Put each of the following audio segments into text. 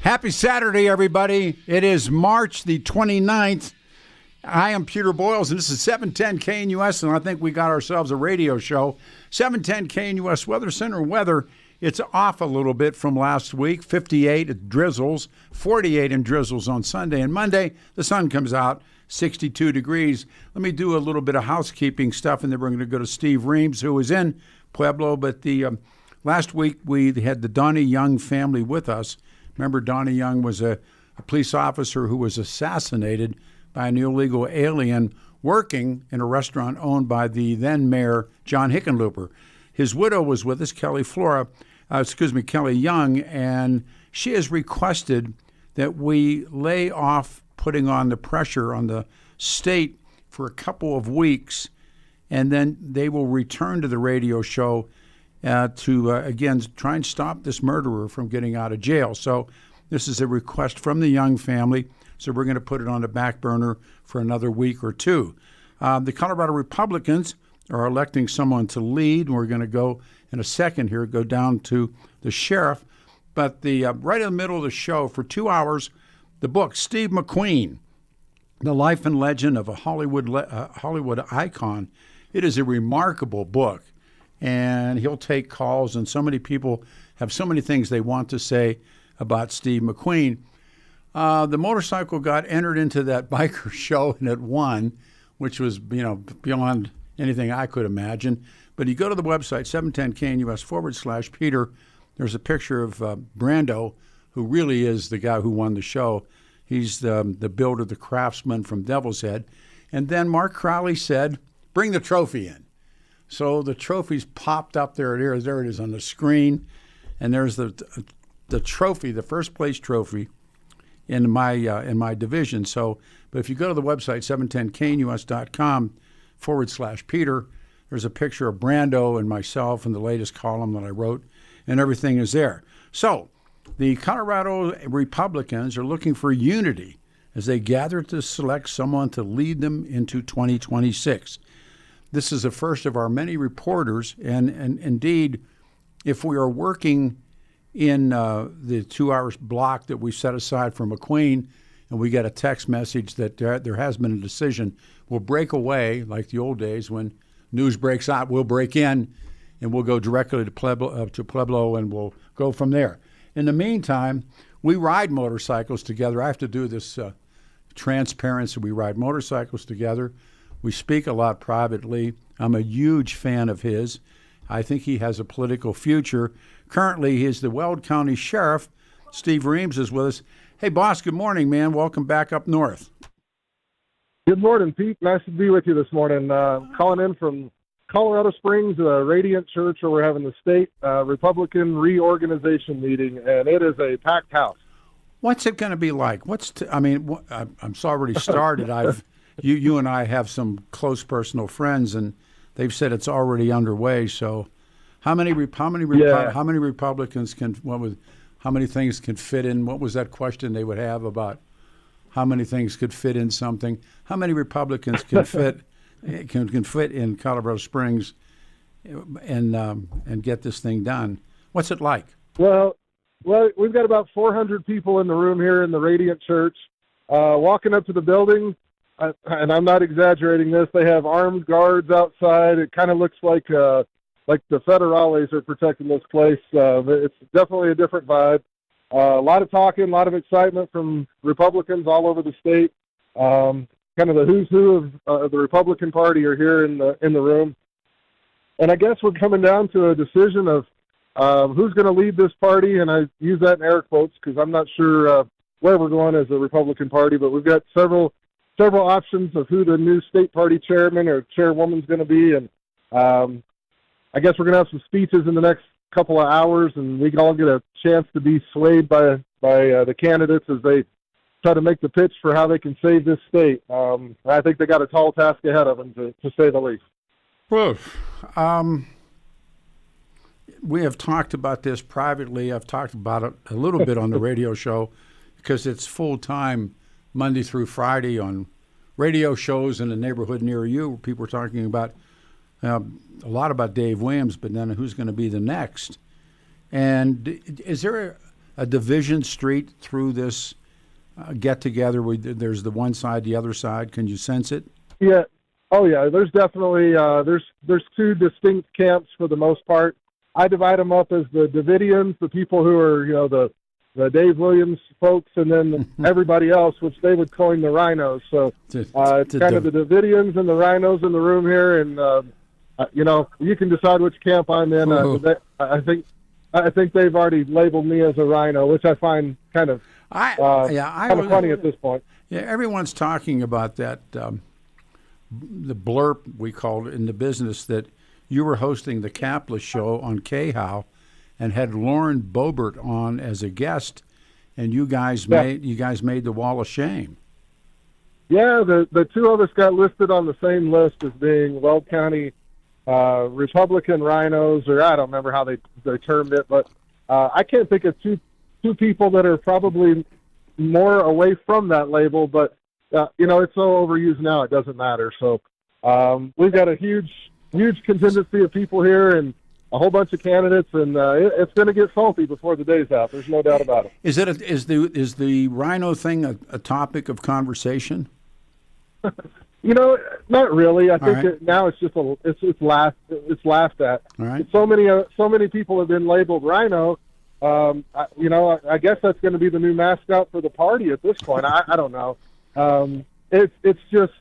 Happy Saturday, everybody. It is March the 29th. I am Peter Boyles, and this is 710 KNUS, and I think we got ourselves a radio show. 710 KNUS Weather Center weather. It's off a little bit from last week. 58 it drizzles, 48 and drizzles on Sunday and Monday. The sun comes out, 62 degrees. Let me do a little bit of housekeeping stuff, and then we're going to go to Steve Reams, who is in Pueblo. But last week we had the Donnie Young family with us. Remember, Donnie Young was a police officer who was assassinated by an illegal alien working in a restaurant owned by the then mayor, John Hickenlooper. His widow was with us, Kelly Young, and she has requested that we lay off putting on the pressure on the state for a couple of weeks, and then they will return to the radio show to, again, try and stop this murderer from getting out of jail. So this is a request from the Young family, so we're going to put it on the back burner for another week or two. The Colorado Republicans are electing someone to lead, and we're going to go in a second here, go down to the sheriff. But the right in the middle of the show, for 2 hours, the book, Steve McQueen, The Life and Legend of a Hollywood Icon. It is a remarkable book. And he'll take calls, and so many people have so many things they want to say about Steve McQueen. The motorcycle got entered into that biker show, and it won, which was, beyond anything I could imagine. But you go to the website, 710KNUS/Peter. There's a picture of Brando, who really is the guy who won the show. He's the builder, the craftsman from Devil's Head. And then Mark Crowley said, bring the trophy in. So the trophy's popped up there. There it is on the screen, and there's the trophy, the first place trophy in my division. So, but if you go to the website 710knus.com/Peter, there's a picture of Brando and myself and the latest column that I wrote, and everything is there. So the Colorado Republicans are looking for unity as they gather to select someone to lead them into 2026. This is the first of our many reporters, and indeed, if we are working in the 2 hours block that we set aside for McQueen, and we get a text message that there has been a decision, we'll break away like the old days when news breaks out. We'll break in, and we'll go directly to Pueblo, and we'll go from there. In the meantime, we ride motorcycles together. I have to do this transparency. We ride motorcycles together. We speak a lot privately. I'm a huge fan of his. I think he has a political future. Currently, he is the Weld County Sheriff. Steve Reams is with us. Hey, boss, good morning, man. Welcome back up north. Good morning, Pete. Nice to be with you this morning. Calling in from Colorado Springs, Radiant Church, where we're having the state Republican reorganization meeting, and it is a packed house. What's it going to be like? I'm already started. You and I have some close personal friends, and they've said it's already underway. So, how many Republicans how many things can fit in? What was that question they would have about how many things could fit in something? How many Republicans can fit can fit in Colorado Springs and get this thing done? What's it like? Well, we've got about 400 people in the room here in the Radiant Church. Walking up to the building. And I'm not exaggerating this, they have armed guards outside. It kind of looks like the federales are protecting this place. It's definitely a different vibe. A lot of talking, a lot of excitement from Republicans all over the state. Kind of the who's who of the Republican Party are here in the room. And I guess we're coming down to a decision of who's going to lead this party, and I use that in air quotes because I'm not sure where we're going as a Republican Party, but we've got several options of who the new state party chairman or chairwoman's going to be. And I guess we're going to have some speeches in the next couple of hours, and we can all get a chance to be swayed by the candidates as they try to make the pitch for how they can save this state. I think they got a tall task ahead of them, to say the least. Well, we have talked about this privately. I've talked about it a little bit on the radio show because it's full-time Monday through Friday on radio shows in the neighborhood near you. People are talking about a lot about Dave Williams, but then who's going to be the next? And is there a division street through this get together? There's the one side, the other side. Can you sense it? Yeah. Oh, yeah. There's definitely there's two distinct camps for the most part. I divide them up as the Davidians, the people who are the Dave Williams folks, and then everybody else, which they would coin the rhinos. So it's kind of the Davidians and the rhinos in the room here, and you can decide which camp I'm in. I think they've already labeled me as a rhino, which I find kind of funny at this point. Yeah, everyone's talking about that. The blurb we called it in the business, that you were hosting the Capless show on KHOW and had Lauren Boebert on as a guest, and you guys made the Wall of Shame. Yeah, the two of us got listed on the same list as being Weld County Republican rhinos, or I don't remember how they termed it, but I can't think of two people that are probably more away from that label, but it's so overused now it doesn't matter. So we've got a huge contingency of people here and a whole bunch of candidates, and it's going to get salty before the day's out. There's no doubt about it. Is the rhino thing a topic of conversation? Not really. I think now it's just it's laughed at. All right. So many people have been labeled rhino. I guess that's going to be the new mascot for the party at this point. I don't know. It's just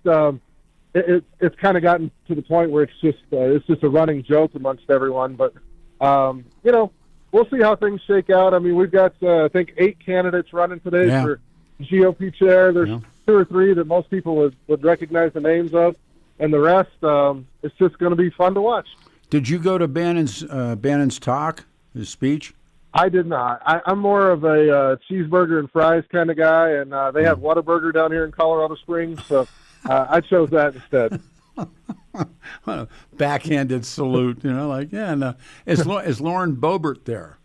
it's kind of gotten to the point where it's just a running joke amongst everyone. But we'll see how things shake out. I mean, we've got I think 8 candidates running today for GOP chair. There's 2 or 3 that most people would recognize the names of, and the rest, it's just going to be fun to watch. Did you go to Bannon's talk, his speech? I did not. I'm more of a cheeseburger and fries kind of guy, and they have Whataburger down here in Colorado Springs, so I chose that instead. What a backhanded salute, is Lauren Boebert there?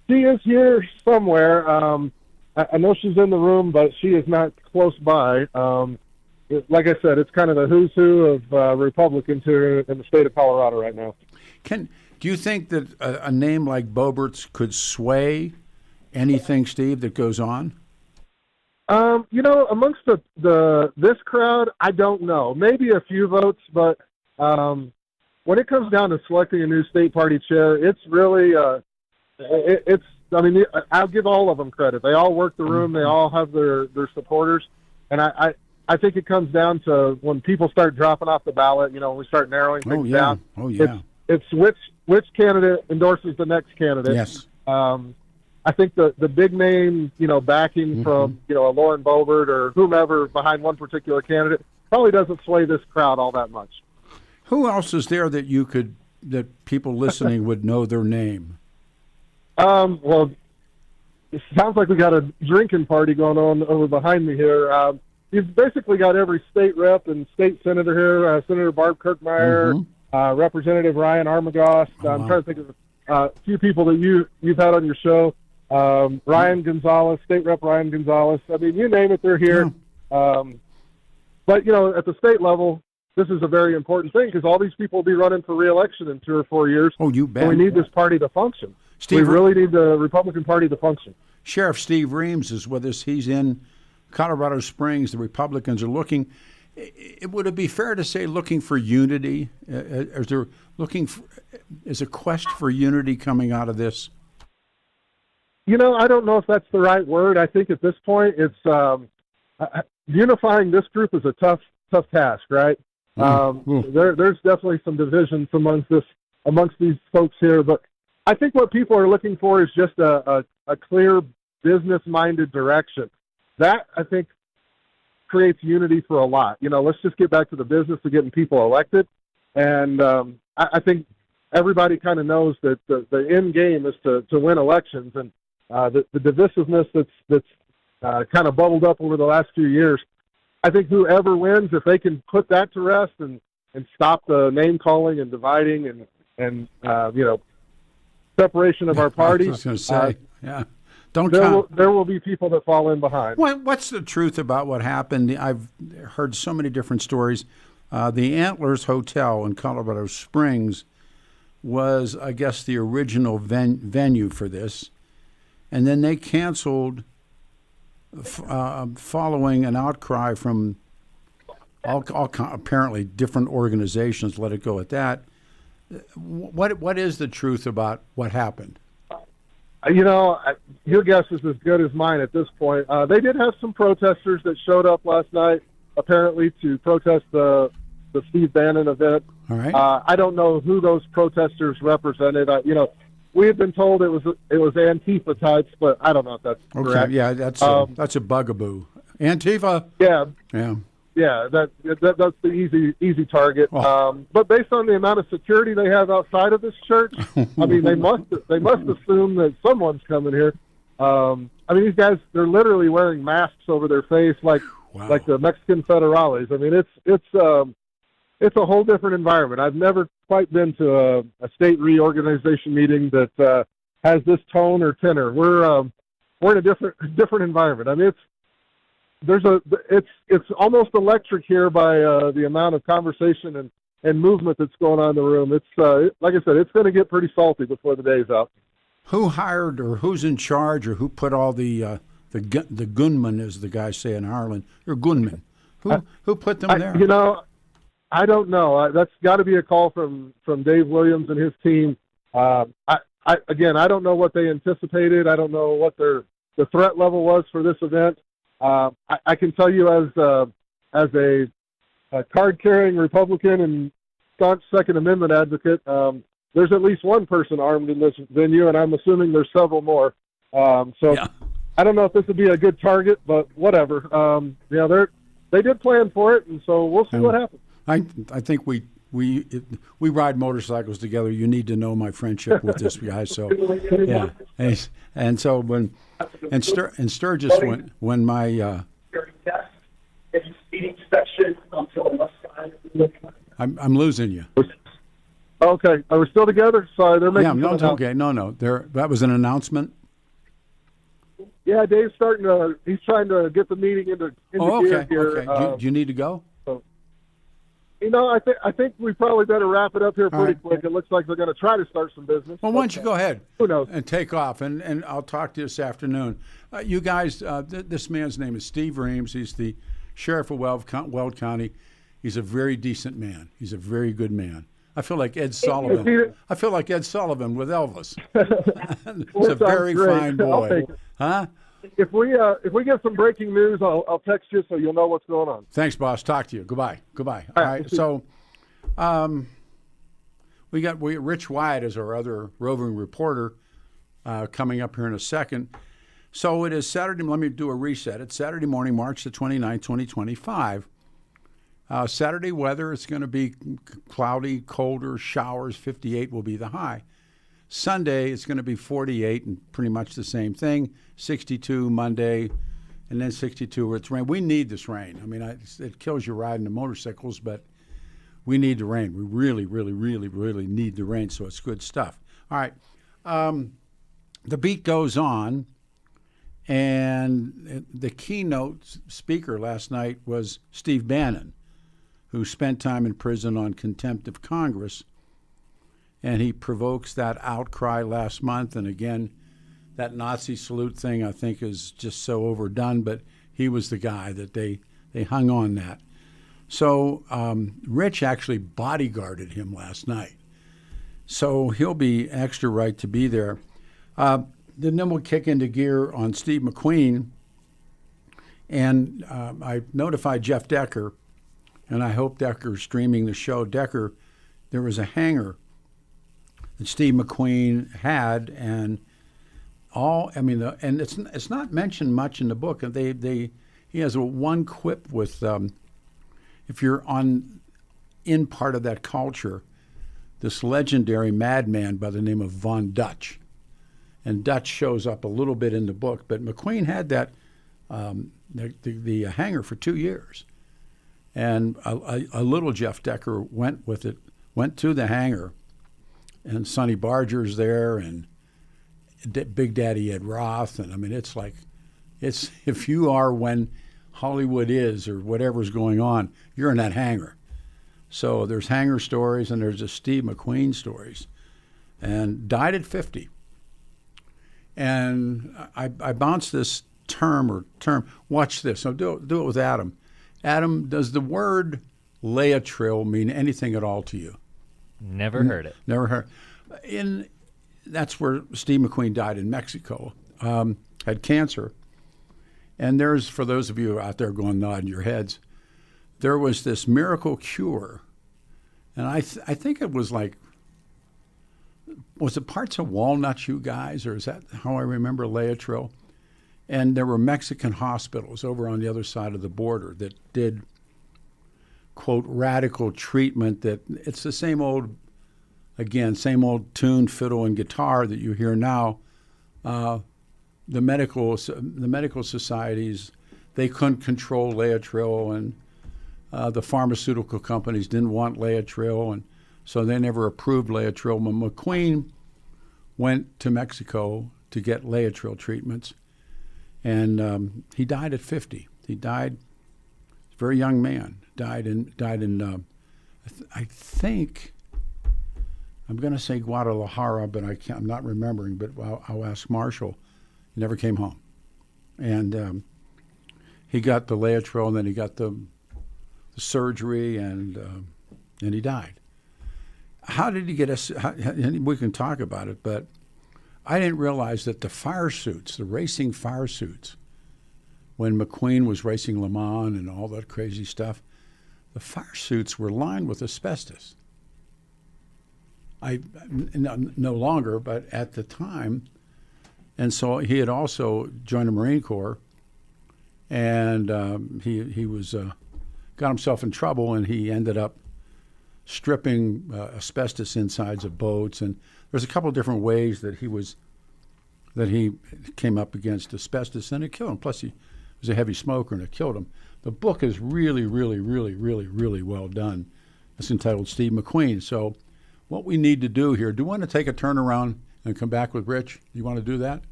She is here somewhere. I know she's in the room, but she is not close by. Like I said, it's kind of the who's who of Republicans here in the state of Colorado right now. Do you think that a name like Boebert's could sway anything, Steve, that goes on? Amongst this crowd, I don't know. Maybe a few votes, but when it comes down to selecting a new state party chair, it's really I'll give all of them credit. They all work the room. They all have their supporters, and I think it comes down to when people start dropping off the ballot. We start narrowing things down. Oh yeah. It's which candidate endorses the next candidate. Yes. I think the big name, backing from, a Lauren Boebert or whomever behind one particular candidate probably doesn't sway this crowd all that much. Who else is there that people listening would know their name? Well, it sounds like we got a drinking party going on over behind me here. You've basically got every state rep and state senator here, Senator Barb Kirkmeyer, Representative Ryan Armagost. I'm trying to think of a few people that you've had on your show. Ryan Gonzalez, State Rep Ryan Gonzalez. I mean, you name it, they're here. Yeah. But, at the state level, this is a very important thing because all these people will be running for re-election in 2 or 4 years. Oh, you bet. And we need this party to function. We really need the Republican Party to function. Sheriff Steve Reams is with us. He's in Colorado Springs. The Republicans are looking. Would it be fair to say looking for unity? Is a quest for unity coming out of this? I don't know if that's the right word. I think at this point, it's unifying this group is a tough task, right? There's definitely some divisions amongst these folks here, but I think what people are looking for is just a clear business-minded direction. That, I think, creates unity for a lot. Let's just get back to the business of getting people elected. And I think everybody kind of knows that the end game is to win elections. And the divisiveness that's kind of bubbled up over the last few years, I think whoever wins, if they can put that to rest and stop the name-calling and dividing and separation of our party. I was going to say, There will be people that fall in behind. What's the truth about what happened? I've heard so many different stories. The Antlers Hotel in Colorado Springs was, I guess, the original venue for this. and then they canceled following an outcry from all apparently different organizations. Let it go at that. What is the truth about what happened? Your guess is as good as mine at this point. They did have some protesters that showed up last night, apparently to protest the Steve Bannon event. All right. I don't know who those protesters represented. We had been told it was Antifa types, but I don't know if that's correct. Yeah, that's a bugaboo. Antifa. Yeah. Yeah. Yeah, that's the easy target. Oh. But based on the amount of security they have outside of this church, I mean, they must assume that someone's coming here. These guys, they're literally wearing masks over their face like the Mexican federales. I mean, it's a whole different environment. I've never quite been to a state reorganization meeting that has this tone or tenor. We're in a different environment. I mean, it's almost electric here by the amount of conversation and movement that's going on in the room. It's like I said, it's going to get pretty salty before the day's out. Who hired or who's in charge or who put all the gunmen, as the guys say in Ireland, or gunmen? Who put them there? I don't know. That's got to be a call from Dave Williams and his team. I don't know what they anticipated. I don't know what the threat level was for this event. I can tell you as a card-carrying Republican and staunch Second Amendment advocate, there's at least one person armed in this venue, and I'm assuming there's several more. Yeah. I don't know if this would be a good target, but whatever. They did plan for it, and so we'll see what happens. I think we ride motorcycles together. You need to know my friendship with this guy. So yeah, and so when Sturgis when my I'm losing you. Okay, are we still together? Sorry, they're making. Yeah, no, okay, no. That was an announcement. Yeah, Dave's he's trying to get the meeting into gear here. Do you need to go? I think we probably better wrap it up here pretty quick. It looks like they're going to try to start some business. Well, why don't you go ahead? Who knows? And take off, and I'll talk to you this afternoon. You guys, this man's name is Steve Reams. He's the sheriff of Weld County. He's a very decent man. He's a very good man. I feel like Ed Sullivan. I feel like Ed Sullivan with Elvis. He's a very fine boy. Huh? If we get some breaking news, I'll text you so you'll know what's going on. Thanks, boss. Talk to you. Goodbye. All right. So, we got Rich Wyatt as our other roving reporter coming up here in a second. So it is Saturday. Let me do a reset. It's Saturday morning, March the 29th, 2025. Saturday weather, it's going to be cloudy, colder, showers. 58 will be the high. Sunday, it's going to be 48 and pretty much the same thing. 62 Monday, and then 62 where it's rain. We need this rain. I mean, it kills you riding the motorcycles, but we need the rain. We really, really, really, really need the rain, so it's good stuff. All right. The beat goes on, and the keynote speaker last night was Steve Bannon, who spent time in prison on contempt of Congress. And he provokes that outcry last month. And again, that Nazi salute thing, I think, is just so overdone. But he was the guy that they hung on that. So Rich actually bodyguarded him last night. So he'll be extra right to be there. Then we'll kick into gear on Steve McQueen. And I notified Jeff Decker, and I hope Decker's streaming the show. Decker, there was a hanger that Steve McQueen had, and and it's not mentioned much in the book. And he has one quip with, if you're in part of that culture, this legendary madman by the name of Von Dutch, and Dutch shows up a little bit in the book, but McQueen had that the hanger for 2 years, and a little Jeff Decker went to the hangar. And Sonny Barger's there, and Big Daddy Ed Roth, and I mean, it's if you are when Hollywood is or whatever's going on, you're in that hangar. So there's hangar stories, and there's the Steve McQueen stories, and died at 50. And I bounced this term. Watch this. So do it with Adam. Adam, does the word Laetrile mean anything at all to you? Never heard it. Never heard. That's where Steve McQueen died in Mexico. Had cancer. And there's, for those of you out there going nodding your heads, there was this miracle cure. And I think it was like, was it parts of walnuts, you guys, or is that how I remember Laetrile? And there were Mexican hospitals over on the other side of the border that did, quote, radical treatment that it's the same old tune, fiddle, and guitar that you hear now. The medical societies, they couldn't control Laetrile, and the pharmaceutical companies didn't want Laetrile, and so they never approved Laetrile. But McQueen went to Mexico to get Laetrile treatments, and he died at 50. He died, very young man. Died in I think, I'm going to say Guadalajara, but I'm not remembering. But I'll ask Marshall. He never came home, and he got the Laetrile, and then he got the surgery, and he died. How did he get us? We can talk about it, but I didn't realize that the fire suits, the racing fire suits, when McQueen was racing Le Mans and all that crazy stuff, the fire suits were lined with asbestos. No longer, but at the time. And so he had also joined the Marine Corps, and he was got himself in trouble, and he ended up stripping asbestos insides of boats. And there's a couple of different ways that he came up against asbestos, and it killed him. Plus, he was a heavy smoker, and it killed him. The book is really, really, really, really, really well done. It's entitled Steve McQueen. So what we need to do here, do you want to take a turn around and come back with Rich? Do you want to do that?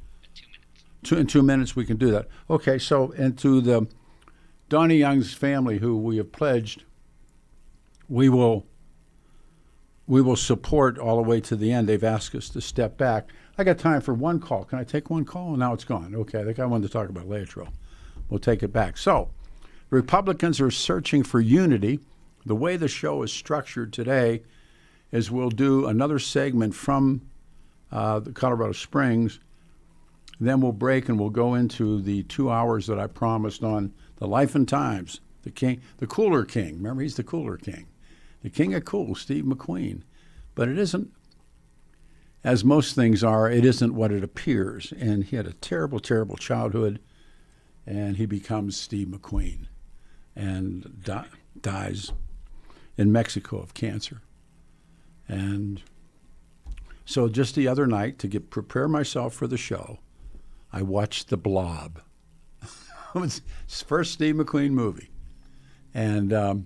2 minutes. In 2 minutes, we can do that. Okay, so, and to the Donnie Young's family who we have pledged, we will support all the way to the end. They've asked us to step back. I got time for one call. Can I take one call? Now it's gone. Okay, I think I wanted to talk about Laetrile. We'll take it back. So, Republicans are searching for unity. The way the show is structured today is we'll do another segment from the Colorado Springs. Then we'll break and we'll go into the 2 hours that I promised on the life and times, the king, the cooler king. Remember, he's the cooler king. The king of cool, Steve McQueen. But it isn't, as most things are, it isn't what it appears. And he had a terrible, terrible childhood, and he becomes Steve McQueen and dies in Mexico of cancer. And so just the other night, to prepare myself for the show, I watched The Blob. It was his first Steve McQueen movie. And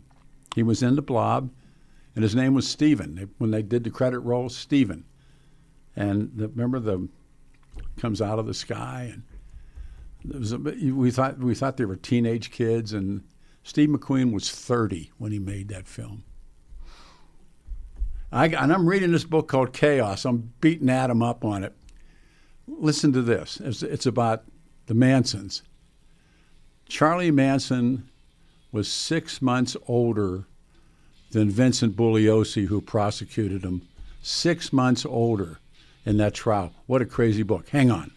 he was in The Blob, and his name was Steven. When they did the credit roll, Steven. And remember comes out of the sky, and we thought they were teenage kids, and Steve McQueen was 30 when he made that film. And I'm reading this book called Chaos. I'm beating Adam up on it. Listen to this. It's about the Mansons. Charlie Manson was 6 months older than Vincent Bugliosi, who prosecuted him. 6 months older in that trial. What a crazy book. Hang on.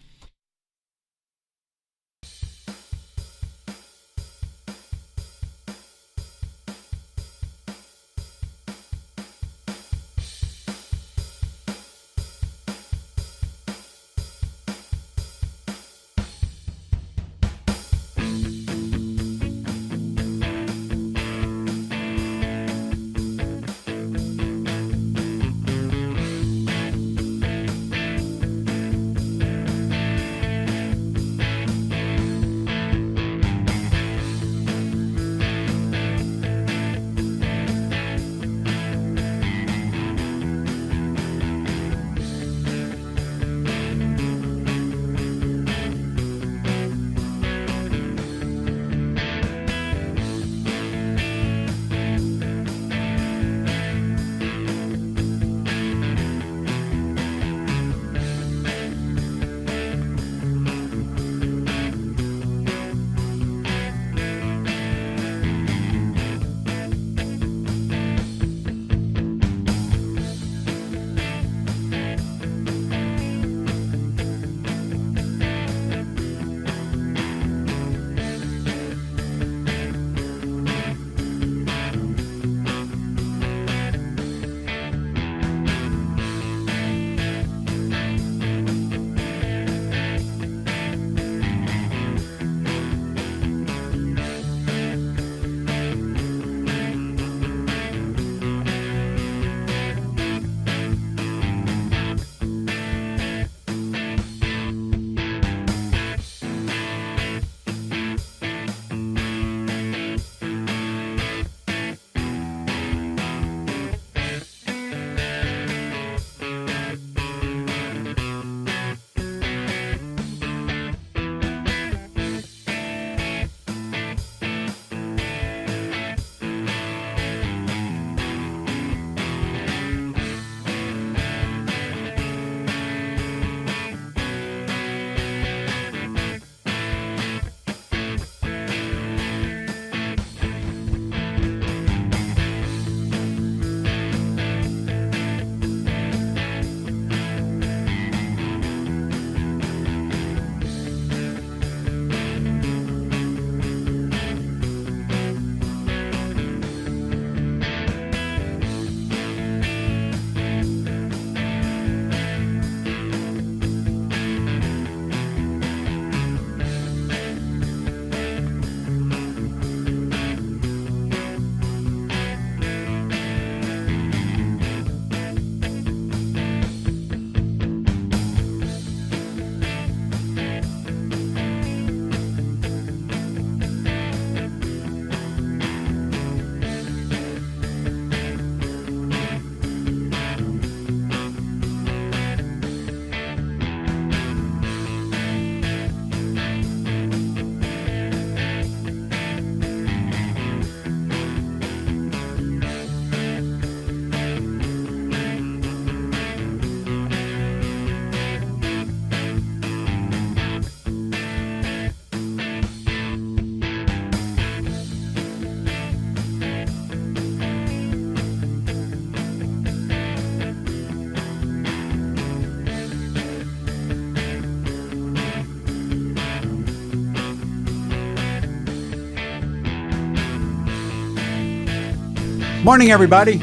Morning, everybody.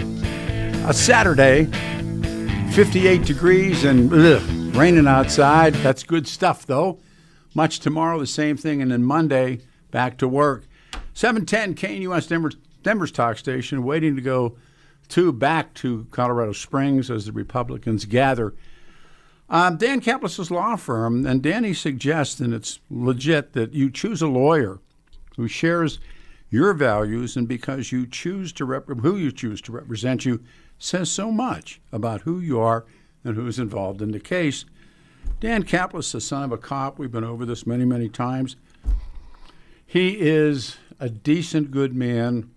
A Saturday, 58 degrees and raining outside. That's good stuff, though. Much tomorrow, the same thing, and then Monday, back to work. 710 KNUS Denver's talk station, waiting to go back to Colorado Springs as the Republicans gather. Dan Kaplis' law firm, and Danny suggests, and it's legit, that you choose a lawyer who shares your values, and because you choose to who you choose to represent you says so much about who you are and who's involved in the case. Dan Kaplis, the son of a cop, we've been over this many, many times. He is a decent, good man.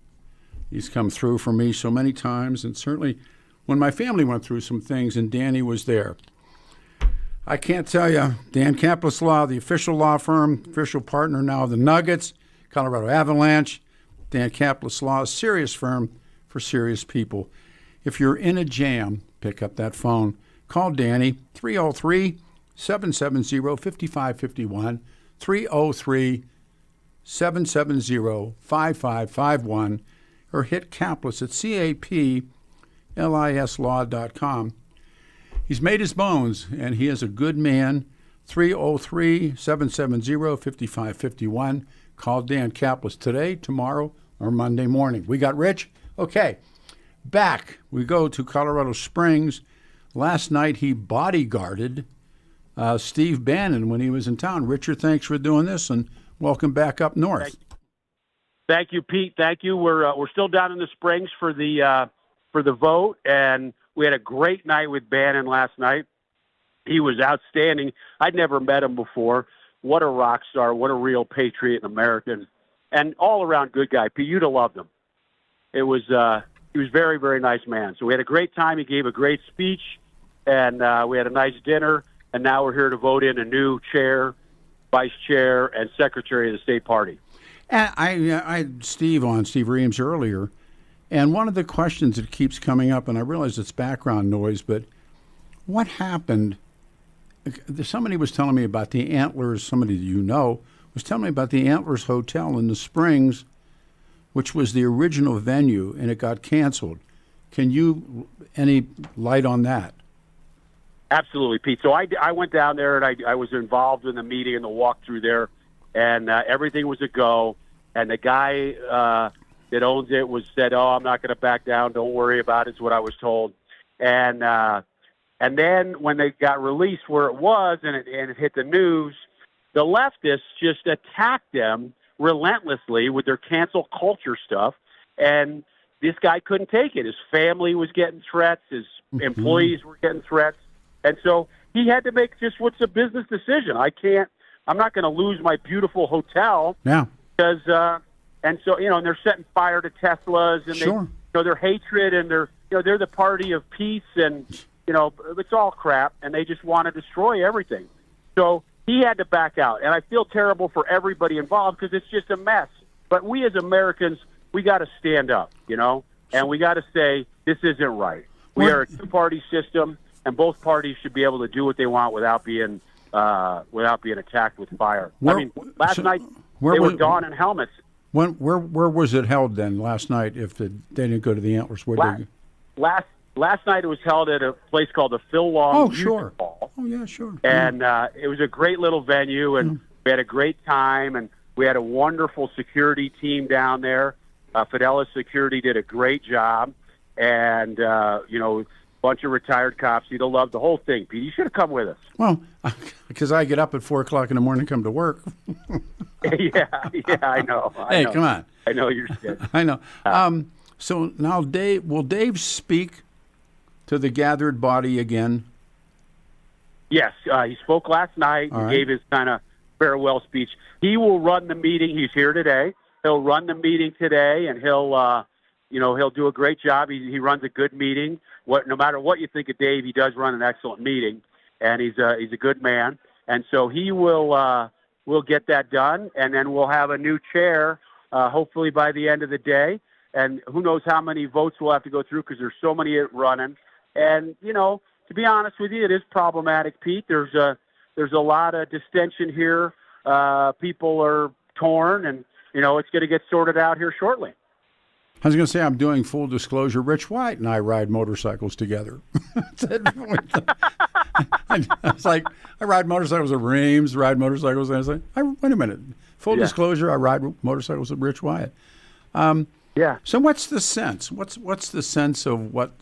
He's come through for me so many times, and certainly when my family went through some things and Danny was there. I can't tell you, Dan Kaplis Law, the official law firm, official partner now of the Nuggets, Colorado Avalanche. Dan Kaplis Law, a serious firm for serious people. If you're in a jam, pick up that phone. Call Danny, 303-770-5551, 303-770-5551, or hit Kaplis at CAPLISlaw.com. He's made his bones, and he is a good man. 303-770-5551. Call Dan Kaplis today, tomorrow, or Monday morning. We got Rich? Okay. Back. We go to Colorado Springs. Last night he bodyguarded Steve Bannon when he was in town. Richard, thanks for doing this, and welcome back up north. Thank you, Pete. Thank you. We're still down in the Springs for the vote, and we had a great night with Bannon last night. He was outstanding. I'd never met him before. What a rock star. What a real patriot and American. And all-around good guy. Pete, you'd have loved him. He was very, very nice man. So we had a great time. He gave a great speech, and we had a nice dinner. And now we're here to vote in a new chair, vice chair, and secretary of the state party. And I had Steve Reams earlier, and one of the questions that keeps coming up, and I realize it's background noise, but what happened? Somebody was telling me about the Antlers, somebody that you know, was telling me about the Antlers Hotel in the Springs, which was the original venue, and it got canceled. Can you, any light on that? Absolutely, Pete. So I went down there, and I was involved in the meeting and the walkthrough there, and everything was a go. And the guy that owns it said, "Oh, I'm not going to back down. Don't worry about it," is what I was told. And then when they got released where it was and it hit the news, the leftists just attacked them relentlessly with their cancel culture stuff. And this guy couldn't take it. His family was getting threats. His employees were getting threats. And so he had to make just what's a business decision. I'm not going to lose my beautiful hotel. Yeah. Because, and so, and they're setting fire to Teslas and sure. their hatred, and they're the party of peace, and, it's all crap, and they just want to destroy everything. So he had to back out, and I feel terrible for everybody involved because it's just a mess. But we as Americans, we got to stand up, and we got to say this isn't right. We are a two-party system, and both parties should be able to do what they want without being attacked with fire. Last night they were gone in helmets. Where was it held then last night? If they didn't go to the Antlers, Last night it was held at a place called the Phil Long Music Hall. Oh, yeah, sure. And it was a great little venue, and we had a great time, and we had a wonderful security team down there. Fidelis Security did a great job, and, a bunch of retired cops. You'd have loved the whole thing, Pete. You should have come with us. Well, because I get up at 4 o'clock in the morning to come to work. Yeah, I know. Hey, come on. I know you're scared. I know. So now, will Dave speak to the gathered body again? Yes, he spoke last night. He gave his kind of farewell speech. He will run the meeting. He's here today. He'll run the meeting today, and he'll do a great job. He runs a good meeting. No matter what you think of Dave, he does run an excellent meeting, and he's a good man. And so he will get that done, and then we'll have a new chair hopefully by the end of the day. And who knows how many votes we'll have to go through because there's so many running. And, to be honest with you, it is problematic, Pete. There's a lot of distension here. People are torn, and, it's going to get sorted out here shortly. I was going to say, I'm doing full disclosure. Rich Wyatt and I ride motorcycles together. It's like, I ride motorcycles at Reams, ride motorcycles. And I was like, wait a minute. Full disclosure, I ride motorcycles with Rich Wyatt. Yeah. So what's the sense? What's the sense of what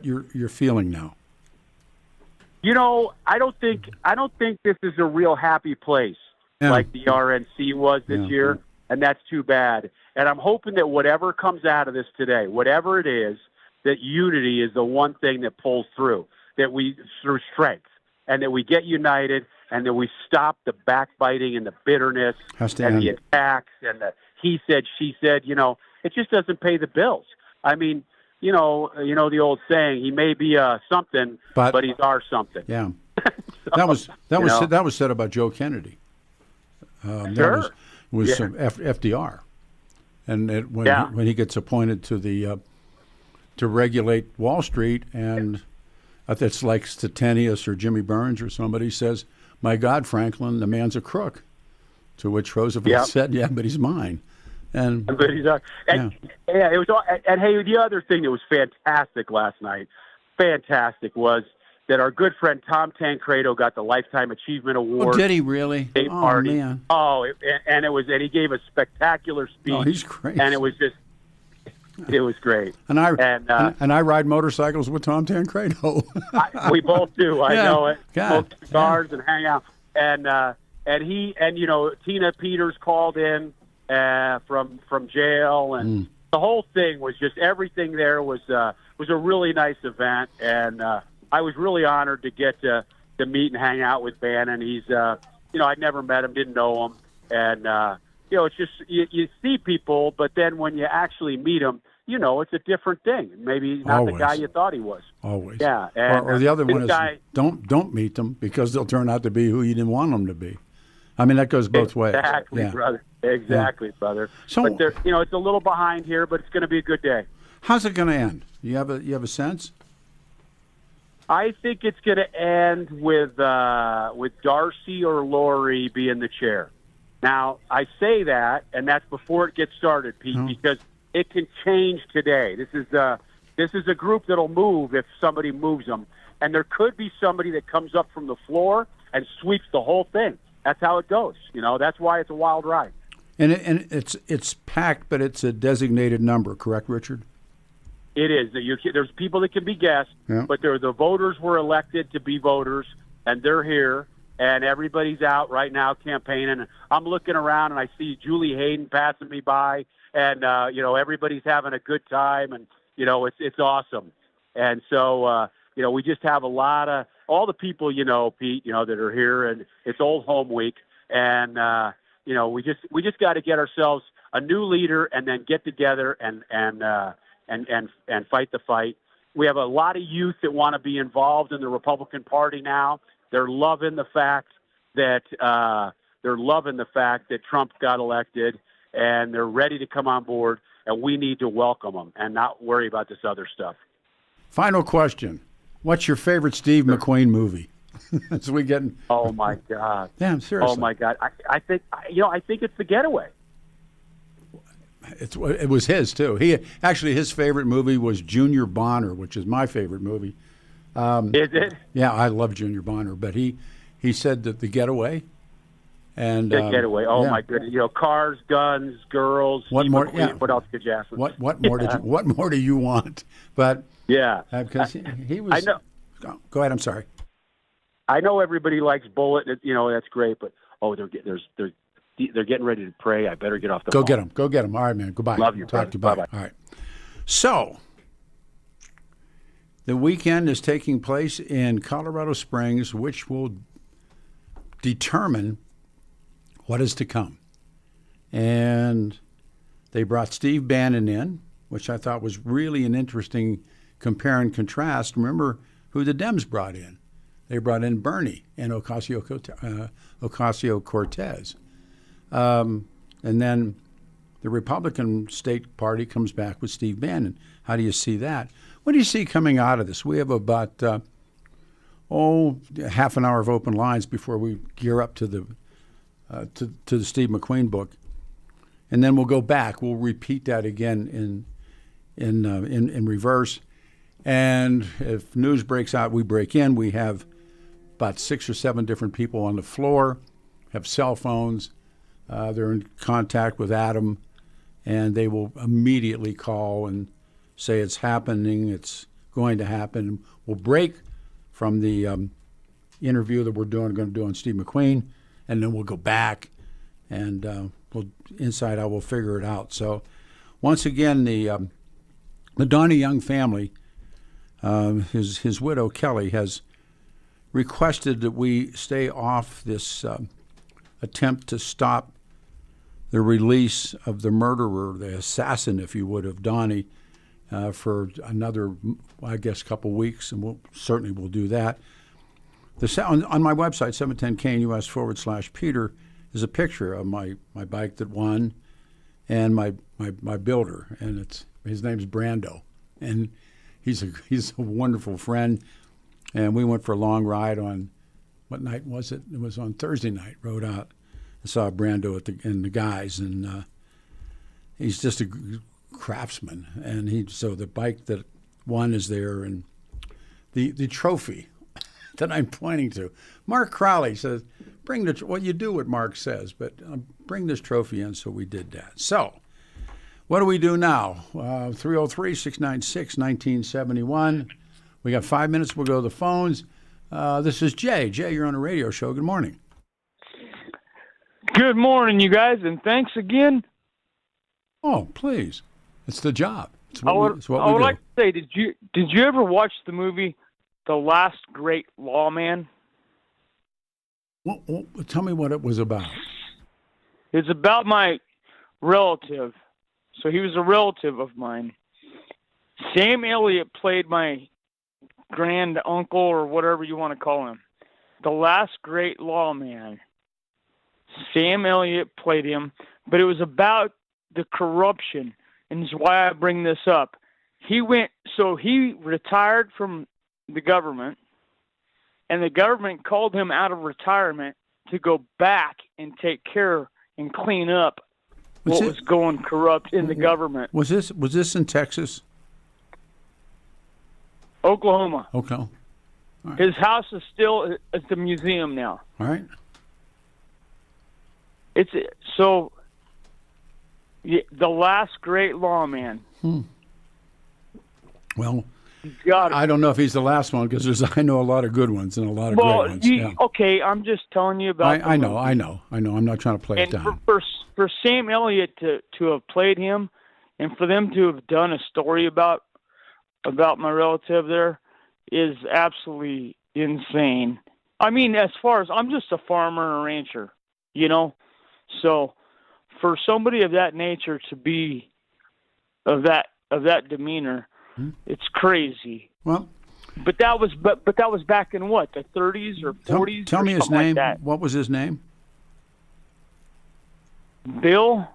you're feeling now? You know, I don't think this is a real happy place like the RNC was this year, and that's too bad. And I'm hoping that whatever comes out of this today, whatever it is, that unity is the one thing that pulls through, that we through strength, and that we get united, and that we stop the backbiting and the bitterness and the attacks and the he said, she said. You know, it just doesn't pay the bills. I mean, you know the old saying, he may be something, but he's our something. Yeah. So, that was said about Joe Kennedy. Sure. That was FDR, and when he gets appointed to the to regulate Wall Street, and it's like Stettinius or Jimmy Burns or somebody says, "My God, Franklin, the man's a crook," to which Roosevelt said, "Yeah, but he's mine." And it was all. And hey, the other thing that was fantastic last night, was that our good friend Tom Tancredo got the Lifetime Achievement Award. Oh, did he really? Party. Man! And he gave a spectacular speech. Oh, he's great. And it was great. And I ride motorcycles with Tom Tancredo. We both do. I know it. God. Smoke cigars and hang out. And Tina Peters called in from jail, and the whole thing was just everything there was a really nice event, and I was really honored to get to meet and hang out with Bannon. He's I'd never met him, didn't know him, and it's just you see people, but then when you actually meet him, it's a different thing. Maybe not the guy you thought he was. Always. Yeah. And, or the other one is don't meet them, because they'll turn out to be who you didn't want them to be. I mean, that goes both ways. Exactly, brother. Exactly, brother. So, but it's a little behind here, but it's going to be a good day. How's it going to end? You have a sense? I think it's going to end with Darcy or Lori being the chair. Now, I say that, and that's before it gets started, Pete, because it can change today. This is a group that'll move if somebody moves them, and there could be somebody that comes up from the floor and sweeps the whole thing. That's how it goes. That's why it's a wild ride. And it's packed, but it's a designated number, correct, Richard? It is. There's people that can be guests, but the voters were elected to be voters, and they're here, and everybody's out right now campaigning. I'm looking around, and I see Julie Hayden passing me by, and everybody's having a good time, and it's awesome. And so we just have a lot of all the people Pete, that are here, and it's Old Home Week, and we just got to get ourselves a new leader, and then get together and fight the fight. We have a lot of youth that want to be involved in the Republican Party now. They're loving the fact that Trump got elected, and they're ready to come on board. And we need to welcome them and not worry about this other stuff. Final question: what's your favorite Steve McQueen movie? As we get. Oh my God! Damn, seriously. Oh my God! I think it's The Getaway. It was his too. His favorite movie was Junior Bonner, which is my favorite movie. Is it? Yeah, I love Junior Bonner, but he said that The Getaway. And The Getaway. Oh my goodness! Cars, guns, girls. What more? Yeah. What else could you ask? What more did you? What more do you want? But because he was. I know. Go ahead. I'm sorry. I know everybody likes Bullet. That's great. But they're getting ready to pray. I better get off the phone. Go get them. All right, man. Goodbye. Love you. Talk to you. Bye. All right. So, the weekend is taking place in Colorado Springs, which will determine what is to come. And they brought Steve Bannon in, which I thought was really an interesting compare and contrast. Remember who the Dems brought in. They brought in Bernie and Ocasio-Cortez. And then the Republican state party comes back with Steve Bannon. How do you see that? What do you see coming out of this? We have about half an hour of open lines before we gear up to the Steve McQueen book, and then we'll go back. We'll repeat that again in reverse. And if news breaks out, we break in. We have about 6 or 7 different people on the floor, have cell phones. They're in contact with Adam, and they will immediately call and say it's happening, it's going to happen. We'll break from the interview that we're going to do on Steve McQueen, and then we'll go back, and inside out we'll figure it out. So once again, the Donnie Young family, his widow Kelly, has requested that we stay off this attempt to stop the release of the murderer, the assassin, if you would, of Donnie for another, I guess, couple weeks, and we'll do that. On my website, 710KNUS/Peter, is a picture of my bike that won and my builder, and his name's Brando, and he's a wonderful friend, and we went for a long ride what night was it? It was on Thursday night. Rode out. I saw Brando and the guys, and he's just a craftsman. And so the bike that won is there, and the trophy that I'm pointing to. Mark Crowley says, you do what Mark says, but bring this trophy in, so we did that. So what do we do now? 303-696-1971. We got 5 minutes. We'll go to the phones. This is Jay. Jay, you're on a radio show. Good morning. Good morning, you guys, and thanks again. Oh, please. It's the job. It's I what we do. like to say, did you ever watch the movie The Last Great Lawman? Well, tell me what it was about. It's about my relative. So he was a relative of mine. Sam Elliott played my grand uncle, or whatever you want to call him. The Last Great Lawman. Sam Elliott played him, but it was about the corruption, and it's why I bring this up. He retired from the government, and the government called him out of retirement to go back and take care and clean up what was going corrupt in the government. Was this in Texas? Oklahoma. Okay. All right. His house is still at the museum now. All right. The Last Great Lawman. Well, I don't know if he's the last one, because I know a lot of good ones and a lot of great ones. Okay, I'm just telling you about. I know. I'm not trying to play it down. For Sam Elliott to have played him, and for them to have done a story about my relative there, is absolutely insane. I mean, as far as I'm just a farmer and a rancher, so for somebody of that nature to be of that demeanor, it's crazy. Well, but that was back in what, the 30s or 40s? Tell me his name. Like what was his name? Bill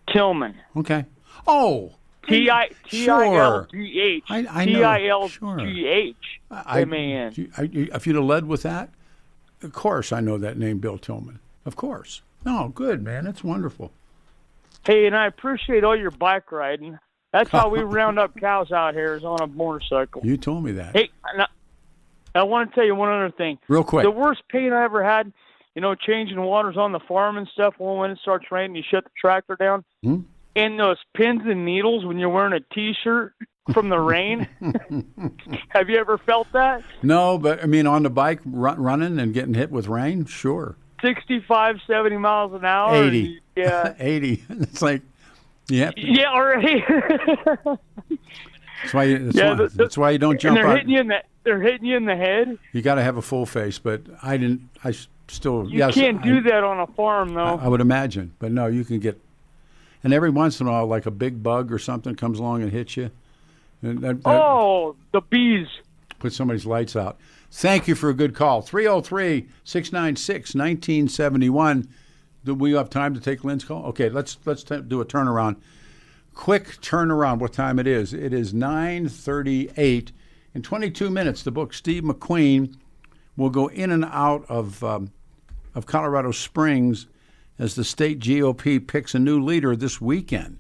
Tillman. Okay. Oh. Tilgh. I know. Tilgh. If you'd have led with that, of course I know that name, Bill Tillman. Of course. No, good, man. That's wonderful. Hey, and I appreciate all your bike riding. That's how we round up cows out here, is on a motorcycle. You told me that. Hey, I want to tell you one other thing. Real quick. The worst pain I ever had, changing waters on the farm and stuff, when it starts raining, you shut the tractor down. And those pins and needles when you're wearing a T-shirt from the rain. Have you ever felt that? No, but, I mean, on the bike, running and getting hit with rain, sure. 65, 70 miles an hour. 80. Yeah. 80. It's like, yeah. Yeah, already. That's why you don't jump out. They're hitting you in the head. You got to have a full face, but you can't do that on a farm, though. I would imagine, but no, you can get. And every once in a while, like a big bug or something comes along and hits you. The bees. Put somebody's lights out. Thank you for a good call. 303-696-1971. Do we have time to take Lynn's call? Okay, let's do a turnaround. Quick turnaround, what time it is. It is 9:38. In 22 minutes, the book Steve McQueen will go in and out of Colorado Springs as the state GOP picks a new leader this weekend.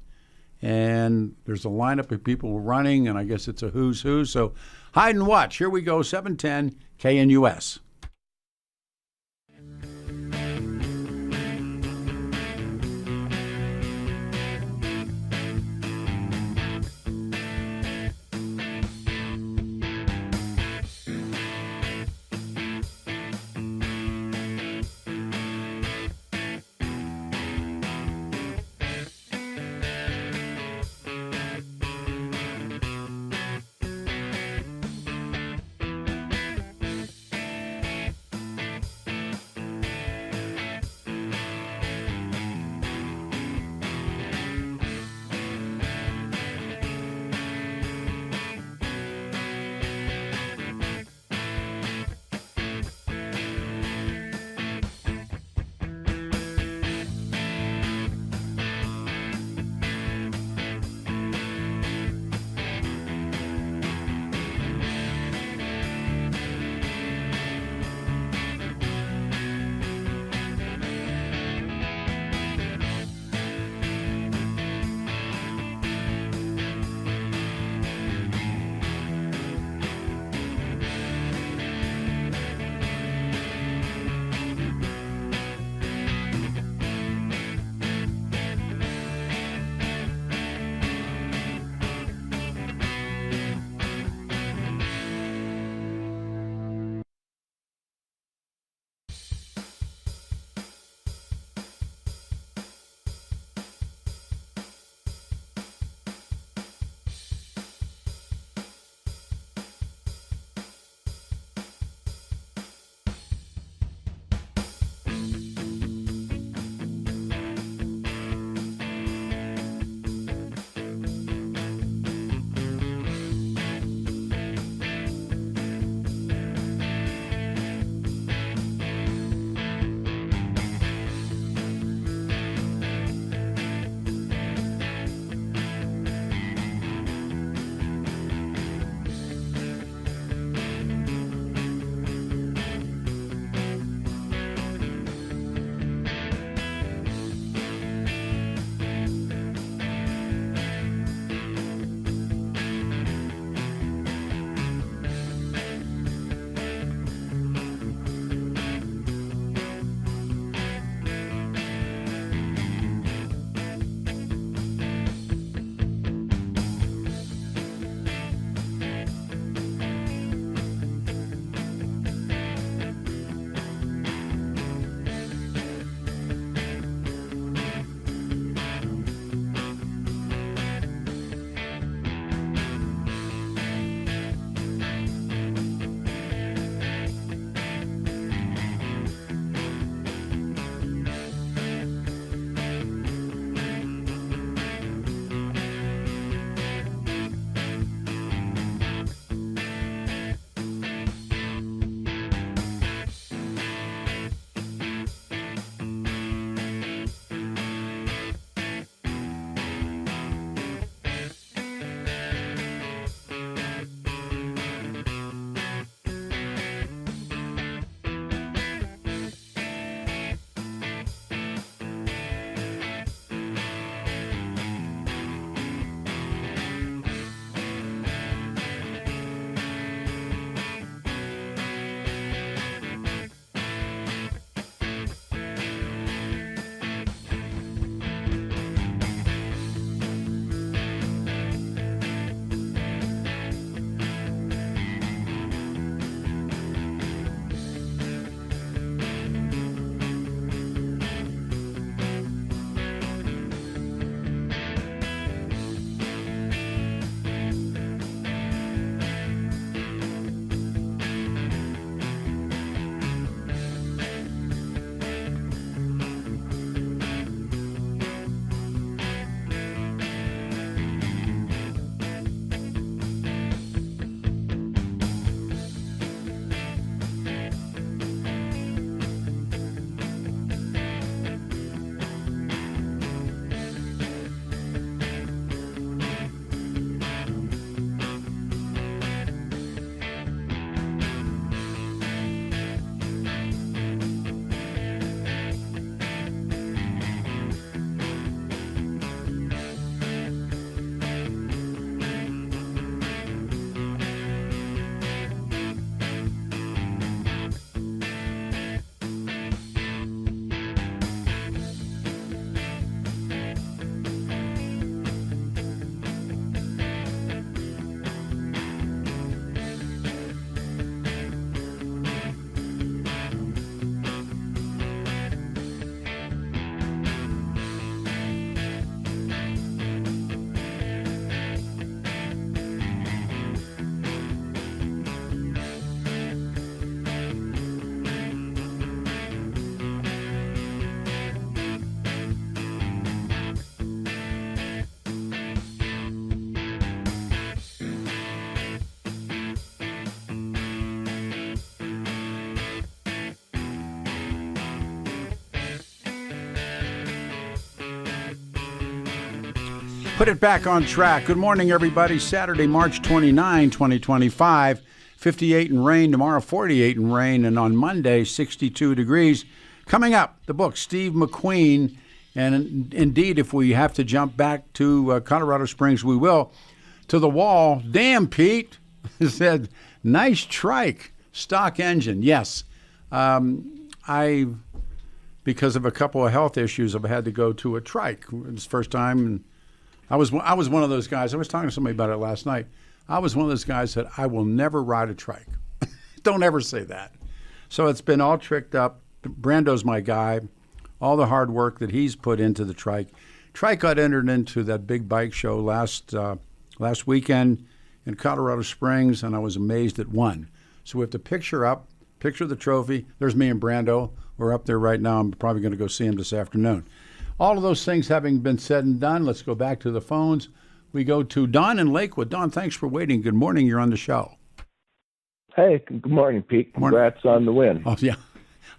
and there's a lineup of people running, and I guess it's a who's who. So hide and watch. Here we go, 710 KNUS. Put it back on track. Good morning, everybody. Saturday, March 29, 2025. 58 and rain. Tomorrow, 48 and rain. And on Monday, 62 degrees. Coming up, the book, Steve McQueen. And indeed, if we have to jump back to Colorado Springs, we will. To the wall. Damn, Pete. Said, nice trike. Stock engine. Yes. Because of a couple of health issues, I've had to go to a trike. It's the first time. And I was one of those guys. I was talking to somebody about it last night. I was one of those guys that I will never ride a trike. Don't ever say that. So it's been all tricked up. Brando's my guy. All the hard work that he's put into the trike. Trike got entered into that big bike show last weekend in Colorado Springs, and I was amazed it won. So we have to picture the trophy. There's me and Brando. We're up there right now. I'm probably going to go see him this afternoon. All of those things having been said and done, let's go back to the phones. We go to Don in Lakewood. Don, thanks for waiting. Good morning. You're on the show. Hey, good morning, Pete. Congrats on the win. Oh, yeah.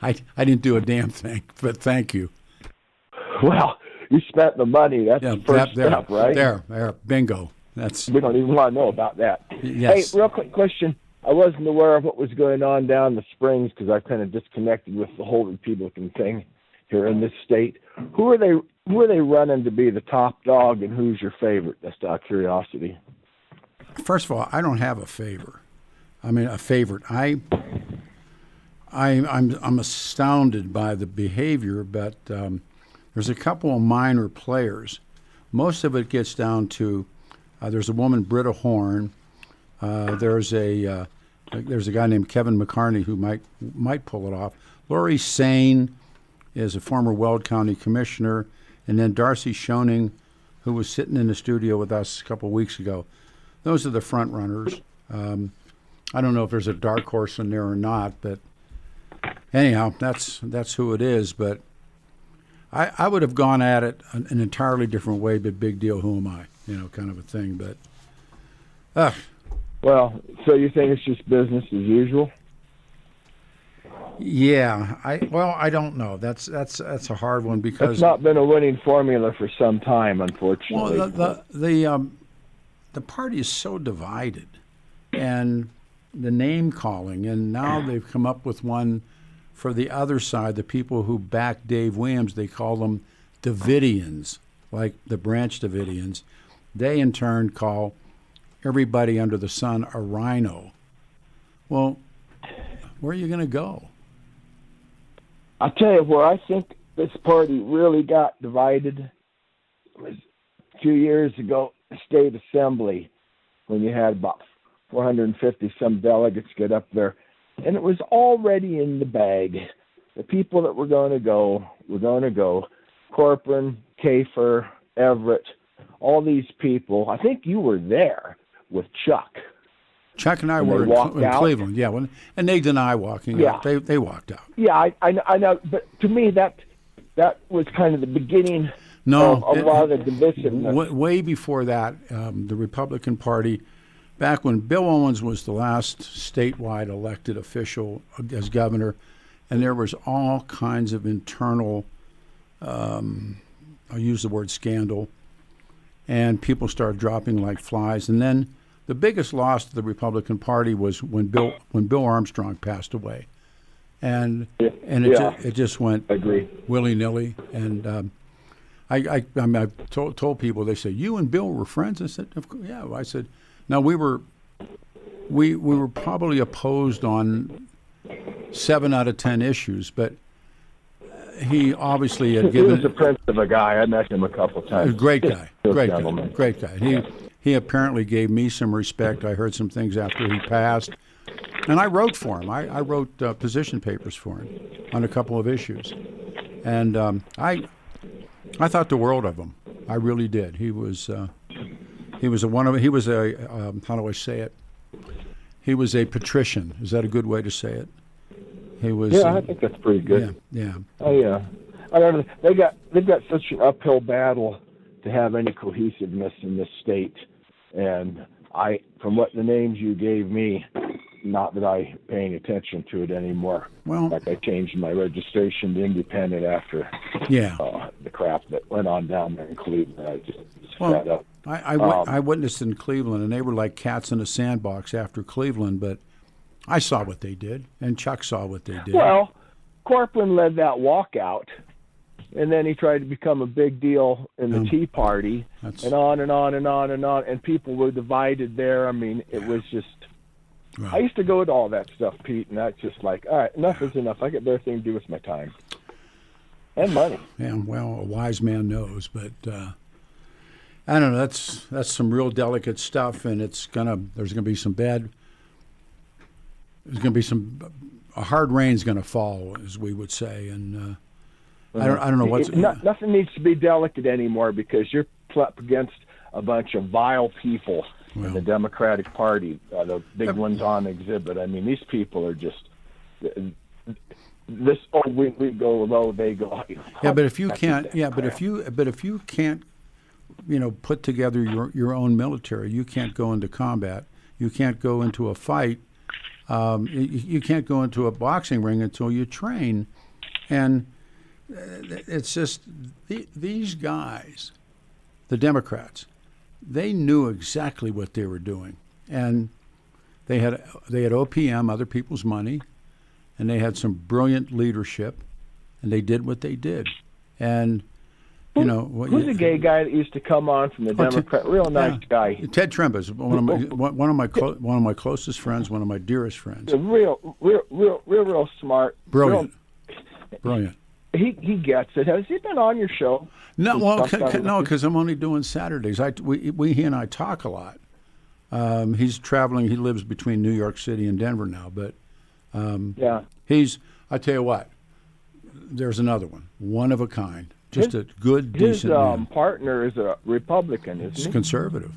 I didn't do a damn thing, but thank you. Well, you spent the money. That's the first step, right? There. Bingo. We don't even want to know about that. Yes. Hey, real quick question. I wasn't aware of what was going on down the Springs because I've kind of disconnected with the whole Republican thing here in this state. Who are they running to be the top dog, and who's your favorite? Just out of curiosity. First of all, I don't have a favorite. I'm astounded by the behavior, but there's a couple of minor players. Most of it gets down to there's a woman, Britta Horn. There's a guy named Kevin McCarney who might pull it off. Lori Sane is a former Weld County commissioner, and then Darcy Schoening, who was sitting in the studio with us a couple of weeks ago. Those are the front runners. I don't know if there's a dark horse in there or not, but anyhow, that's who it is. But I would have gone at it an entirely different way, but big deal, who am I? Kind of a thing. But well, so you think it's just business as usual? Yeah, I don't know. That's a hard one because it's not been a winning formula for some time, unfortunately. Well, the party is so divided, and the name calling, and now they've come up with one for the other side. The people who back Dave Williams, they call them Davidians, like the Branch Davidians. They in turn call everybody under the sun a rhino. Well, where are you going to go? I'll tell you where I think this party really got divided was a few years ago, the state assembly, when you had about 450 some delegates get up there, and it was already in the bag. The people that were going to go were going to go. Corcoran, Kafer, Everett, all these people. I think you were there with Chuck. Chuck and I were in Cleveland, yeah. And they deny walking out. They walked out. Yeah, I know. But to me, that was kind of the beginning of a lot of the divisiveness. Way before that, the Republican Party, back when Bill Owens was the last statewide elected official as governor, and there was all kinds of internal, I'll use the word scandal, and people started dropping like flies. And then the biggest loss to the Republican Party was when Bill Armstrong passed away, and it just went willy-nilly. And I told people, they said, "You and Bill were friends?" I said, "Of course, yeah." I said, "Now we were probably opposed on 7 out of 10 issues, but he obviously had given." He was a prince of a guy. I met him a couple times. A great guy, great guy. He apparently gave me some respect. I heard some things after he passed, and I wrote for him. I wrote position papers for him on a couple of issues, and I thought the world of him. I really did. He was a how do I say it? He was a patrician. Is that a good way to say it? He was. Yeah, I think that's pretty good. Yeah. Oh yeah. I don't know. They've got such an uphill battle to have any cohesiveness in this state. And from what the names you gave me, not that I'm paying attention to it anymore. Well, like I changed my registration to independent after the crap that went on down there in Cleveland. set up. I witnessed in Cleveland, and they were like cats in a sandbox after Cleveland, but I saw what they did, and Chuck saw what they did. Well, Corcoran led that walkout, and then he tried to become a big deal in the Tea Party, and on and on and on and on, and people were divided there. I mean, it was just... Right. I used to go to all that stuff, Pete, and that's just like, all right, enough is enough. I got better thing to do with my time. And money. Yeah, well, a wise man knows, but I don't know. That's some real delicate stuff, and there's gonna be a hard rain's gonna fall, as we would say, and I don't know what's nothing needs to be delicate anymore because you're up against a bunch of vile people in the Democratic Party, the big ones on exhibit. I mean, these people are just this. Oh, we go low, they go high. Yeah, but if you can't, but if you can't, put together your own military, you can't go into combat. You can't go into a fight. You can't go into a boxing ring until you train, and it's just these guys, the Democrats. They knew exactly what they were doing, and they had OPM, other people's money, and they had some brilliant leadership, and they did what they did. And who's the gay guy that used to come on from the Democrat? Real nice guy. Ted Trimba's one of my closest friends, one of my dearest friends. Real smart. Brilliant. He gets it. Has he been on your show? No, because I'm only doing Saturdays. He and I talk a lot. He's traveling. He lives between New York City and Denver now, but I tell you what, there's another one of a kind, just a good, decent man. His partner is a Republican, isn't he? He's conservative.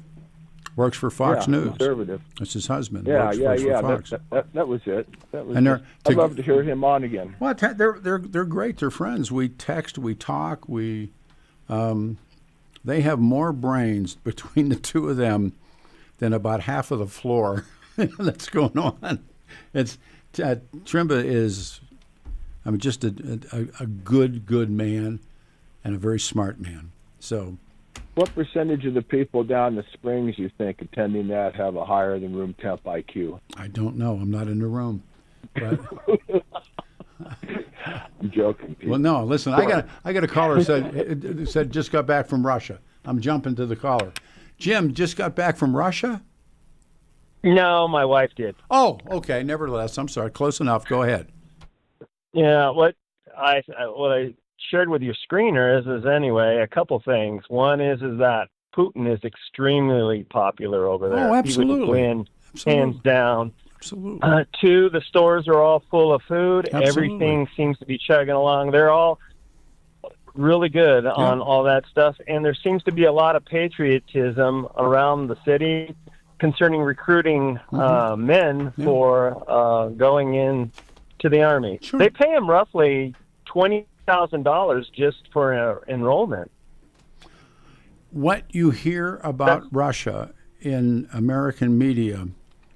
Works for Fox News. Conservative. That's his husband. Yeah. For Fox. That was it. I'd love to hear him on again. Well, they're great. They're friends. We text. We talk. They have more brains between the two of them than about half of the floor that's going on. It's Trimba is, just a good man and a very smart man. So. What percentage of the people down in the Springs you think attending that have a higher than room temp IQ? I don't know. I'm not in the room. But I'm joking, Pete. Well, no. Listen, I got a caller said just got back from Russia. I'm jumping to the caller. Jim, just got back from Russia? No, my wife did. Oh, okay. Nevertheless, I'm sorry. Close enough. Go ahead. Yeah. What I shared with your screener is anyway a couple things. One is that Putin is extremely popular over there. Oh, absolutely. He would win, hands down. Absolutely. Two, the stores are all full of food. Absolutely. Everything seems to be chugging along. They're all really good on all that stuff, and there seems to be a lot of patriotism around the city concerning recruiting men for going in to the Army. Sure. They pay them roughly $20,000 just for enrollment. What you hear about Russia in American media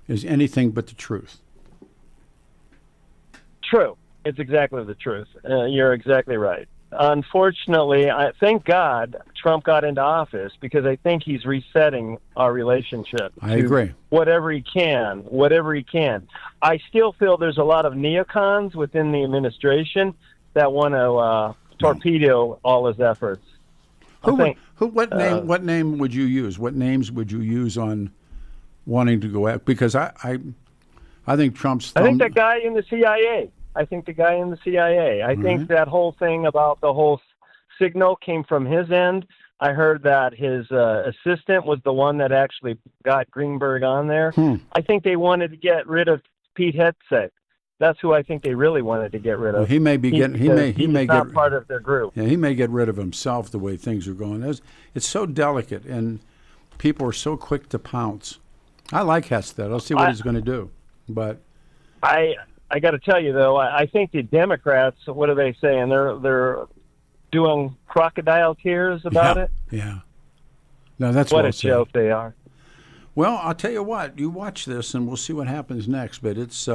is anything but the truth. True. It's exactly the truth. You're exactly right. Unfortunately, thank God Trump got into office because I think he's resetting our relationship. I agree. Whatever he can. I still feel there's a lot of neocons within the administration that want to torpedo all his efforts. What name would you use? What names would you use on wanting to go out? Because I think Trump's. I think that guy in the CIA. I think that whole thing about the whole signal came from his end. I heard that his assistant was the one that actually got Greenberg on there. I think they wanted to get rid of Pete Hegseth. That's who I think they really wanted to get rid of. Well, he may be getting. He may not get part of their group. Yeah, he may get rid of himself the way things are going. It's so delicate, and people are so quick to pounce. I like Hegseth. I'll see what he's going to do, but I got to tell you though, I think the Democrats. What are they saying? They're doing crocodile tears about it. Yeah. No, that's what a joke they are. Well, I'll tell you what. You watch this, and we'll see what happens next. But it's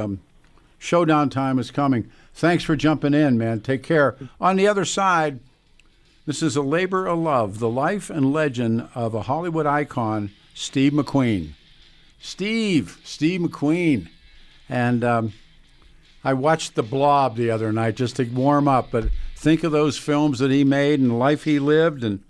showdown time is coming. Thanks for jumping in, man. Take care. On the other side, This is a labor of love, the life and legend of a Hollywood icon, Steve McQueen. Steve McQueen. And I watched The Blob the other night just to warm up, but think of those films that he made and the life he lived. And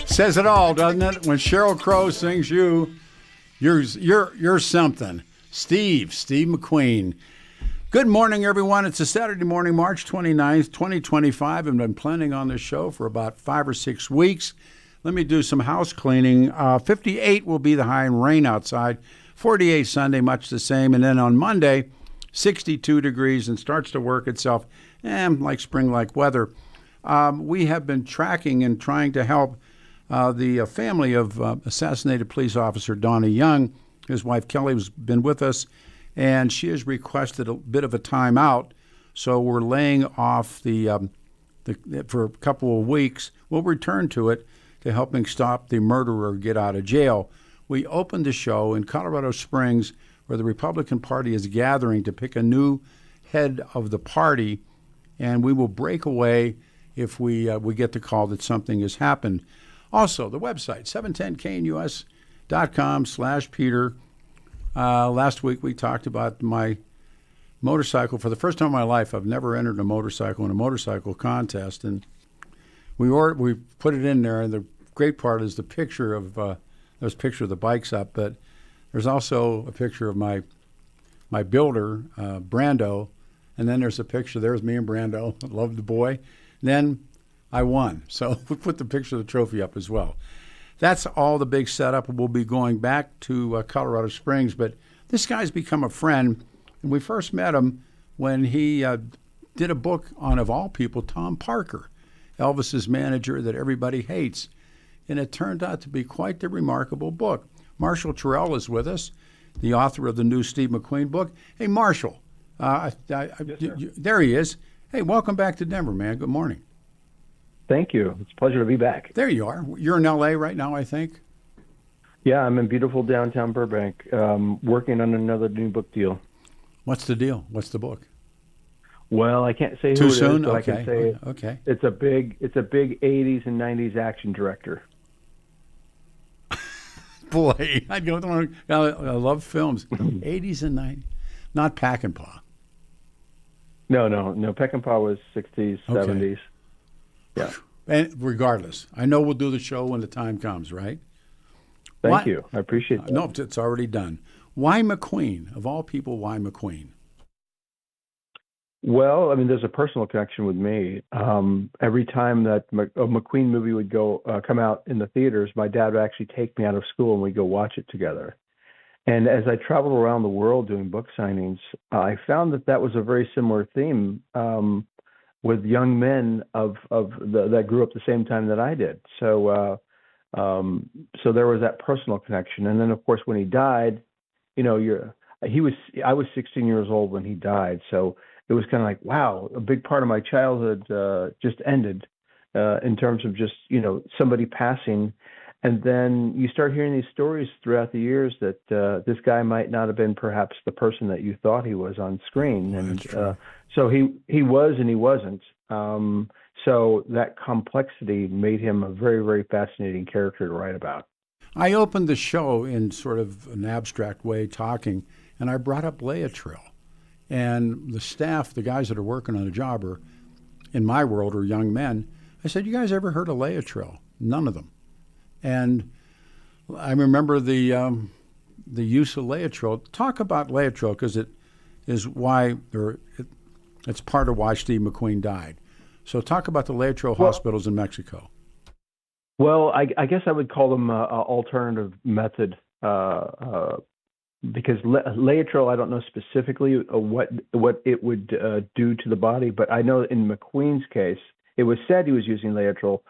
Says it all, doesn't it? When Sheryl Crow sings you're something. Steve McQueen. Good morning, everyone. It's a Saturday morning, March 29th, 2025. I've been planning on this show for about 5 or 6 weeks. Let me do some house cleaning. 58 will be the high and rain outside. 48 Sunday, much the same. And then on Monday, 62 degrees and starts to work itself, like spring-like weather. We have been tracking and trying to help the family of assassinated police officer Donnie Young. His wife Kelly has been with us, and she has requested a bit of a timeout. So we're laying off for a couple of weeks. We'll return to it to helping stop the murderer get out of jail. We opened the show in Colorado Springs, where the Republican Party is gathering to pick a new head of the party, and we will break away if we get the call that something has happened. Also, the website, 710knus.com/Peter. Last week we talked about my motorcycle. For the first time in my life, I've never entered a motorcycle in a motorcycle contest, and we put it in there. And the great part is the picture of there's a picture of the bikes up, but there's also a picture of my builder, Brando, and then there's a picture. There's me and Brando. I love the boy. And then I won. So we put the picture of the trophy up as well. That's all the big setup. We'll be going back to Colorado Springs, but this guy's become a friend. And we first met him when he did a book on, of all people, Tom Parker, Elvis's manager that everybody hates. And it turned out to be quite the remarkable book. Marshall Terrill is with us, the author of the new Steve McQueen book. Hey, Marshall. Yes, there he is. Hey, welcome back to Denver, man. Good morning. Thank you. It's a pleasure to be back. There you are. You're in L.A. right now, I think? Yeah, I'm in beautiful downtown Burbank, working on another new book deal. What's the deal? What's the book? Well, I can't say Too who it soon? is, but Okay. I can say Okay. it's a big 80s and 90s action director. Boy, I love films. 80s and 90s. Not Pack and Paw. No. Peckinpah was 60s, Okay. 70s. Yeah. And regardless, I know we'll do the show when the time comes, right? Thank you. I appreciate that. No, it's already done. Why McQueen? Of all people, why McQueen? Well, I mean, there's a personal connection with me. Every time that a McQueen movie would come out in the theaters, my dad would actually take me out of school and we'd go watch it together. And as I traveled around the world doing book signings, I found that was a very similar theme with young men that grew up the same time that I did. So there was that personal connection. And then, of course, when he died, I was 16 years old when he died. So it was kind of like, wow, a big part of my childhood just ended in terms of just, somebody passing. And then you start hearing these stories throughout the years that this guy might not have been perhaps the person that you thought he was on screen. And so he was and he wasn't. So that complexity made him a very, very fascinating character to write about. I opened the show in sort of an abstract way talking, and I brought up Trill. And the staff, the guys that are working on the job in my world, are young men. I said, you guys ever heard of Trill? None of them. And I remember the use of Trill. Talk about Trill, because it is why it's part of why Steve McQueen died. So talk about the Trill hospitals in Mexico. Well, I guess I would call them an alternative method because Laetrile, I don't know specifically what it would do to the body, but I know in McQueen's case, it was said he was using Laetrile.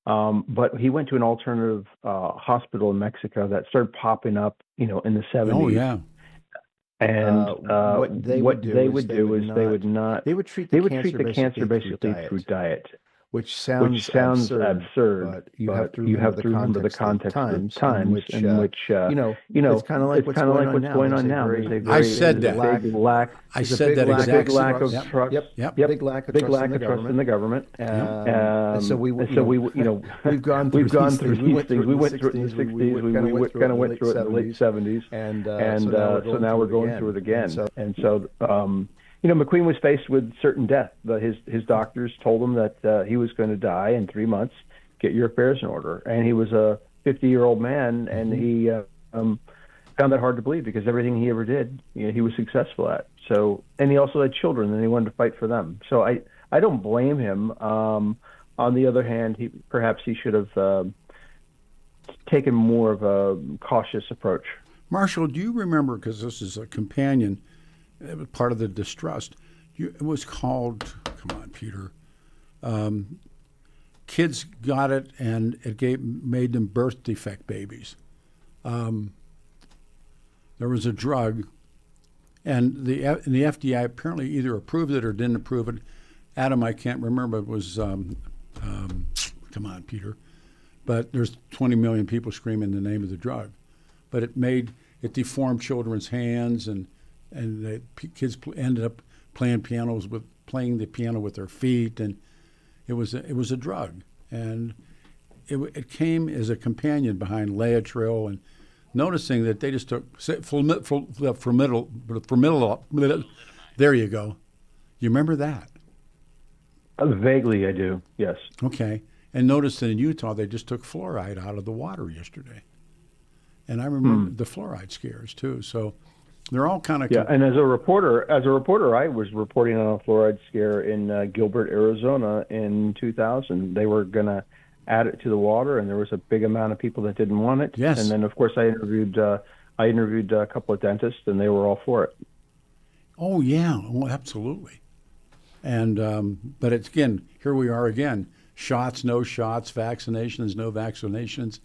But he went to an alternative hospital in Mexico that started popping up, in the 70s. Oh, yeah. And what they would do is they would treat the cancer basically through diet. which sounds absurd, but you have to remember the context of the times in which it's kind of like what's going on now. I said that. Big lack. I said that exactly. Big lack of trust. Big lack of trust in the government. So we've gone through these things. We went through it in the 60s. We kind of went through it in the late 70s, and so now we're going through it again. And so. McQueen was faced with certain death. His doctors told him that he was going to die in 3 months. Get your affairs in order. And he was a 50-year-old man, and he found that hard to believe because everything he ever did, he was successful at. So, and he also had children, and he wanted to fight for them. So I don't blame him. On the other hand, perhaps he should have taken more of a cautious approach. Marshall, do you remember, because this is a companion, it was part of the distrust. It was called, come on, Peter. Kids got it, and it made them birth defect babies. There was a drug, and the FDA apparently either approved it or didn't approve it. Adam, I can't remember. It was, come on, Peter. But there's 20 million people screaming the name of the drug. But it deformed children's hands, and the kids ended up playing the piano with their feet, and it was a drug, and it came as a companion behind Laetrile, and noticing that they just took formidable. There you go. You remember that? Vaguely, I do. Yes. Okay, and notice that in Utah they just took fluoride out of the water yesterday, and I remember the fluoride scares too. So. They're all kind of and as a reporter, I was reporting on a fluoride scare in Gilbert, Arizona, in 2000. They were going to add it to the water, and there was a big amount of people that didn't want it. Yes. And then, of course, I interviewed a couple of dentists, and they were all for it. Oh yeah, well, absolutely. And but it's again, here we are again. Shots, no shots. Vaccinations, no vaccinations.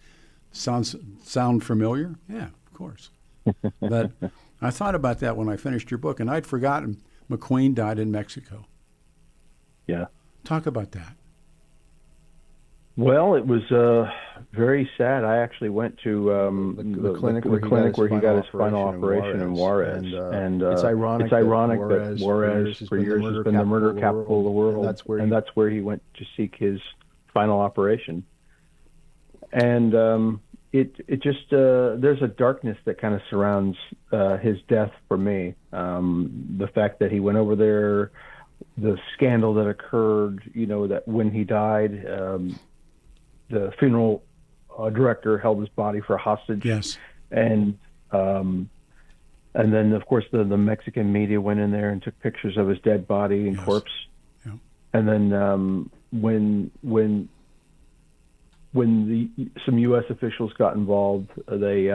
Sound familiar? Yeah, of course. But I thought about that when I finished your book, and I'd forgotten McQueen died in Mexico. Yeah. Talk about that. Well, it was very sad. I actually went to the clinic where he got his final operation in Juarez. And it's ironic that Juarez for years has been the murder capital of the world, and that's where he went to seek his final operation. And it just there's a darkness that kind of surrounds his death for me. The fact that he went over there, the scandal that occurred, that when he died, the funeral director held his body for hostage. Yes. And then of course the Mexican media went in there and took pictures of his dead body and corpse. Yeah. And then when some U.S. officials got involved, they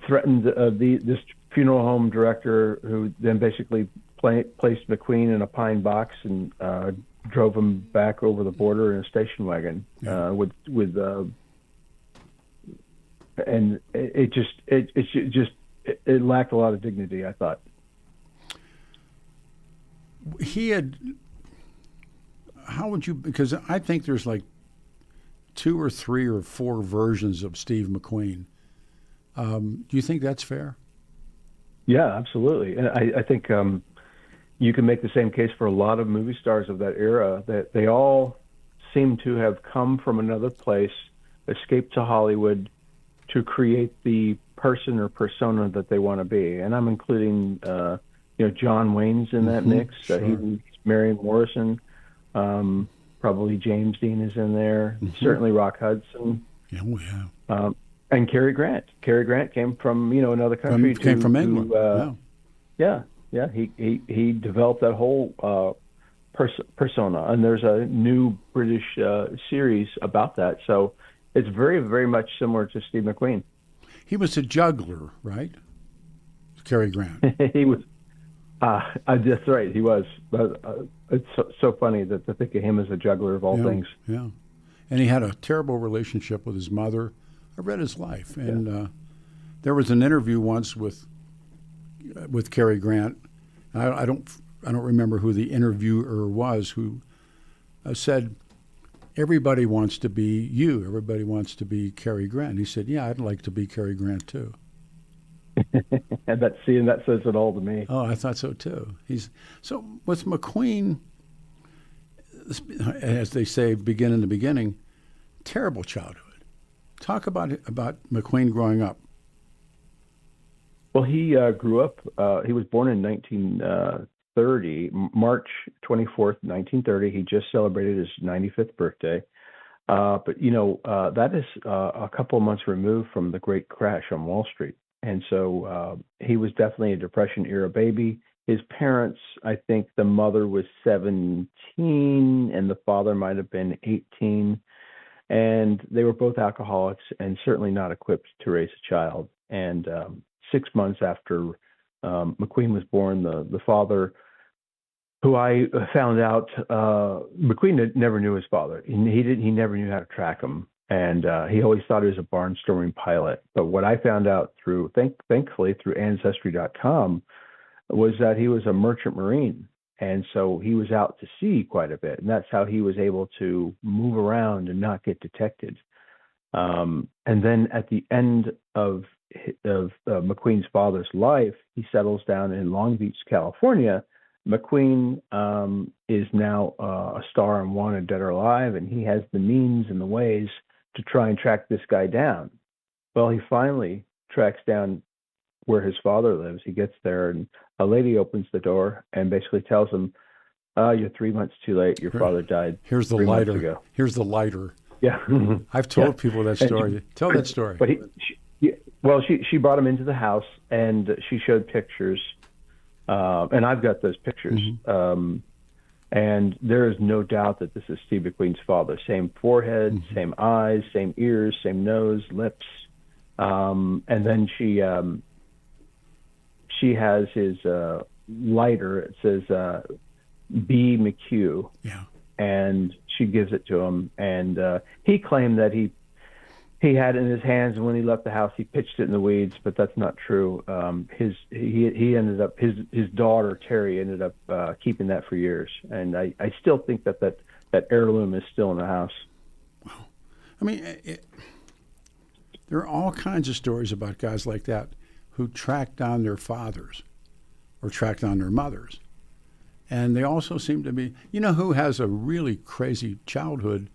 threatened this funeral home director, who then basically placed McQueen in a pine box and drove him back over the border in a station wagon. And it lacked a lot of dignity, I thought. How would you? Because I think there's like 2 or 3 or 4 versions of Steve McQueen. Do you think that's fair? Yeah, absolutely. And I think you can make the same case for a lot of movie stars of that era, that they all seem to have come from another place, escaped to Hollywood to create the person or persona that they want to be. And I'm including, John Wayne's in that mix. Sure. He's Marion Morrison. Probably James Dean is in there. Certainly Rock Hudson. Yeah. And Cary Grant. Cary Grant came from another country. Came from England. Yeah. He developed that whole persona, and there's a new British series about that. So it's very, very much similar to Steve McQueen. He was a juggler, right? Cary Grant. He was. That's right. He was. It's so funny to think of him as a juggler of all things. Yeah, and he had a terrible relationship with his mother. I read his life, and there was an interview once with Cary Grant. I don't remember who the interviewer was, who said, everybody wants to be you. Everybody wants to be Cary Grant. He said, yeah, I'd like to be Cary Grant too. And that says it all to me. Oh, I thought so too. So with McQueen, as they say, begin in the beginning, terrible childhood. Talk about McQueen growing up. Well, he grew up. He was born in 1930, March 24th, 1930. He just celebrated his 95th birthday. But that is a couple of months removed from the great crash on Wall Street. And so he was definitely a Depression era baby. His parents, I think the mother was 17 and the father might have been 18. And they were both alcoholics and certainly not equipped to raise a child. And 6 months after McQueen was born, the father, who I found out, McQueen never knew his father. He never knew how to track him. And he always thought he was a barnstorming pilot. But what I found out thankfully through Ancestry.com was that he was a merchant marine. And so he was out to sea quite a bit. And that's how he was able to move around and not get detected. And then at the end of McQueen's father's life, he settles down in Long Beach, California. McQueen is now a star on Wanted Dead or Alive, and he has the means and the ways to try and track this guy down. Well, he finally tracks down where his father lives. He gets there, and a lady opens the door and basically tells him, "You're 3 months too late. Your father died. Here's the 3 months lighter. ago." Here's the lighter. Yeah, I've told people that story. Tell that story. But she brought him into the house and she showed pictures, and I've got those pictures. Mm-hmm. And there is no doubt that this is Steve McQueen's father. Same forehead, mm-hmm. same eyes, same ears, same nose, lips. And then she has his lighter. It says B. McHugh. Yeah. And she gives it to him. And he claimed that he had it in his hands, and when he left the house, he pitched it in the weeds. But that's not true. He ended up his daughter Terry ended up keeping that for years, and I still think that heirloom is still in the house. Wow, I mean, there are all kinds of stories about guys like that who tracked down their fathers or tracked down their mothers, and they also seem to be. You know, who has a really crazy childhood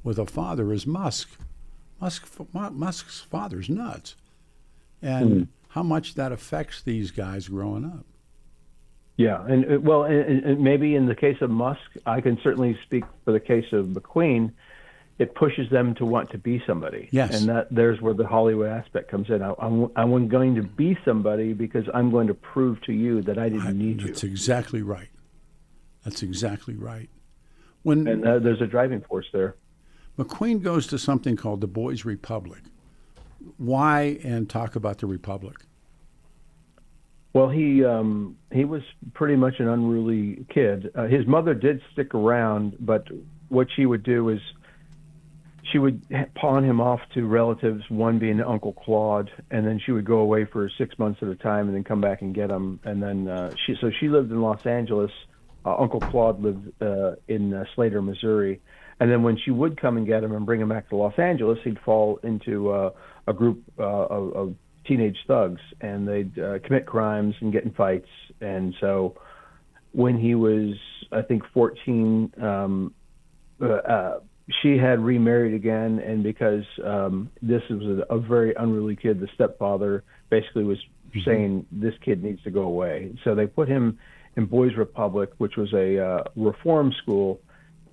with a father is Musk. Musk's father's nuts, and how much that affects these guys growing up. Yeah, and maybe in the case of Musk, I can certainly speak for the case of McQueen. It pushes them to want to be somebody. Yes, and there's where the Hollywood aspect comes in. I'm going to be somebody because I'm going to prove to you that I didn't need you. That's exactly right. That's exactly right. And there's a driving force there. McQueen goes to something called the Boys' Republic. Why, and talk about the Republic? Well, he was pretty much an unruly kid. His mother did stick around, but what she would do is she would pawn him off to relatives, one being Uncle Claude, and then she would go away for 6 months at a time and then come back and get him. And then she lived in Los Angeles. Uncle Claude lived in Slater, Missouri. And then when she would come and get him and bring him back to Los Angeles, he'd fall into a group of teenage thugs, and they'd commit crimes and get in fights. And so when he was, I think, 14, she had remarried again. And because this was a very unruly kid, the stepfather basically was saying, this kid needs to go away. So they put him in Boys' Republic, which was a reform school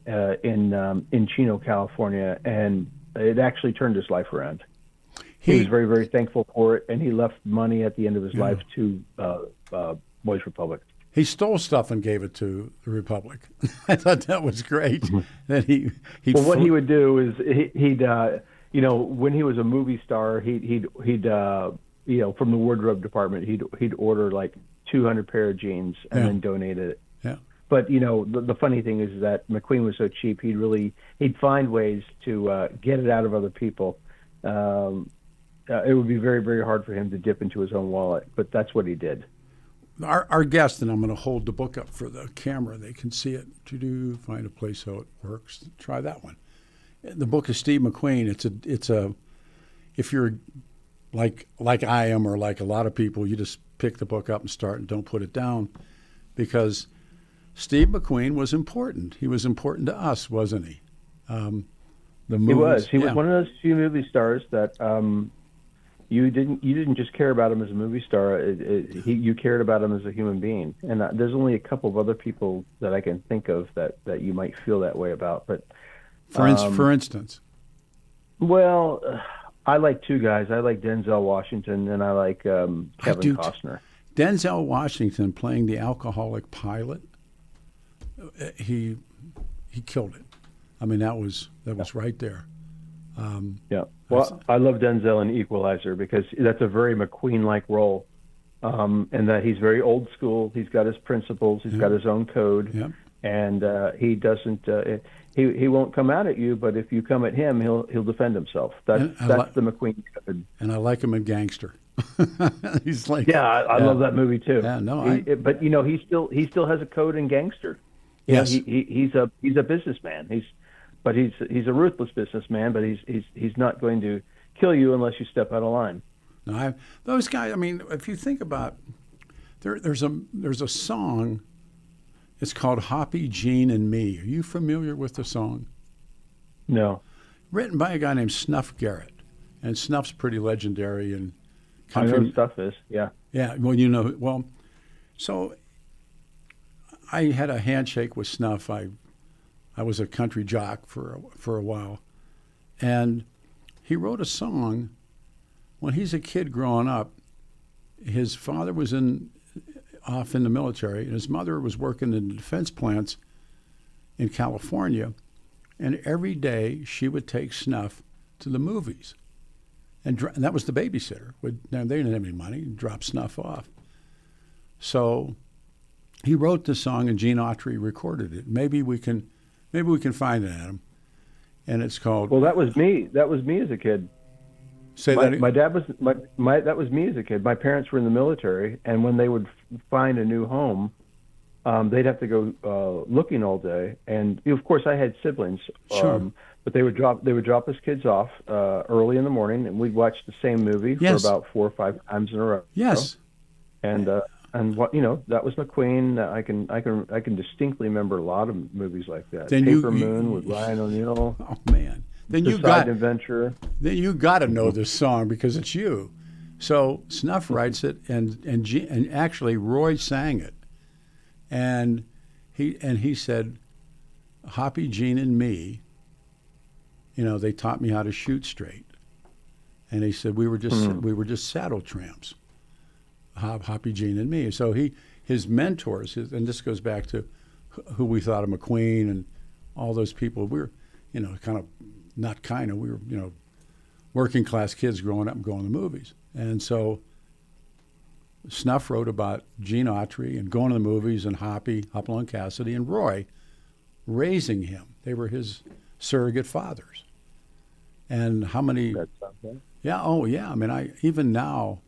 in Chino, California, and it actually turned his life around. He was very, very thankful for it, and he left money at the end of his life to Boys' Republic. He stole stuff and gave it to the Republic. I thought that was great. That what he would do is he'd when he was a movie star, he'd from the wardrobe department, he'd order like 200 pair of jeans and then donate it. Yeah. But the funny thing is that McQueen was so cheap, he'd find ways to get it out of other people. It would be very, very hard for him to dip into his own wallet, but that's what he did. our guest, and I'm going to hold the book up for the camera. They can see it. Find a place so it works. Try that one. The book is Steve McQueen. It's a if you're like I am, or like a lot of people, you just pick the book up and start and don't put it down, because Steve McQueen was important. He was important to us, wasn't he? The movies, He was one of those few movie stars that you didn't just care about him as a movie star. You cared about him as a human being. And there's only a couple of other people that I can think of that you might feel that way about. But for instance, well, I like two guys. I like Denzel Washington, and I like Kevin Costner. Denzel Washington playing the alcoholic pilot. He killed it. I mean, that was right there. Yeah. Well, I love Denzel in Equalizer because that's a very McQueen-like role, and that he's very old school. He's got his principles. He's got his own code, and he doesn't. He won't come out at you, but if you come at him, he'll defend himself. That's the McQueen code. And I like him in Gangster. He's like, I love that movie too. Yeah, no, but he still has a code in Gangster. Yes, he's a businessman. He's a ruthless businessman, but he's not going to kill you unless you step out of line. No, those guys. I mean, if you think about, there's a song. It's called "Hoppy, Jean and Me." Are you familiar with the song? No. Written by a guy named Snuff Garrett, and Snuff's pretty legendary in country. I know Snuff is. Yeah. Yeah. Well, so I had a handshake with Snuff. I was a country jock for a while, and he wrote a song. When he's a kid growing up, his father was off in the military, and his mother was working in the defense plants in California, and every day she would take Snuff to the movies, and that was the babysitter. They didn't have any money, drop Snuff off. So he wrote the song, and Gene Autry recorded it. Maybe we can find it, Adam. And it's called. Well, that was me. That was me as a kid. My dad was that was me as a kid. My parents were in the military, and when they would find a new home, they'd have to go looking all day. And of course, I had siblings. Sure. But they would drop us kids off early in the morning, and we'd watch the same movie for about 4 or 5 times in a row. Yes. And what that was McQueen. I can distinctly remember a lot of movies like that. Then Paper Moon with Ryan O'Neal. Oh man! Then you got to know this song because it's you. So Snuff writes it, and actually Roy sang it, and he said, "Hoppy, Jean, and me. They taught me how to shoot straight," and he said we were just saddle tramps. Hoppy, Jean, and me. So his mentors, and this goes back to who we thought of McQueen and all those people. We were, we were, working class kids growing up and going to movies. And so Snuff wrote about Gene Autry and going to the movies, and Hoppy, Hopalong Cassidy, and Roy raising him. They were his surrogate fathers. And how many? Yeah. Oh, yeah. I mean, even now,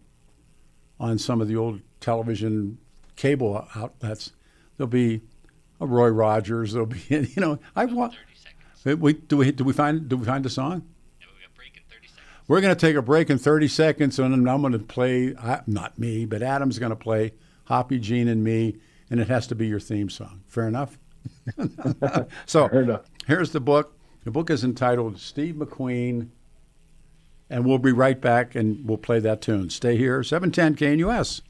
on some of the old television cable outlets, there'll be a Roy Rogers. There'll be, I want. 30 seconds. Do we find the song? Yeah, we got a break in 30 seconds. We're going to take a break in 30 seconds, and then I'm going to play. Not me, but Adam's going to play "Hoppy, Jean, and Me," and it has to be your theme song. Fair enough. So fair enough. Here's the book. The book is entitled "Steve McQueen." And we'll be right back, and we'll play that tune. Stay here, 710 KNUS.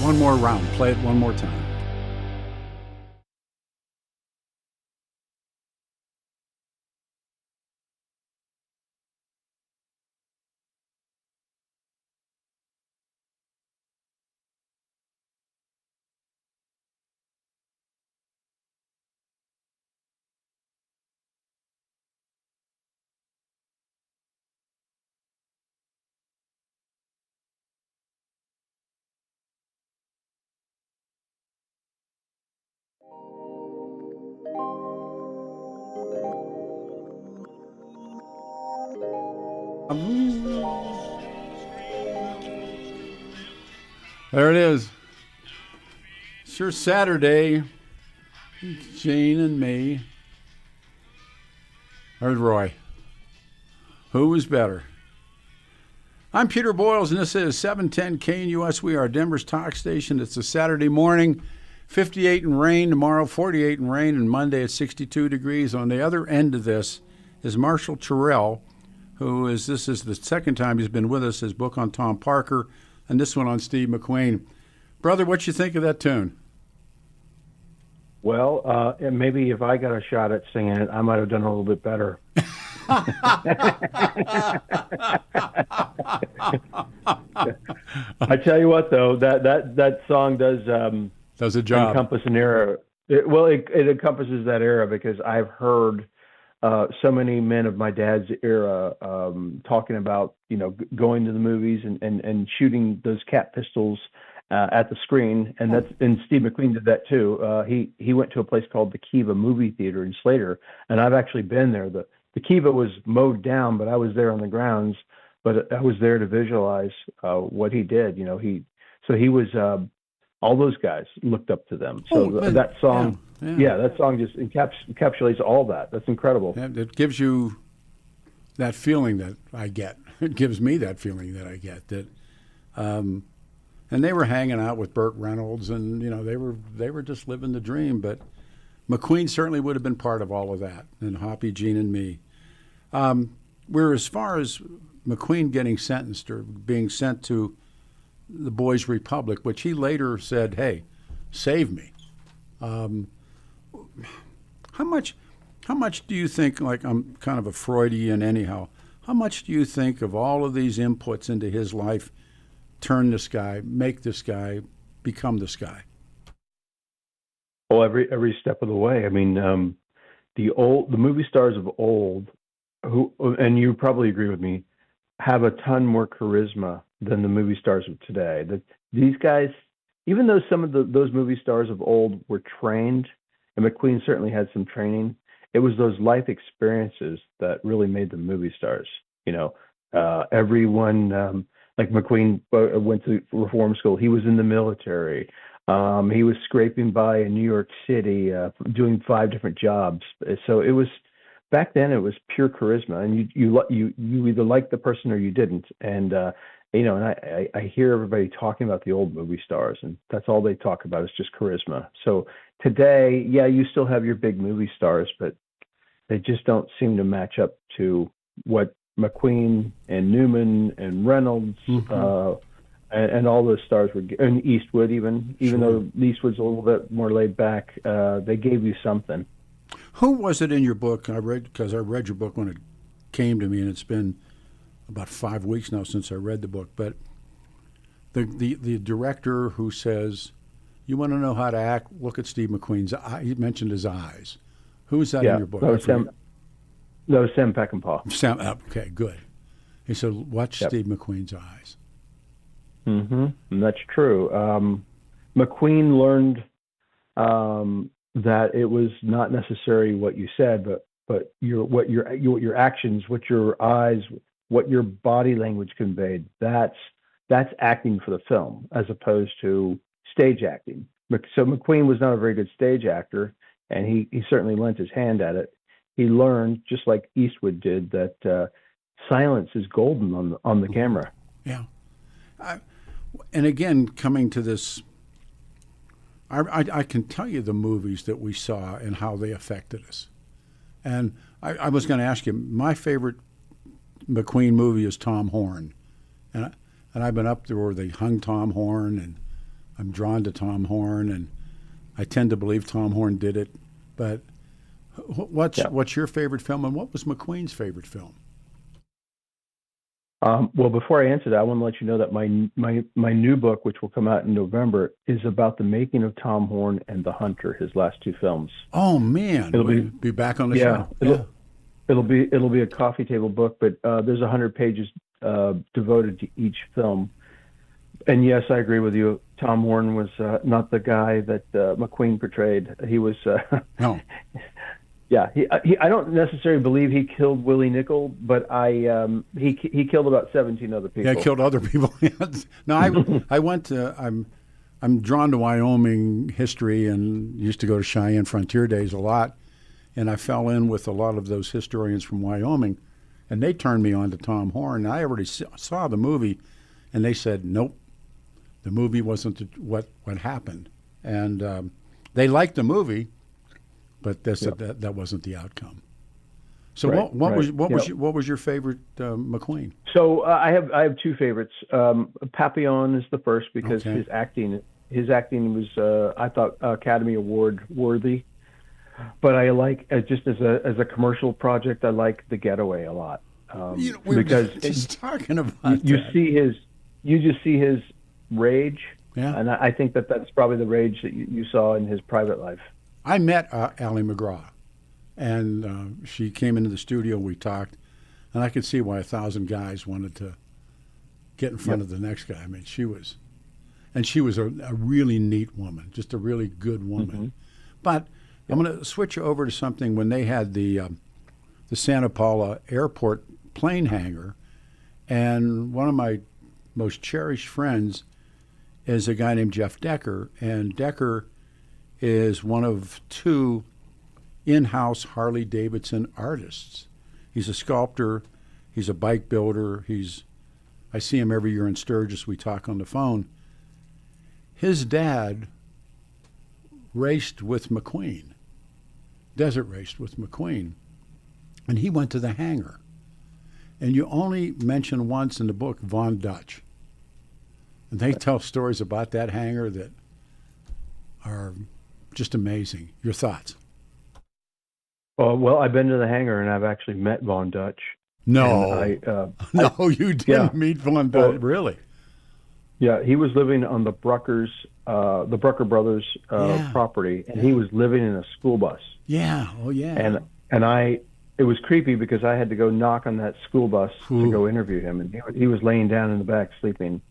One more round. Play it one more time. There it is. Sure, Saturday. Jane and me. There's Roy. Who was better? I'm Peter Boyles, and this is 710 KNUS. We are Denver's talk station. It's a Saturday morning, 58 and rain. Tomorrow, 48 and rain, and Monday it's 62 degrees. On the other end of this is Marshall Terrill, this is the second time he's been with us, his book on Tom Parker, and this one on Steve McQueen. Brother, what you think of that tune? Well, maybe if I got a shot at singing it, I might have done a little bit better. I tell you what, though, that song does a job. Encompass an era. It encompasses that era, because I've heard so many men of my dad's era talking about, going to the movies and shooting those cat pistols at the screen, and Steve McQueen did that too. He went to a place called the Kiva Movie Theater in Slater, and I've actually been there. The Kiva was mowed down, but I was there on the grounds. But I was there to visualize what he did. He was. All those guys looked up to them. So that song, that song just encapsulates all that. That's incredible. It gives you that feeling that I get. It gives me that feeling that I get that. And they were hanging out with Burt Reynolds, and they were just living the dream. But McQueen certainly would have been part of all of that, and Hoppy, Gene, and me. We're as far as McQueen getting sentenced or being sent to the Boys Republic, which he later said, "Hey, save me." How much do you think? Like, I'm kind of a Freudian anyhow. How much do you think of all of these inputs into his life turn this guy, make this guy, become this guy? Well, every step of the way. I mean, the movie stars of old, who, and you probably agree with me, have a ton more charisma than the movie stars of today. These guys, even though some of those movie stars of old were trained, and McQueen certainly had some training, it was those life experiences that really made them movie stars. Everyone, like McQueen went to reform school. He was in the military. He was scraping by in New York City, doing 5 different jobs. So it was, back then it was pure charisma, and you either liked the person or you didn't. And and I hear everybody talking about the old movie stars, and that's all they talk about is just charisma. So today, you still have your big movie stars, but they just don't seem to match up to what McQueen and Newman and Reynolds and all those stars were, and Eastwood even Sure. Though Eastwood's a little bit more laid back, they gave you something. Who was it in your book? I read your book when it came to me, and it's been about 5 weeks now since I read the book. But the director who says, "You want to know how to act? Look at Steve McQueen's eye." He mentioned his eyes. Who is that in your book? That was Sam Peckinpah. Sam. Okay, good. He said, "Watch Steve McQueen's eyes." Mm-hmm. And that's true. McQueen learned that it was not necessarily what you said, but your actions, what your eyes, what your body language conveyed. That's acting for the film, as opposed to stage acting. So McQueen was not a very good stage actor, and he certainly lent his hand at it. He learned, just like Eastwood did, that silence is golden on the camera. Yeah. And again, coming to this, I can tell you the movies that we saw and how they affected us. And I was going to ask you, my favorite McQueen movie is Tom Horn. And I've been up there where they hung Tom Horn, and I'm drawn to Tom Horn, and I tend to believe Tom Horn did it. But what's your favorite film, and what was McQueen's favorite film? Well, before I answer that, I want to let you know that my new book, which will come out in November, is about the making of Tom Horn and The Hunter, his last two films. Oh man, it'll be back on the show. It'll be a coffee table book, but there's 100 pages devoted to each film. And yes, I agree with you. Tom Horn was not the guy that McQueen portrayed. He was no. Yeah, I don't necessarily believe he killed Willie Nickel, but he killed about 17 other people. Yeah, killed other people. No, I went to I'm drawn to Wyoming history and used to go to Cheyenne Frontier Days a lot, and I fell in with a lot of those historians from Wyoming, and they turned me on to Tom Horn. I already saw the movie, and they said nope, the movie wasn't what happened, and they liked the movie. But that wasn't the outcome. So what was your favorite McQueen? So I have two favorites. Papillon is the first because his acting was I thought Academy Award worthy. But I like just as a commercial project, I like The Getaway a lot. We were just talking about you just see his rage. Yeah. And I think that's probably the rage that you saw in his private life. I met Ally McGraw, and she came into the studio. We talked, and I could see why 1,000 guys wanted to get in front of the next guy. I mean, she was a really neat woman, just a really good woman. Mm-hmm. But I'm going to switch over to something when they had the Santa Paula Airport plane hangar, and one of my most cherished friends is a guy named Jeff Decker, and Decker is one of two in-house Harley-Davidson artists. He's a sculptor. He's a bike builder. I see him every year in Sturgis. We talk on the phone. His dad raced with McQueen, desert raced with McQueen, and he went to the hangar. And you only mention once in the book Von Dutch. And they tell stories about that hangar that are just amazing. Your thoughts? Well, I've been to the hangar and I've actually met Von Dutch. No, no, you didn't meet Von Dutch, really? Yeah, he was living on the Brucker brothers property, and he was living in a school bus. Yeah, oh yeah. And it was creepy because I had to go knock on that school bus to go interview him, and he was laying down in the back sleeping.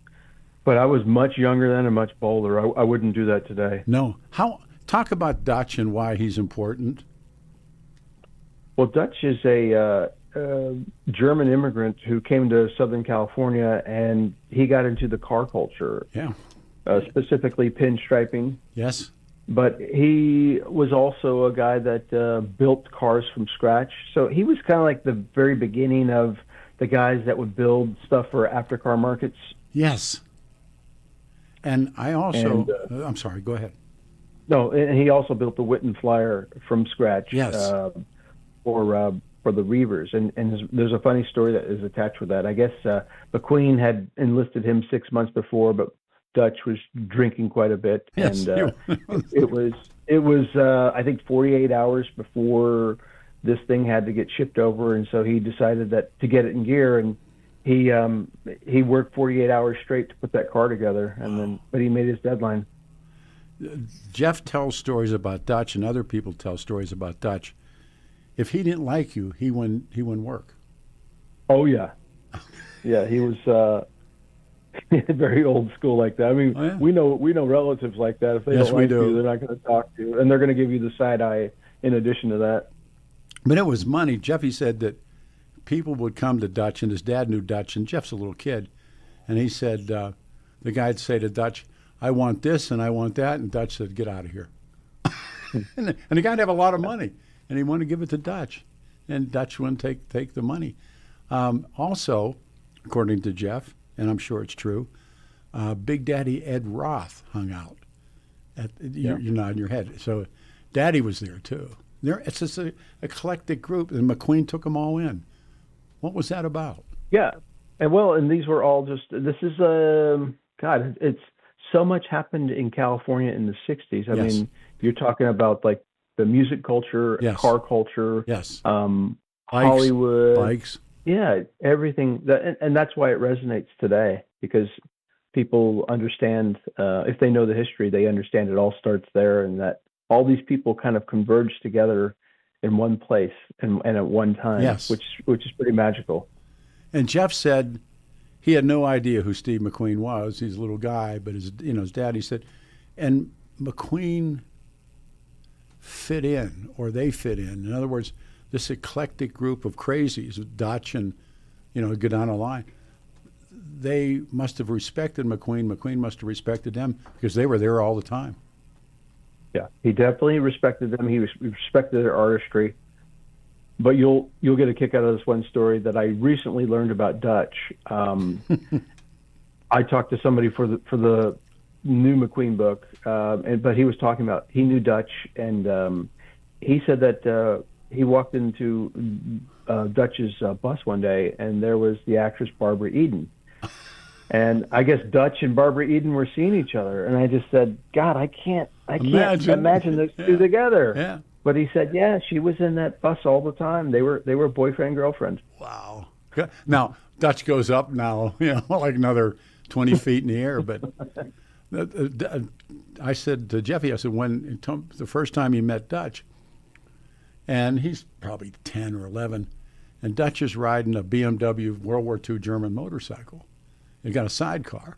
But I was much younger then and much bolder. I wouldn't do that today. No. Talk about Dutch and why he's important. Well, Dutch is a German immigrant who came to Southern California, and he got into the car culture. Yeah. Specifically pinstriping. Yes. But he was also a guy that built cars from scratch. So he was kind of like the very beginning of the guys that would build stuff for after-car markets. Yes. And I also, I'm sorry, go ahead. No, and he also built the Witten Flyer from scratch. Yes. For the Reavers. And there's a funny story that is attached with that. I guess McQueen had enlisted him 6 months before, but Dutch was drinking quite a bit. Yes. And it was I think 48 hours before this thing had to get shipped over. And so he decided that to get it in gear, and he worked 48 hours straight to put that car together, but he made his deadline. Jeff tells stories about Dutch, and other people tell stories about Dutch. If he didn't like you, he wouldn't work. Oh yeah, yeah. He was very old school like that. I mean, we know relatives like that. If they don't like you, they're not going to talk to you, and they're going to give you the side eye in addition to that. But it was money. Jeffy said that people would come to Dutch, and his dad knew Dutch, and Jeff's a little kid, and he said the guy'd say to Dutch, "I want this and I want that," and Dutch said, "Get out of here." and the guy'd have a lot of money, and he wanted to give it to Dutch, and Dutch wouldn't take the money. Also, according to Jeff, and I'm sure it's true, Big Daddy Ed Roth hung out. You're nodding your head. So Daddy was there too. It's just an eclectic group, and McQueen took them all in. What was that about? Yeah, and these were all just. This is it's so much happened in California in the 60s. I Yes. mean, you're talking about like the music culture, Yes. car culture, Yes. Hollywood, Bikes. yeah, everything that, and that's why it resonates today, because people understand, if they know the history, they understand it all starts there, and that all these people kind of converge together in one place and at one time, Yes. which is pretty magical. And Jeff said he had no idea who Steve McQueen was. He's a little guy, but his dad, he said, and McQueen fit in, or they fit in. In other words, this eclectic group of crazies, Dutch and, go down the line, they must have respected McQueen. McQueen must have respected them because they were there all the time. Yeah, he definitely respected them. He respected their artistry. But you'll get a kick out of this one story that I recently learned about Dutch. I talked to somebody for the new McQueen book, but he was talking about, he knew Dutch, and he said that he walked into Dutch's bus one day, and there was the actress Barbara Eden. And I guess Dutch and Barbara Eden were seeing each other, and I just said, God, I can't imagine those two together. Yeah. But he said, yeah, she was in that bus all the time. They were boyfriend girlfriend. Wow. Now Dutch goes up now, like another 20 feet in the air. But I said to Jeffy, I said, when the first time he met Dutch, and he's probably 10 or 11, and Dutch is riding a BMW World War II German motorcycle. He's got a sidecar,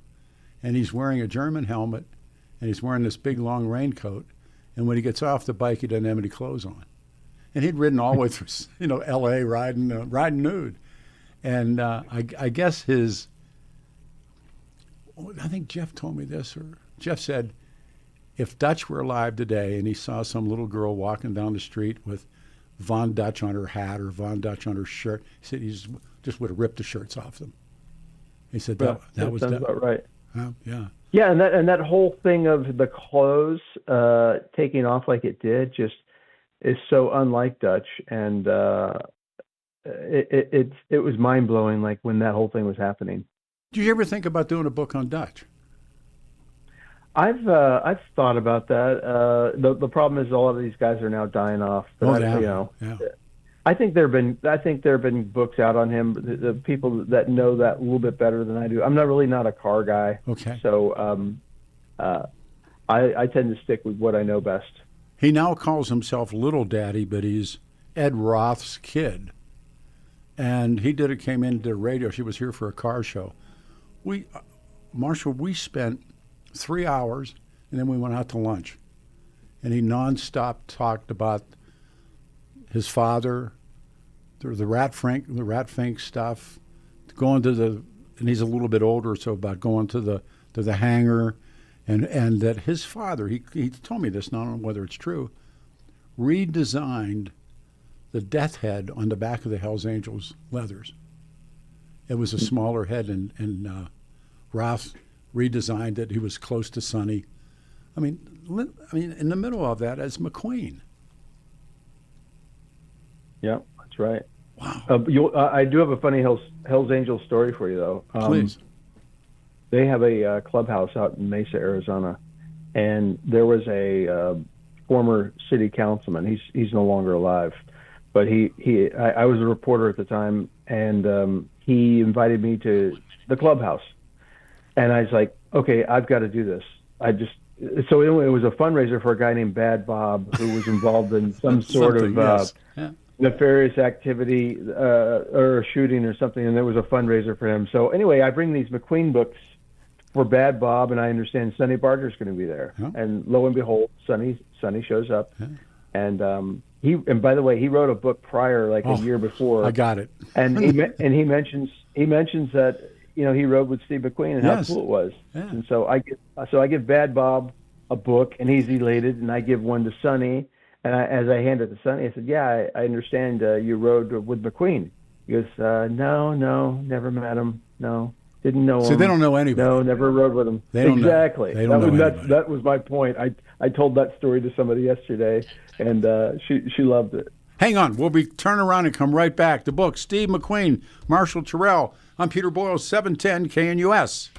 and he's wearing a German helmet, and he's wearing this big long raincoat. And when he gets off the bike, he doesn't have any clothes on. And he'd ridden all the way through, L.A. riding nude. And I guess I think Jeff told me this, or Jeff said, if Dutch were alive today and he saw some little girl walking down the street with Von Dutch on her hat or Von Dutch on her shirt, he said he just would have ripped the shirts off them. He said that was sounds about right. Yeah. Yeah, and that whole thing of the clothes taking off like it did just is so unlike Dutch, and it was mind blowing. Like when that whole thing was happening. Did you ever think about doing a book on Dutch? I've thought about that. The problem is a lot of these guys are now dying off. But Yeah. I think there have been books out on him. The people that know that a little bit better than I do. I'm not a car guy. Okay. So I tend to stick with what I know best. He now calls himself Little Daddy, but he's Ed Roth's kid. And came into the radio. She was here for a car show. Marshall, we spent 3 hours, and then we went out to lunch. And he nonstop talked about his father, the Rat Fink stuff, and he's a little bit older, so about going to the hangar, and that his father, he told me this, not know whether it's true, redesigned the death head on the back of the Hells Angels leathers. It was a smaller head, and Roth redesigned it. He was close to Sonny. I mean, in the middle of that is McQueen. Yeah, that's right. Wow. I do have a funny Hells Angels story for you, though. Please. They have a clubhouse out in Mesa, Arizona, and there was a former city councilman. He's no longer alive, but I was a reporter at the time, and he invited me to the clubhouse, and I was like, okay, I've got to do this. So anyway, it was a fundraiser for a guy named Bad Bob who was involved in some sort of nefarious activity or a shooting or something, and there was a fundraiser for him. So anyway, I bring these McQueen books for Bad Bob, and I understand Sonny Barker's going to be there. Huh? And lo and behold, Sonny shows up, and by the way, he wrote a book prior, like a year before. I got it. And he mentions that he rode with Steve McQueen and how cool it was. Yeah. And so I give Bad Bob a book, and he's elated, and I give one to Sonny. And as I handed it to Sonny, I said, yeah, I understand you rode with McQueen. He goes, no, never met him. No, didn't know him. So they don't know anybody. No, never rode with him. They don't exactly. Know. They don't know anybody. That was my point. I told that story to somebody yesterday, and she loved it. Hang on. We'll be turn around and come right back. The book, Steve McQueen, Marshall Terrill. I'm Peter Boyles, 710 KNUS.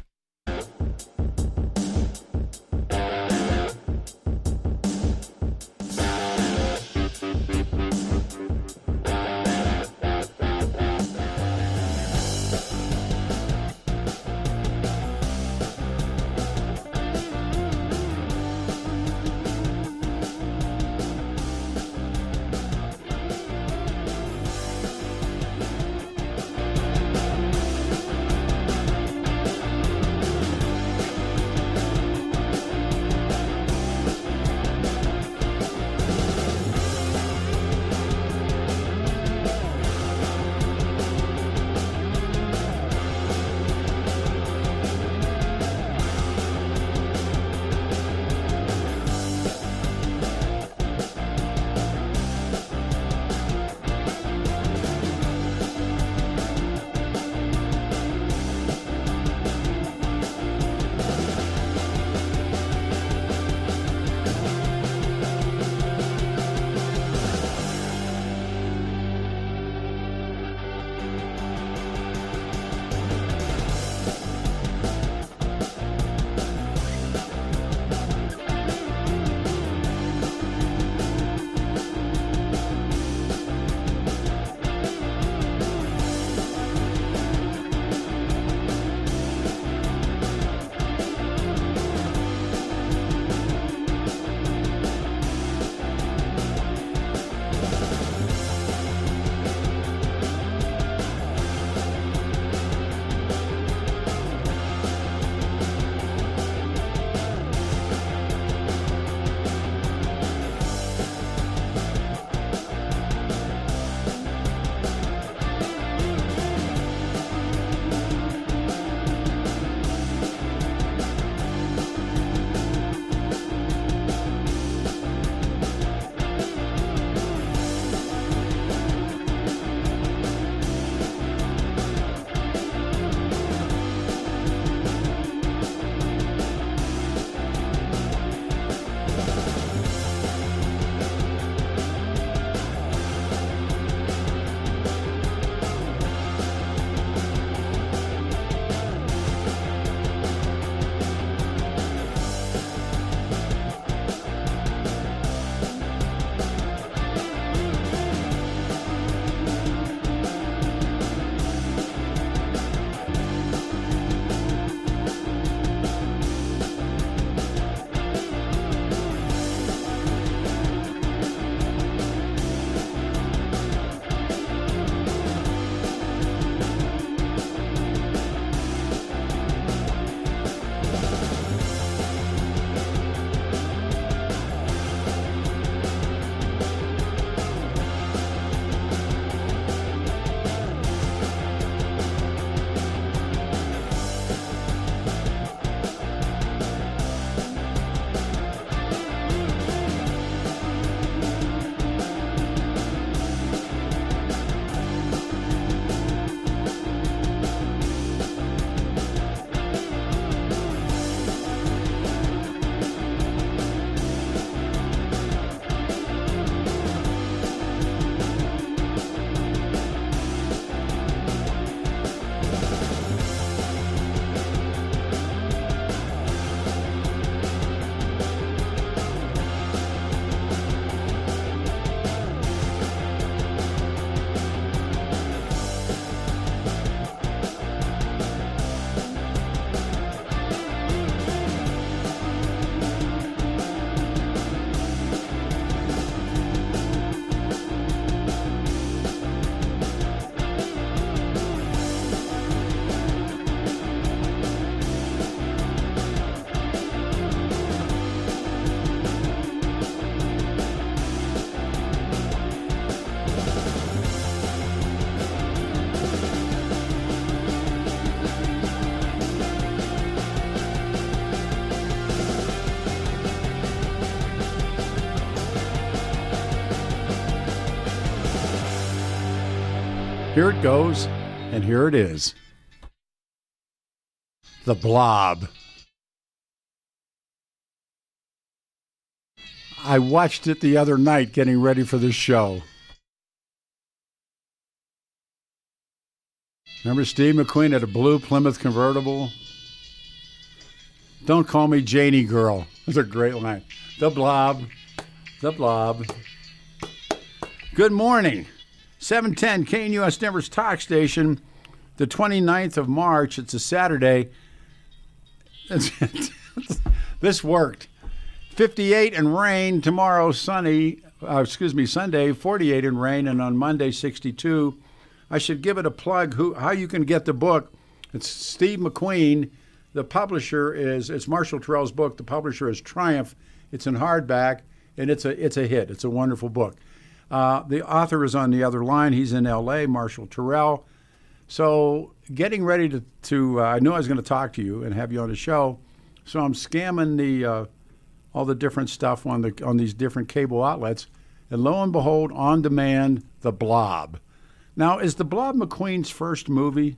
Here it goes, and here it is. The Blob. I watched it the other night getting ready for this show. Remember Steve McQueen had a blue Plymouth convertible? Don't call me Janie girl. That's a great line. The Blob. The Blob. Good morning. 710 KNUS Denver's Talk Station. The 29th of March. It's a Saturday. This worked. 58 and rain. Tomorrow, Sunday, 48 and rain. And on Monday, 62. I should give it a plug how you can get the book. It's Steve McQueen. The publisher it's Marshall Terrill's book. The publisher is Triumph. It's in hardback, and it's a hit. It's a wonderful book. The author is on the other line. He's in L.A., Marshall Terrill. So getting ready to I knew I was going to talk to you and have you on the show. So I'm scamming all the different stuff on these different cable outlets, and lo and behold, on demand, The Blob. Now, is The Blob McQueen's first movie?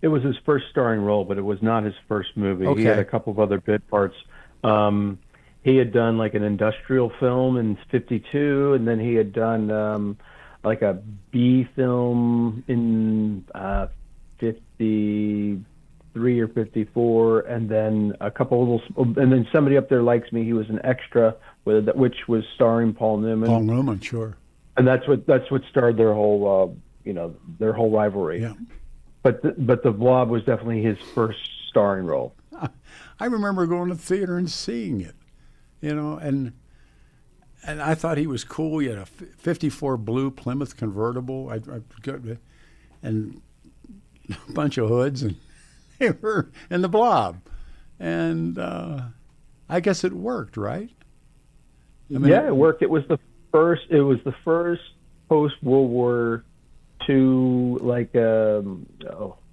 It was his first starring role, but it was not his first movie. Okay. He had a couple of other bit parts. He had done like an industrial film in '52, and then he had done like a B film in '53 or '54, and then a couple and then Somebody Up There Likes Me. He was an extra which was starring Paul Newman. Paul Newman, sure. And that's what started their whole their whole rivalry. Yeah. But the Blob was definitely his first starring role. I remember going to the theater and seeing it, and I thought he was cool. He had a '54 blue Plymouth convertible, and a bunch of hoods, and they were in The Blob, and I guess it worked, right? Yeah, it worked. It was the first post World War II, like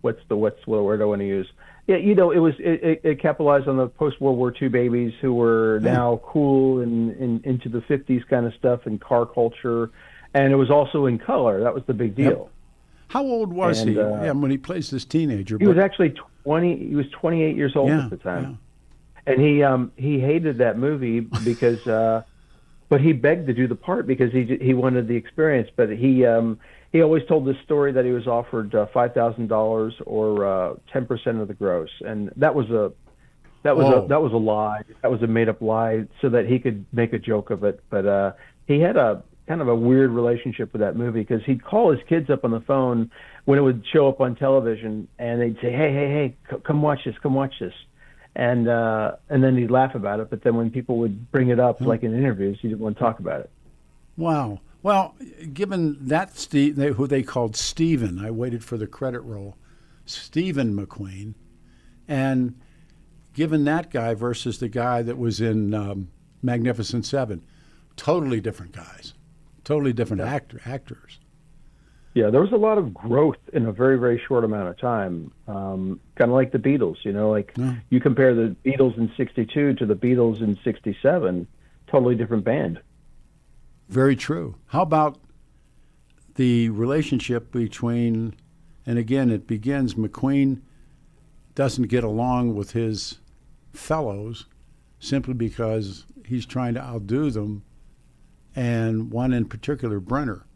what's the word I want to use? Yeah, it capitalized on the post World War II babies who were now cool and into the '50s kind of stuff and car culture, and it was also in color. That was the big deal. Yep. How old was he? When he plays this teenager. He was actually 20. He was 28 years old at the time, and he hated that movie because. But he begged to do the part because he wanted the experience. But he always told this story that he was offered $5,000 or 10% of the gross, and that was a lie. That was a made up lie so that he could make a joke of it. But he had a kind of a weird relationship with that movie because he'd call his kids up on the phone when it would show up on television, and they'd say, "Hey, come watch this, come watch this." And then he'd laugh about it, but then when people would bring it up, like in interviews, he didn't want to talk about it. Wow. Well, given that who they called Stephen, I waited for the credit roll, Stephen McQueen, and given that guy versus the guy that was in Magnificent Seven, totally different guys, totally different actors. Yeah, there was a lot of growth in a very, very short amount of time. Kind of like the Beatles, you compare the Beatles in '62 to the Beatles in '67, totally different band. Very true. How about the relationship between, and again, it begins, McQueen doesn't get along with his fellows simply because he's trying to outdo them, and one in particular, Brenner.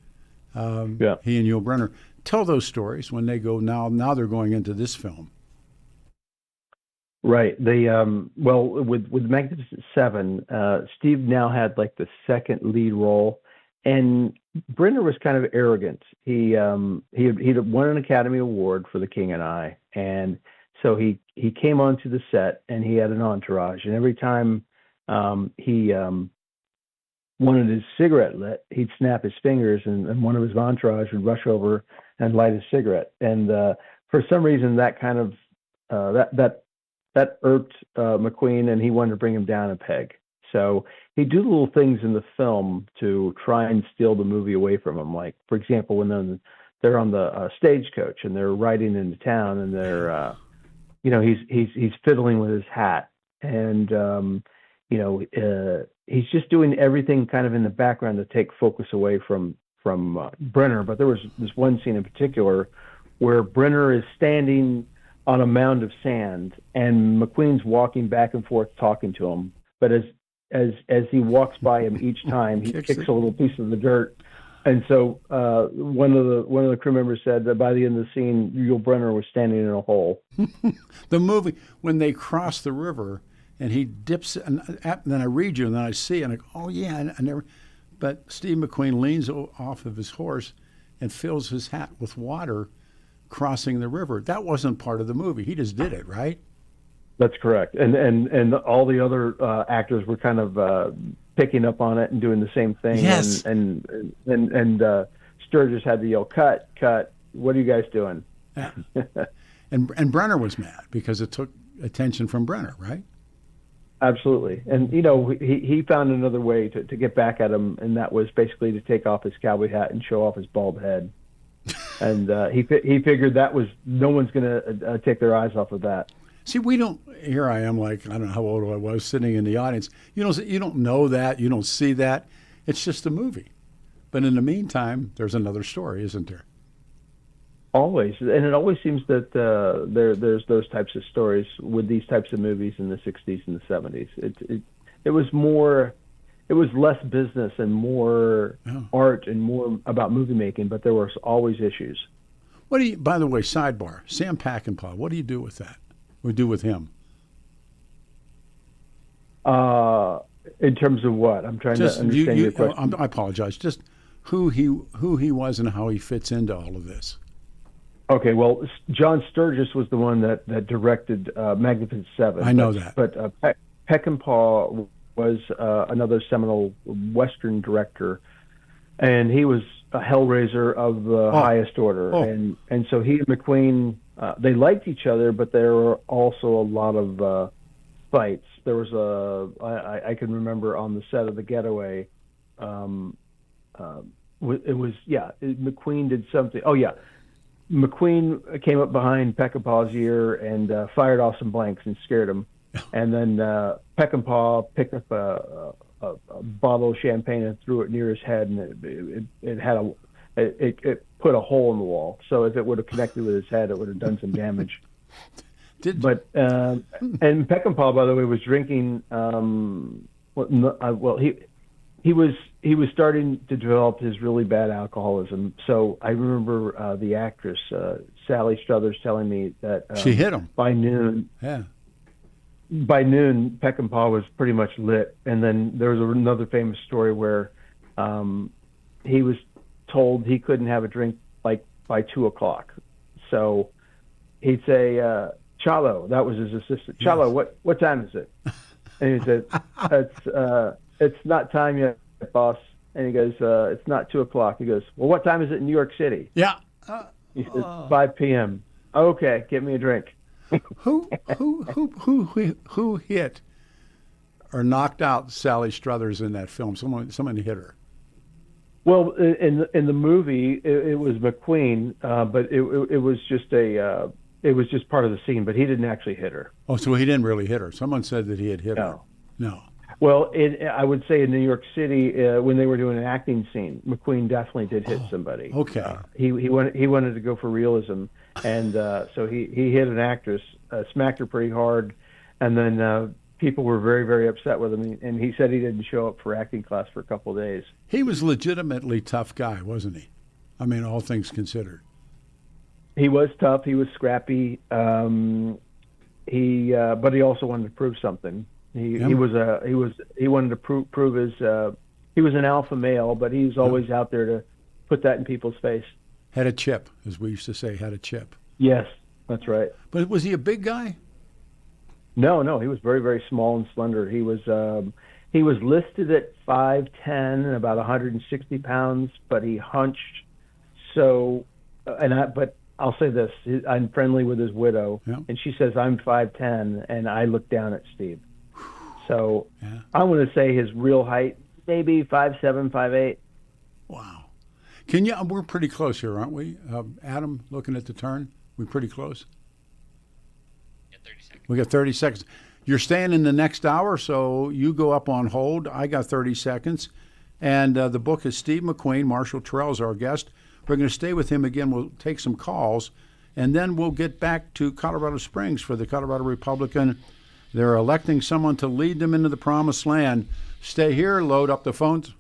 He and Yul Brynner. Tell those stories when they go now they're going into this film. Right. They with Magnificent Seven, Steve now had like the second lead role, and Brynner was kind of arrogant. He'd won an Academy Award for The King and I, and so he came onto the set and he had an entourage, and every time he wanted his cigarette lit, he'd snap his fingers, and one of his entourage would rush over and light his cigarette. And for some reason, that kind of that irked McQueen, and he wanted to bring him down a peg. So he'd do little things in the film to try and steal the movie away from him. Like, for example, when they're on the stagecoach and they're riding into town, and they're he's fiddling with his hat, and he's just doing everything kind of in the background to take focus away from Brenner, but there was this one scene in particular where Brenner is standing on a mound of sand, and McQueen's walking back and forth talking to him. But as he walks by him each time, he kicks a little piece of the dirt. And so one of the crew members said that by the end of the scene, Yul Brenner was standing in a hole. The movie, when they cross the river and he dips, and then I read you, and then I see, and I go, oh yeah, I never. But Steve McQueen leans off of his horse and fills his hat with water, crossing the river. That wasn't part of the movie. He just did it, right? That's correct. And all the other actors were kind of picking up on it and doing the same thing. Yes. And Sturgis had to yell, "Cut, cut! What are you guys doing?" Yeah. And Brenner was mad because it took attention from Brenner, right? Absolutely. And, he found another way to get back at him, and that was basically to take off his cowboy hat and show off his bald head. And he figured that was, no one's going to take their eyes off of that. See, we don't, here I am, like, I don't know how old I was, sitting in the audience. You don't know that. You don't see that. It's just a movie. But in the meantime, there's another story, isn't there? Always. And it always seems that there's those types of stories with these types of movies in the 60s and the 70s. It was more, it was less business and more art and more about movie making, but there were always issues. What do you, by the way, sidebar, Sam Peckinpah, what do you do with that? What do you do with him? In terms of what? I'm trying to understand your question. I apologize. Just who he was and how he fits into all of this. Okay, well, John Sturgis was the one that directed Magnificent Seven. I know that. But Peckinpah was another seminal Western director, and he was a Hellraiser of the highest order. And so he and McQueen, they liked each other, but there were also a lot of fights. There was I can remember on the set of The Getaway, McQueen did something. Oh, yeah. McQueen came up behind Peckinpah's ear and fired off some blanks and scared him. And then Peckinpah picked up a bottle of champagne and threw it near his head, and it put a hole in the wall. So if it would have connected with his head, it would have done some damage. And Peckinpah, by the way, was drinking. He was starting to develop his really bad alcoholism. So I remember the actress Sally Struthers telling me that she hit him by noon. Yeah. By noon, Peckinpah was pretty much lit. And then there was another famous story where he was told he couldn't have a drink like by 2:00. So he'd say, "Chalo," that was his assistant. "Chalo, what time is it?" And he said, "It's not time yet, boss." And he goes, "It's not 2:00. He goes, "Well, what time is it in New York City?" Yeah. He says, 5 p.m. "Okay, get me a drink." Who hit or knocked out Sally Struthers in that film? Someone hit her. Well, in the movie, it was McQueen, but it was just it was just part of the scene. But he didn't actually hit her. Oh, so he didn't really hit her. Someone said that he had hit her. No. Well, I would say in New York City, when they were doing an acting scene, McQueen definitely did hit somebody. Okay. He wanted to go for realism, and so he hit an actress, smacked her pretty hard, and then people were very, very upset with him, and he said he didn't show up for acting class for a couple of days. He was legitimately tough guy, wasn't he? I mean, all things considered. He was tough. He was scrappy. But he also wanted to prove something. He wanted to prove his. He was an alpha male, but he was always out there to put that in people's face. Had a chip, as we used to say, had a chip. Yes, that's right. But was he a big guy? No, he was very, very small and slender. He was listed at 5'10" and about 160 pounds, but he hunched. So, but I'll say this: I'm friendly with his widow, and she says I'm 5'10", and I look down at Steve. So I want to say his real height, maybe 5'7", 5'8". Wow. Can you? We're pretty close here, aren't we? Adam, looking at the turn, we're pretty close. Yeah, 30 seconds. We got 30 seconds. You're staying in the next hour, so you go up on hold. I got 30 seconds. And the book is Steve McQueen. Marshall Terrill is our guest. We're going to stay with him again. We'll take some calls, and then we'll get back to Colorado Springs for the Colorado Republican. They're electing someone to lead them into the promised land. Stay here, load up the phones.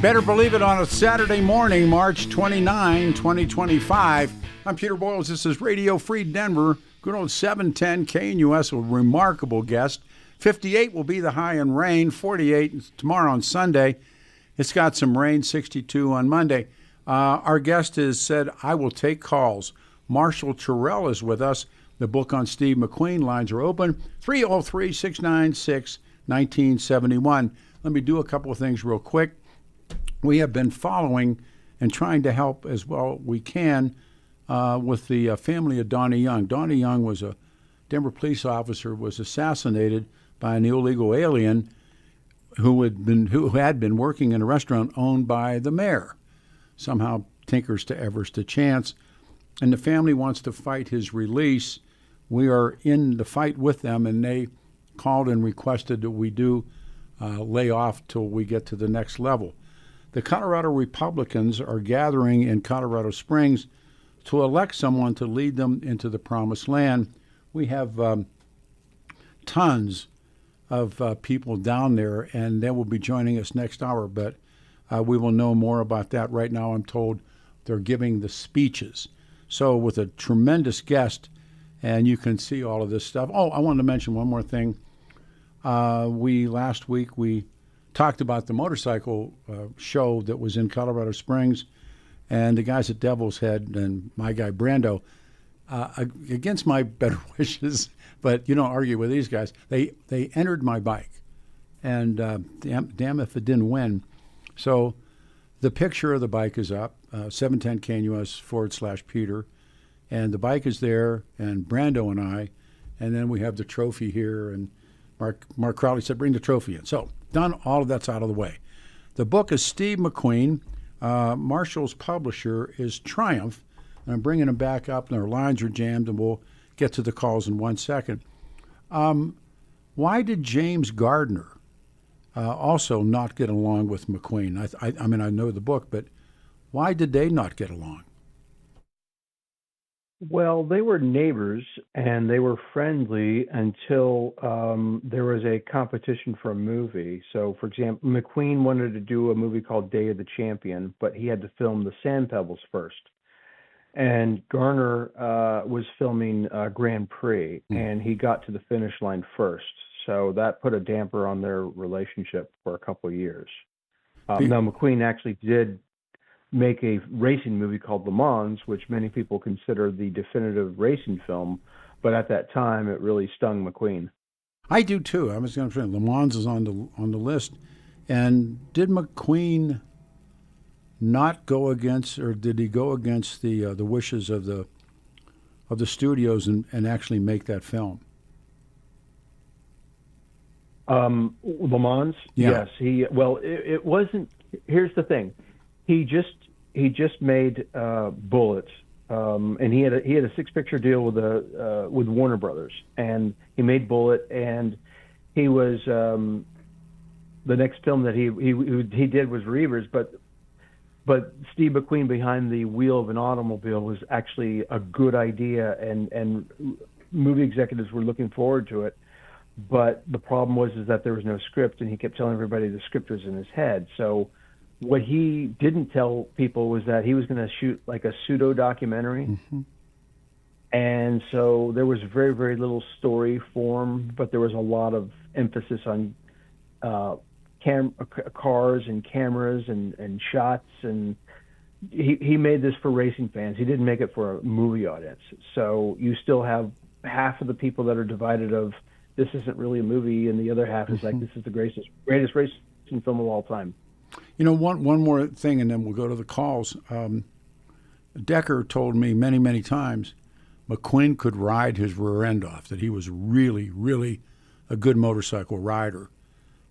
Better believe it, on a Saturday morning, March 29, 2025. I'm Peter Boyles. This is Radio Free Denver. Good old 710 KNUS, a remarkable guest. 58 will be the high in rain, 48 tomorrow on Sunday. It's got some rain, 62 on Monday. Our guest has said, I will take calls. Marshall Terrill is with us. The book on Steve McQueen. Lines are open. 303-696-1971. Let me do a couple of things real quick. We have been following and trying to help as well we can with the family of Donnie Young. Donnie Young was a Denver police officer, was assassinated by an illegal alien who had been working in a restaurant owned by the mayor. Somehow tinkers to Evers to chance, and the family wants to fight his release. We are in the fight with them, and they called and requested that we do lay off till we get to the next level. The Colorado Republicans are gathering in Colorado Springs to elect someone to lead them into the promised land. We have tons of people down there, and they will be joining us next hour, but we will know more about that. Right now, I'm told they're giving the speeches. So with a tremendous guest, and you can see all of this stuff. Oh, I wanted to mention one more thing. Last week we talked about the motorcycle show that was in Colorado Springs, and the guys at Devil's Head and my guy Brando, against my better wishes, but you don't argue with these guys, they entered my bike, and damn if it didn't win. So the picture of the bike is up, 710 KNUS/Peter, and the bike is there, and Brando and I, and then we have the trophy here, and Mark Crowley said, bring the trophy in. So done, all of that's out of the way. The book is Steve McQueen. Marshall's publisher is Triumph, and I'm bringing him back up, and our lines are jammed, and we'll get to the calls in 1 second. Why did James Gardner also not get along with McQueen? I mean, I know the book, but why did they not get along? Well, they were neighbors and they were friendly until there was a competition for a movie. So, for example, McQueen wanted to do a movie called Day of the Champion, but he had to film the Sand Pebbles first. And Garner was filming Grand Prix, and he got to the finish line first. So that put a damper on their relationship for a couple of years. Now, McQueen actually did make a racing movie called Le Mans, which many people consider the definitive racing film, but at that time it really stung McQueen. I do too. I was going to say Le Mans is on the list. And did McQueen not go against, or did he go against the wishes of the studios and actually make that film? Le Mans, yeah. Yes. It wasn't. Here's the thing. He just made Bullets, and he had a 6-picture deal with Warner Brothers, and he made Bullet, and he was the next film that he did was Reavers, but Steve McQueen behind the wheel of an automobile was actually a good idea, and movie executives were looking forward to it. But the problem was that there was no script, and he kept telling everybody the script was in his head. So what he didn't tell people was that he was going to shoot like a pseudo documentary. Mm-hmm. And so there was very, very little story form, but there was a lot of emphasis on cars and cameras and shots. And he made this for racing fans. He didn't make it for a movie audience. So you still have half of the people that are divided of this isn't really a movie, and the other half is like, this is the greatest racing film of all time. You know, one more thing, and then we'll go to the calls. Decker told me many, many times McQueen could ride his rear end off, that he was really, really a good motorcycle rider,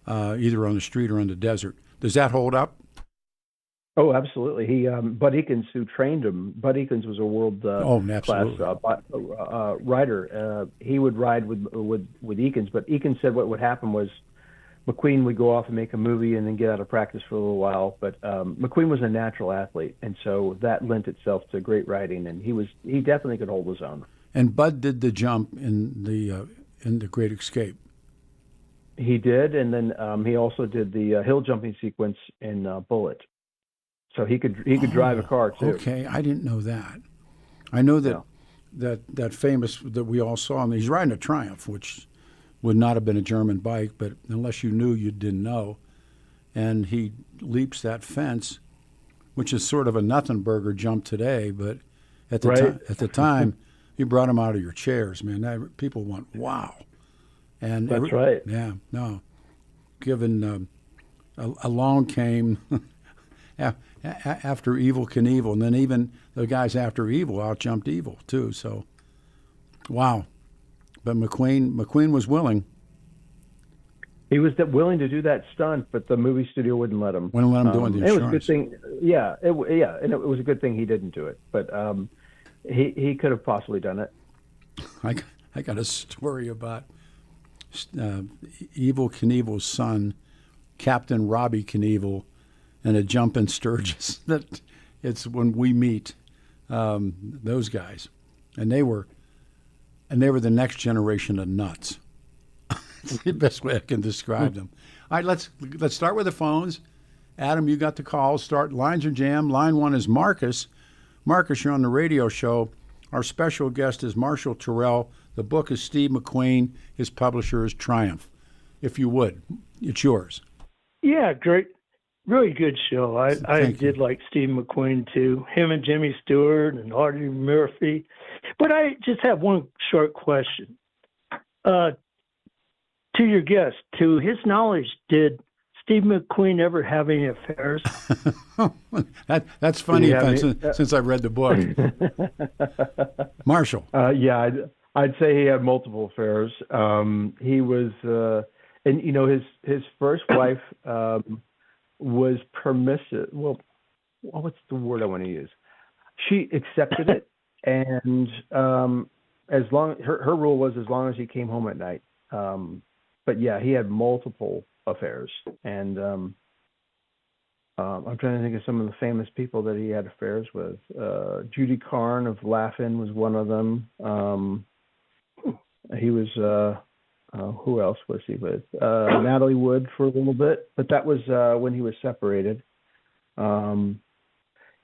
either on the street or on the desert. Does that hold up? Oh, absolutely. Bud Eakins, who trained him, Bud Eakins was a world class rider. He would ride with Eakins, but Eakins said what would happen was McQueen would go off and make a movie and then get out of practice for a little while. But McQueen was a natural athlete, and so that lent itself to great riding, and he definitely could hold his own. And Bud did the jump in the Great Escape. He did, and then he also did the hill jumping sequence in Bullet. So he could drive a car too. Okay, I didn't know that. I know that Yeah. that famous that we all saw him. He's riding a Triumph, which would not have been a German bike, but unless you knew, you didn't know. And he leaps that fence, which is sort of a nothing burger jump today, but at the time, you brought him out of your chairs, man. People went, wow. And That's right. Yeah, no. Given along came after Evil Knievel, and then even the guys after Evil out-jumped Evil, too. So, wow. But McQueen was willing. He was willing to do that stunt, but the movie studio wouldn't let him. Wouldn't let him do it. It was a good thing. Yeah, and it was a good thing he didn't do it. But he could have possibly done it. I got a story about Evil Knievel's son, Captain Robbie Knievel, and a jump in Sturgis. That it's when we meet those guys, and they were the next generation of nuts. It's the best way I can describe them. All right, let's start with the phones. Adam, you got the call. Lines are jammed. Line 1 is Marcus. Marcus, you're on the radio show. Our special guest is Marshall Terrill. The book is Steve McQueen. His publisher is Triumph. If you would, it's yours. Yeah, great. Really good show. I did like Steve McQueen, too. Him and Jimmy Stewart and Audrey Murphy. But I just have one short question. To your guest, to his knowledge, did Steve McQueen ever have any affairs? That's funny since I've read the book. Marshall. Yeah, I'd say he had multiple affairs. He was, and his first wife was permissive. Well, what's the word I want to use? She accepted it, and as long her rule was as long as he came home at night. But yeah, he had multiple affairs, and I'm trying to think of some of the famous people that he had affairs with. Judy Carn of Laugh-In was one of them. He was who else was he with? Natalie Wood for a little bit, but that was when he was separated.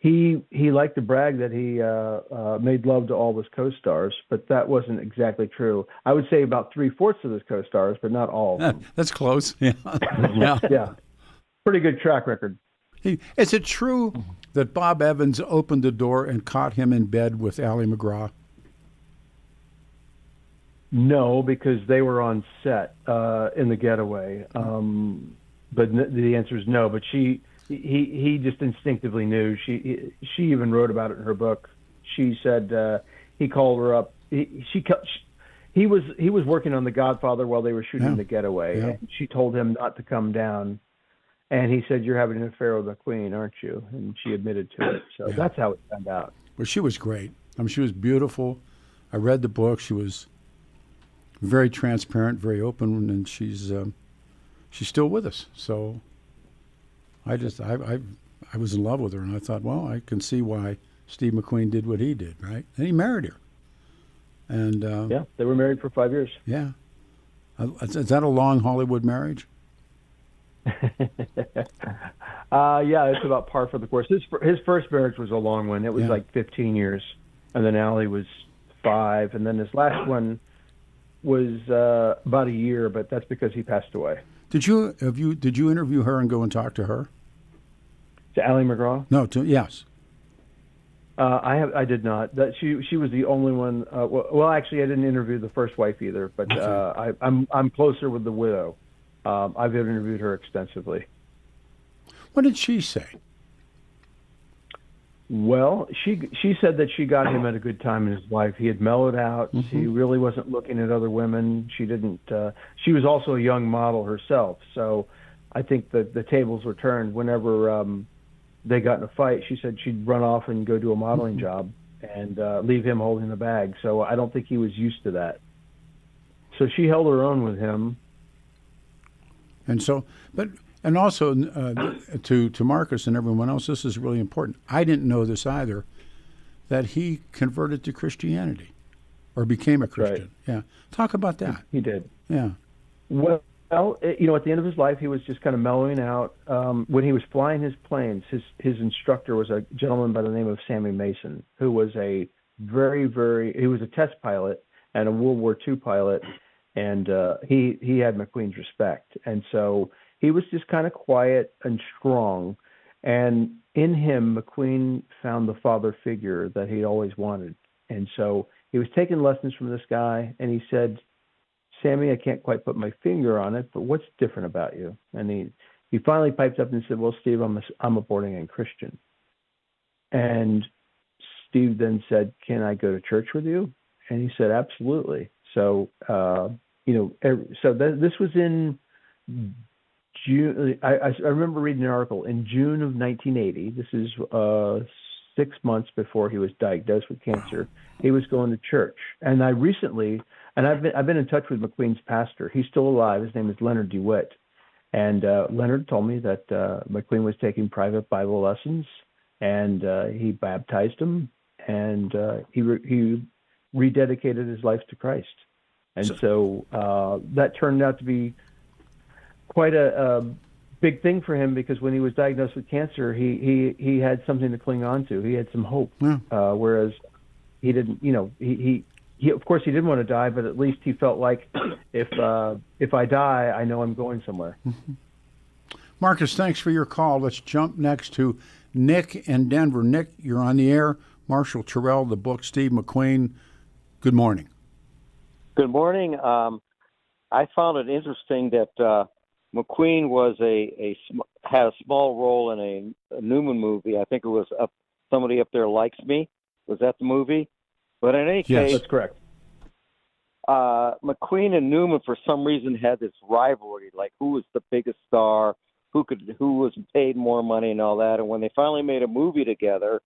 He liked to brag that he made love to all his co-stars, but that wasn't exactly true. I would say about 3/4 of his co-stars, but not all of them. That's close. Yeah. Yeah. Pretty good track record. Is it true that Bob Evans opened the door and caught him in bed with Ally McGraw? No, because they were on set in The Getaway. But the answer is no. But he just instinctively knew. She even wrote about it in her book. She said he called her up. He was working on The Godfather while they were shooting The Getaway. Yeah. And she told him not to come down. And he said, "You're having an affair with McQueen, aren't you?" And she admitted to it. So that's how it turned out. Well, she was great. I mean, she was beautiful. I read the book. She was very transparent, very open, and she's still with us. So I was in love with her, and I thought, well, I can see why Steve McQueen did what he did, right? And he married her. And they were married for 5 years. Yeah. Is that a long Hollywood marriage? Yeah, it's about par for the course. His first marriage was a long one. It was like 15 years, and then Allie was 5, and then his last one was about a year, but that's because he passed away. Did you interview her and go and talk to her? To Ally McGraw? No, yes. I did not. She was the only one. Well, actually, I didn't interview the first wife either, but I'm closer with the widow. I've interviewed her extensively. What did she say? Well, she said that she got him at a good time in his life. He had mellowed out. Mm-hmm. He really wasn't looking at other women. She didn't. She was also a young model herself, so I think that the tables were turned. Whenever they got in a fight, she said she'd run off and go do a modeling job and leave him holding the bag. So I don't think he was used to that. So she held her own with him. And so, and also to Marcus and everyone else, this is really important. I didn't know this either, that he converted to Christianity or became a Christian. Right. Yeah. Talk about that. He did. Yeah. Well, Well, at the end of his life, he was just kind of mellowing out. When he was flying his planes, his instructor was a gentleman by the name of Sammy Mason, who was a he was a test pilot and a World War II pilot, and he had McQueen's respect. And so he was just kind of quiet and strong. And in him, McQueen found the father figure that he'd always wanted. And so he was taking lessons from this guy, and he said, Sammy, I can't quite put my finger on it, but what's different about you? And he finally piped up and said, well, Steve, I'm a born-again Christian. And Steve then said, can I go to church with you? And he said, absolutely. So, this was in June. I remember reading an article in June of 1980. This is 6 months before he was diagnosed with cancer. He was going to church. And I've been in touch with McQueen's pastor. He's still alive. His name is Leonard DeWitt. And Leonard told me that McQueen was taking private Bible lessons, and he baptized him, and he rededicated his life to Christ. And so that turned out to be quite a big thing for him, because when he was diagnosed with cancer, he had something to cling on to. He had some hope, whereas he didn't. He of course he didn't want to die, but at least he felt like if I die, I know I'm going somewhere. Marcus, thanks for your call. Let's jump next to Nick in Denver. Nick, you're on the air. Marshall Terrill, the book, Steve McQueen. Good morning. Good morning. I found it interesting that McQueen had a small role in a Newman movie. I think it was Somebody Up There Likes Me. Was that the movie? But in any case, that's correct. McQueen and Newman, for some reason, had this rivalry, like who was the biggest star, who was paid more money, and all that. And when they finally made a movie together,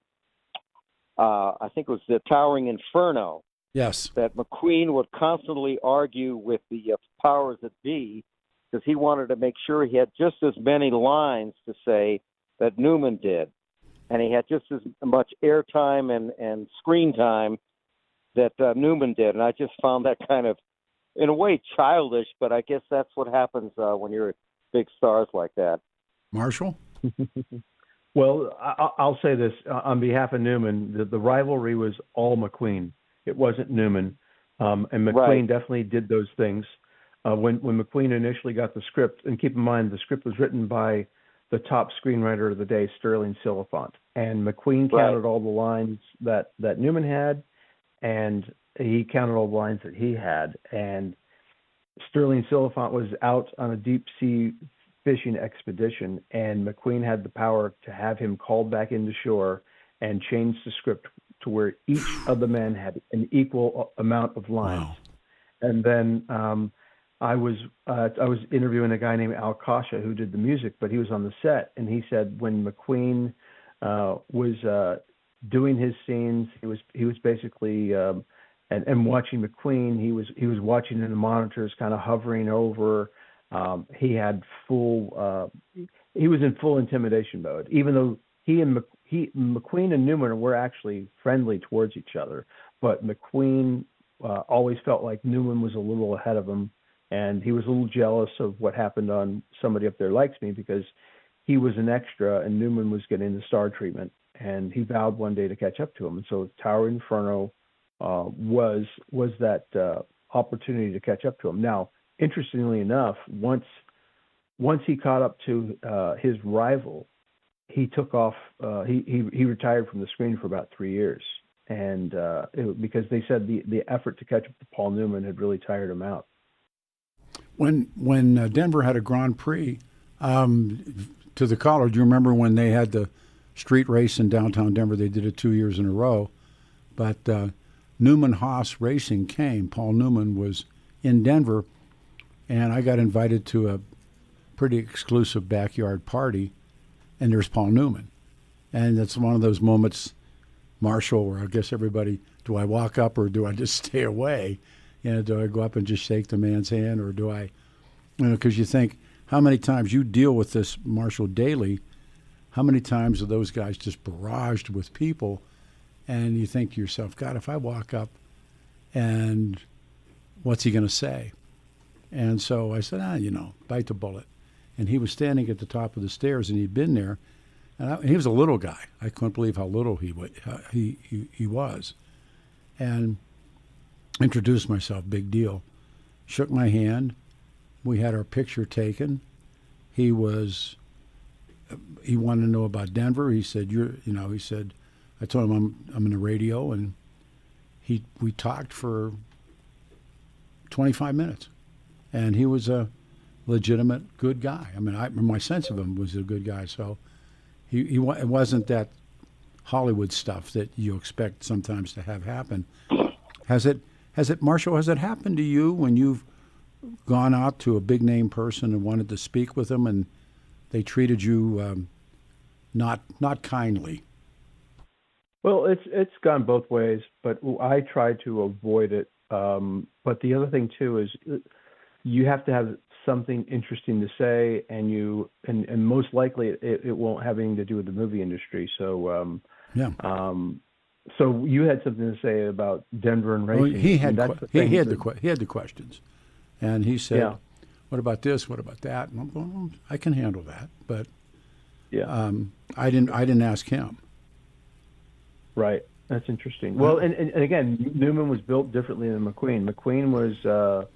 I think it was The Towering Inferno. Yes. That McQueen would constantly argue with the powers that be, because he wanted to make sure he had just as many lines to say that Newman did, and he had just as much airtime and screen time that Newman did. And I just found that kind of, in a way, childish, but I guess that's what happens when you're big stars like that. Marshall? Well, I'll say this on behalf of Newman, the rivalry was all McQueen. It wasn't Newman. And McQueen definitely did those things. When McQueen initially got the script, and keep in mind, the script was written by the top screenwriter of the day, Sterling Silliphant. And McQueen counted all the lines that Newman had, and he counted all the lines that he had. And Sterling Silliphant was out on a deep-sea fishing expedition, and McQueen had the power to have him called back into shore and change the script to where each of the men had an equal amount of lines. Wow. And then I was interviewing a guy named Al Kasha who did the music, but he was on the set, and he said when McQueen was doing his scenes, he was basically and watching McQueen, he was watching in the monitors, kind of hovering over. He had he was in full intimidation mode, even though McQueen and Newman were actually friendly towards each other, but McQueen always felt like Newman was a little ahead of him, and he was a little jealous of what happened on Somebody Up There Likes Me, because he was an extra and Newman was getting the star treatment, and he vowed one day to catch up to him. And so Towering Inferno was that opportunity to catch up to him. Now, interestingly enough, once he caught up to his rival, he took off. He retired from the screen for about 3 years, and because they said the effort to catch up to Paul Newman had really tired him out. When Denver had a Grand Prix to the college, you remember when they had the street race in downtown Denver? They did it 2 years in a row, but Newman Haas Racing came. Paul Newman was in Denver, and I got invited to a pretty exclusive backyard party, and there's Paul Newman. And it's one of those moments, Marshall, where I guess everybody, do I walk up or do I just stay away? Do I go up and just shake the man's hand, or do I, because you think, how many times you deal with this, Marshall, daily, how many times are those guys just barraged with people, and you think to yourself, God, if I walk up, and what's he going to say? And so I said, bite the bullet. And he was standing at the top of the stairs, and he'd been there. And he was a little guy. I couldn't believe how little he was. And introduced myself, big deal. Shook my hand. We had our picture taken. He wanted to know about Denver. He said, I told him I'm in the radio, and we talked for 25 minutes. And he was a legitimate good guy. I mean, my sense of him was a good guy. So it wasn't that Hollywood stuff that you expect sometimes to have happen. Marshall, has it happened to you when you've gone out to a big name person and wanted to speak with them, and they treated you not kindly? Well, it's gone both ways, but I try to avoid it. But the other thing too is you have to have something interesting to say, and most likely it won't have anything to do with the movie industry. So so you had something to say about Denver and racing. Well, he had the questions, and he said, "What about this? What about that?" And I'm going, well, I can handle that, but I didn't ask him. Right. That's interesting. Well, and again, Newman was built differently than McQueen. McQueen was,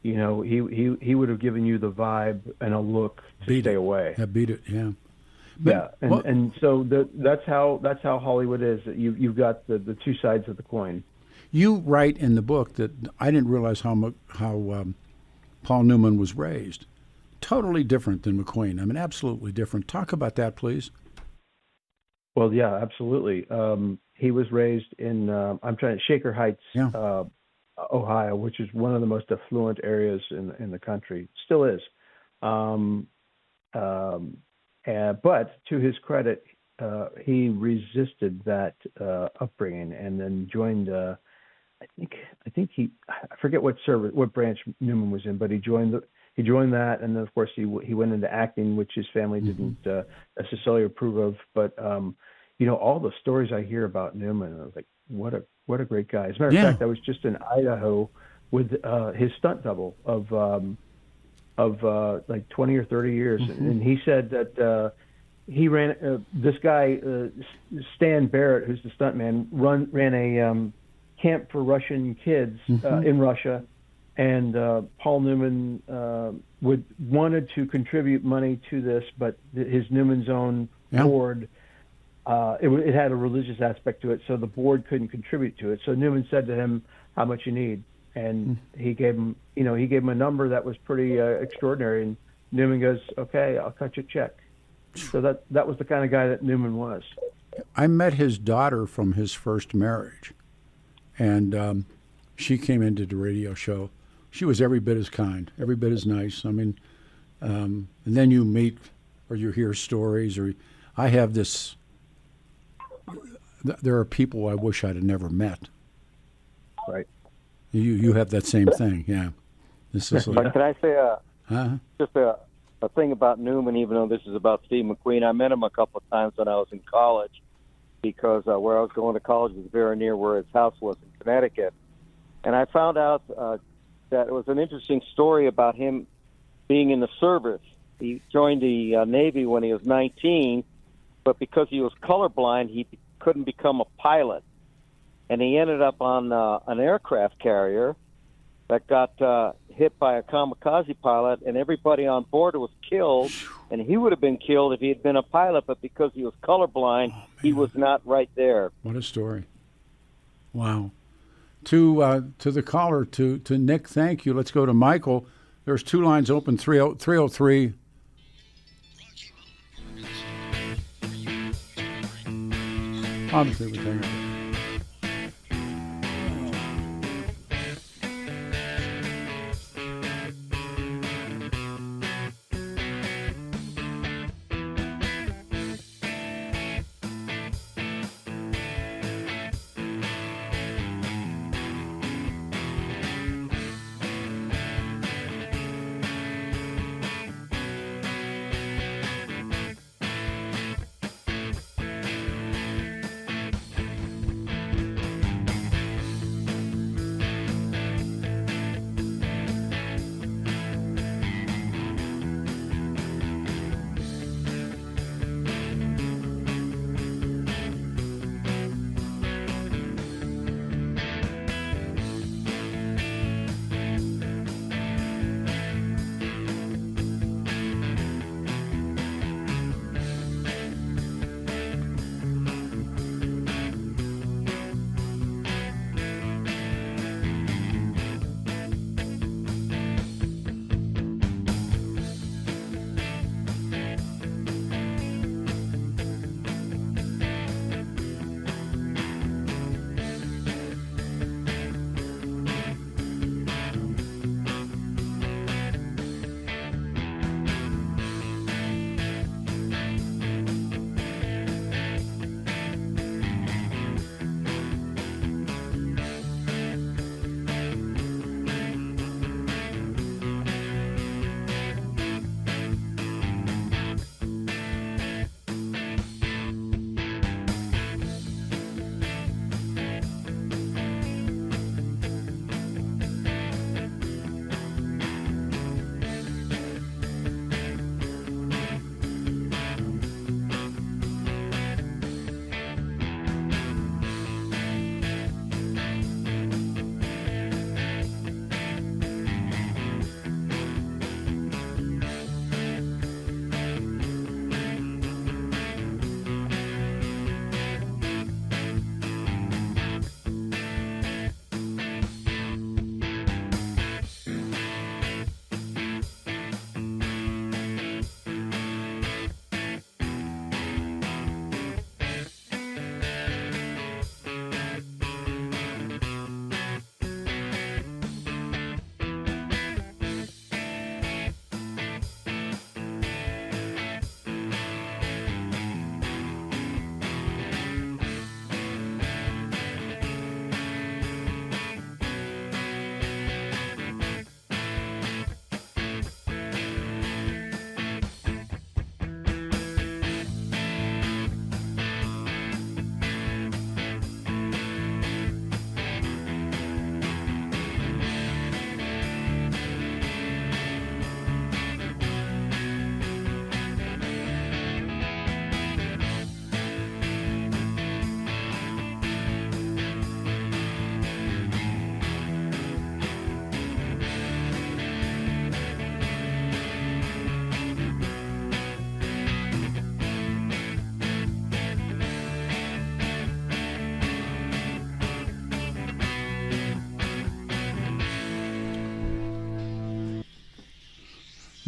he would have given you the vibe and a look to stay away. Yeah, beat it. Yeah. But, and so that's how Hollywood is. You've got the two sides of the coin. You write in the book that I didn't realize how Paul Newman was raised. Totally different than McQueen. I mean, absolutely different. Talk about that, please. Well, yeah, absolutely. He was raised in Shaker Heights, Ohio, which is one of the most affluent areas in the country. Still is. But to his credit, he resisted that upbringing and then joined. I forget what branch Newman was in, but he joined that, and then of course he went into acting, which his family didn't necessarily approve of. But all the stories I hear about Newman, I was like, what a great guy. As a matter of fact, I was just in Idaho with his stunt double of like 20 or 30 years, and he said that he ran this guy Stan Barrett, who's the stuntman, ran a camp for Russian kids in Russia, and Paul Newman wanted to contribute money to this, but his Newman's own board, it had a religious aspect to it, so the board couldn't contribute to it. So Newman said to him, "How much you need?" And he gave him a number that was pretty extraordinary. And Newman goes, "Okay, I'll cut you a check." So that was the kind of guy that Newman was. I met his daughter from his first marriage, and she came into the radio show. She was every bit as kind, every bit as nice. I mean, and then you meet or you hear stories, or I have this. There are people I wish I'd have never met. Right. You have that same thing, yeah. This is but can I say just a thing about Newman, even though this is about Steve McQueen? I met him a couple of times when I was in college, because where I was going to college was very near where his house was in Connecticut. And I found out that it was an interesting story about him being in the service. He joined the Navy when he was 19, but because he was colorblind, he couldn't become a pilot. And he ended up on an aircraft carrier that got hit by a kamikaze pilot, and everybody on board was killed, and he would have been killed if he had been a pilot, but because he was colorblind, he was not right there. What a story. Wow. To the caller, to Nick, thank you. Let's go to Michael. There's two lines open, 303. Obviously, we're taking it.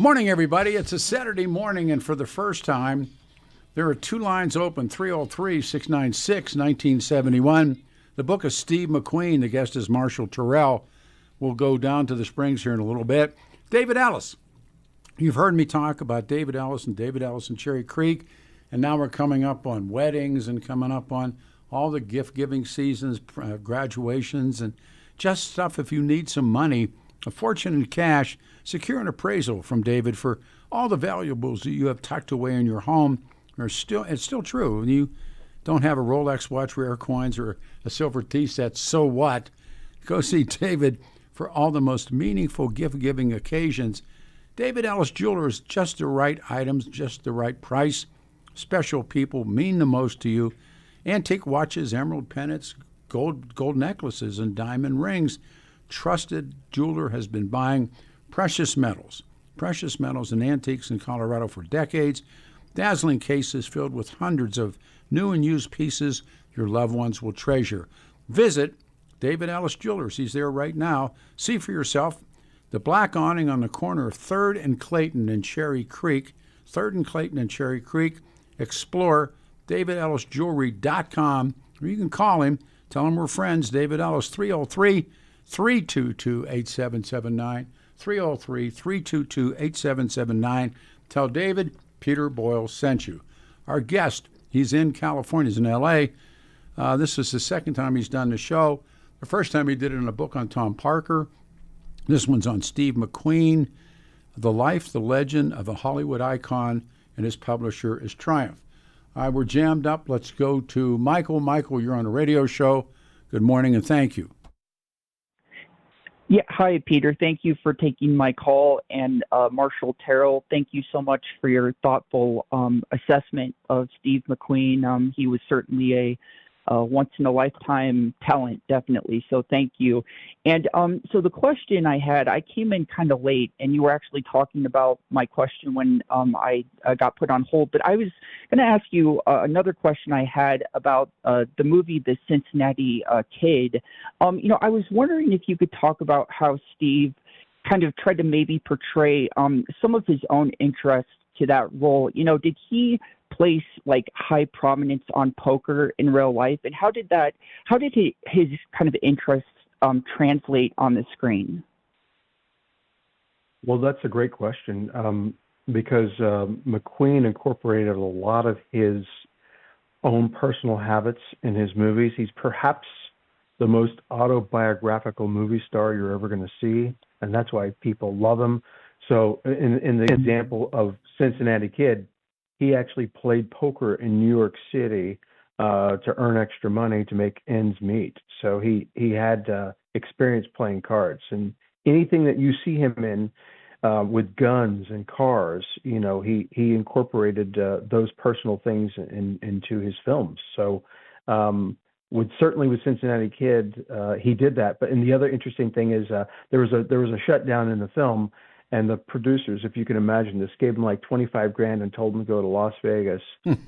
morning, everybody. It's a Saturday morning, and for the first time, there are two lines open, 303-696-1971. The book of Steve McQueen, the guest is Marshall Terrill. We'll go down to the Springs here in a little bit. David Ellis. You've heard me talk about David Ellis and Cherry Creek, and now we're coming up on weddings and coming up on all the gift-giving seasons, graduations, and just stuff if you need some money, a fortune in cash. Secure an appraisal from David for all the valuables that you have tucked away in your home. It's still true. When you don't have a Rolex watch, rare coins, or a silver tea set, so what? Go see David for all the most meaningful gift-giving occasions. David Ellis Jewelers, just the right items, just the right price. Special people mean the most to you. Antique watches, emerald pendants, gold necklaces, and diamond rings. Trusted jeweler has been buying precious metals and antiques in Colorado for decades. Dazzling cases filled with hundreds of new and used pieces your loved ones will treasure. Visit David Ellis Jewelers. He's there right now. See for yourself. The black awning on the corner of 3rd and Clayton in Cherry Creek. 3rd and Clayton in Cherry Creek. Explore DavidEllisJewelry.com, or you can call him. Tell him we're friends. David Ellis, 303-322-8779. 303-322-8779. Tell David Peter Boyles sent you. Our guest, he's in California, he's in L.A. This is the second time he's done the show. The first time he did it in a book on Tom Parker. This one's on Steve McQueen, The Life, the Legend of a Hollywood Icon, and his publisher is Triumph. We're jammed up. Let's go to Michael. Michael, you're on a radio show. Good morning, and thank you. Yeah, hi, Peter. Thank you for taking my call. And Marshall Terrill, thank you so much for your thoughtful assessment of Steve McQueen. He was certainly a once-in-a-lifetime talent, definitely. So thank you. And so the question I had, I came in kind of late, and you were actually talking about my question when I got put on hold. But I was going to ask you another question I had about the movie The Cincinnati Kid. I was wondering if you could talk about how Steve kind of tried to maybe portray some of his own interests to that role. Did he place like high prominence on poker in real life, and how did his kind of interests translate on the screen? Well, that's a great question, because McQueen incorporated a lot of his own personal habits in his movies. He's perhaps the most autobiographical movie star you're ever going to see, and that's why people love him. So in the example of Cincinnati Kid, he actually played poker in New York City to earn extra money to make ends meet. So he had experience playing cards, and anything that you see him in with guns and cars, he incorporated those personal things into his films. So with Cincinnati Kid, he did that. But and the other interesting thing is there was a shutdown in the film. And the producers, if you can imagine this, gave him like $25,000 and told him to go to Las Vegas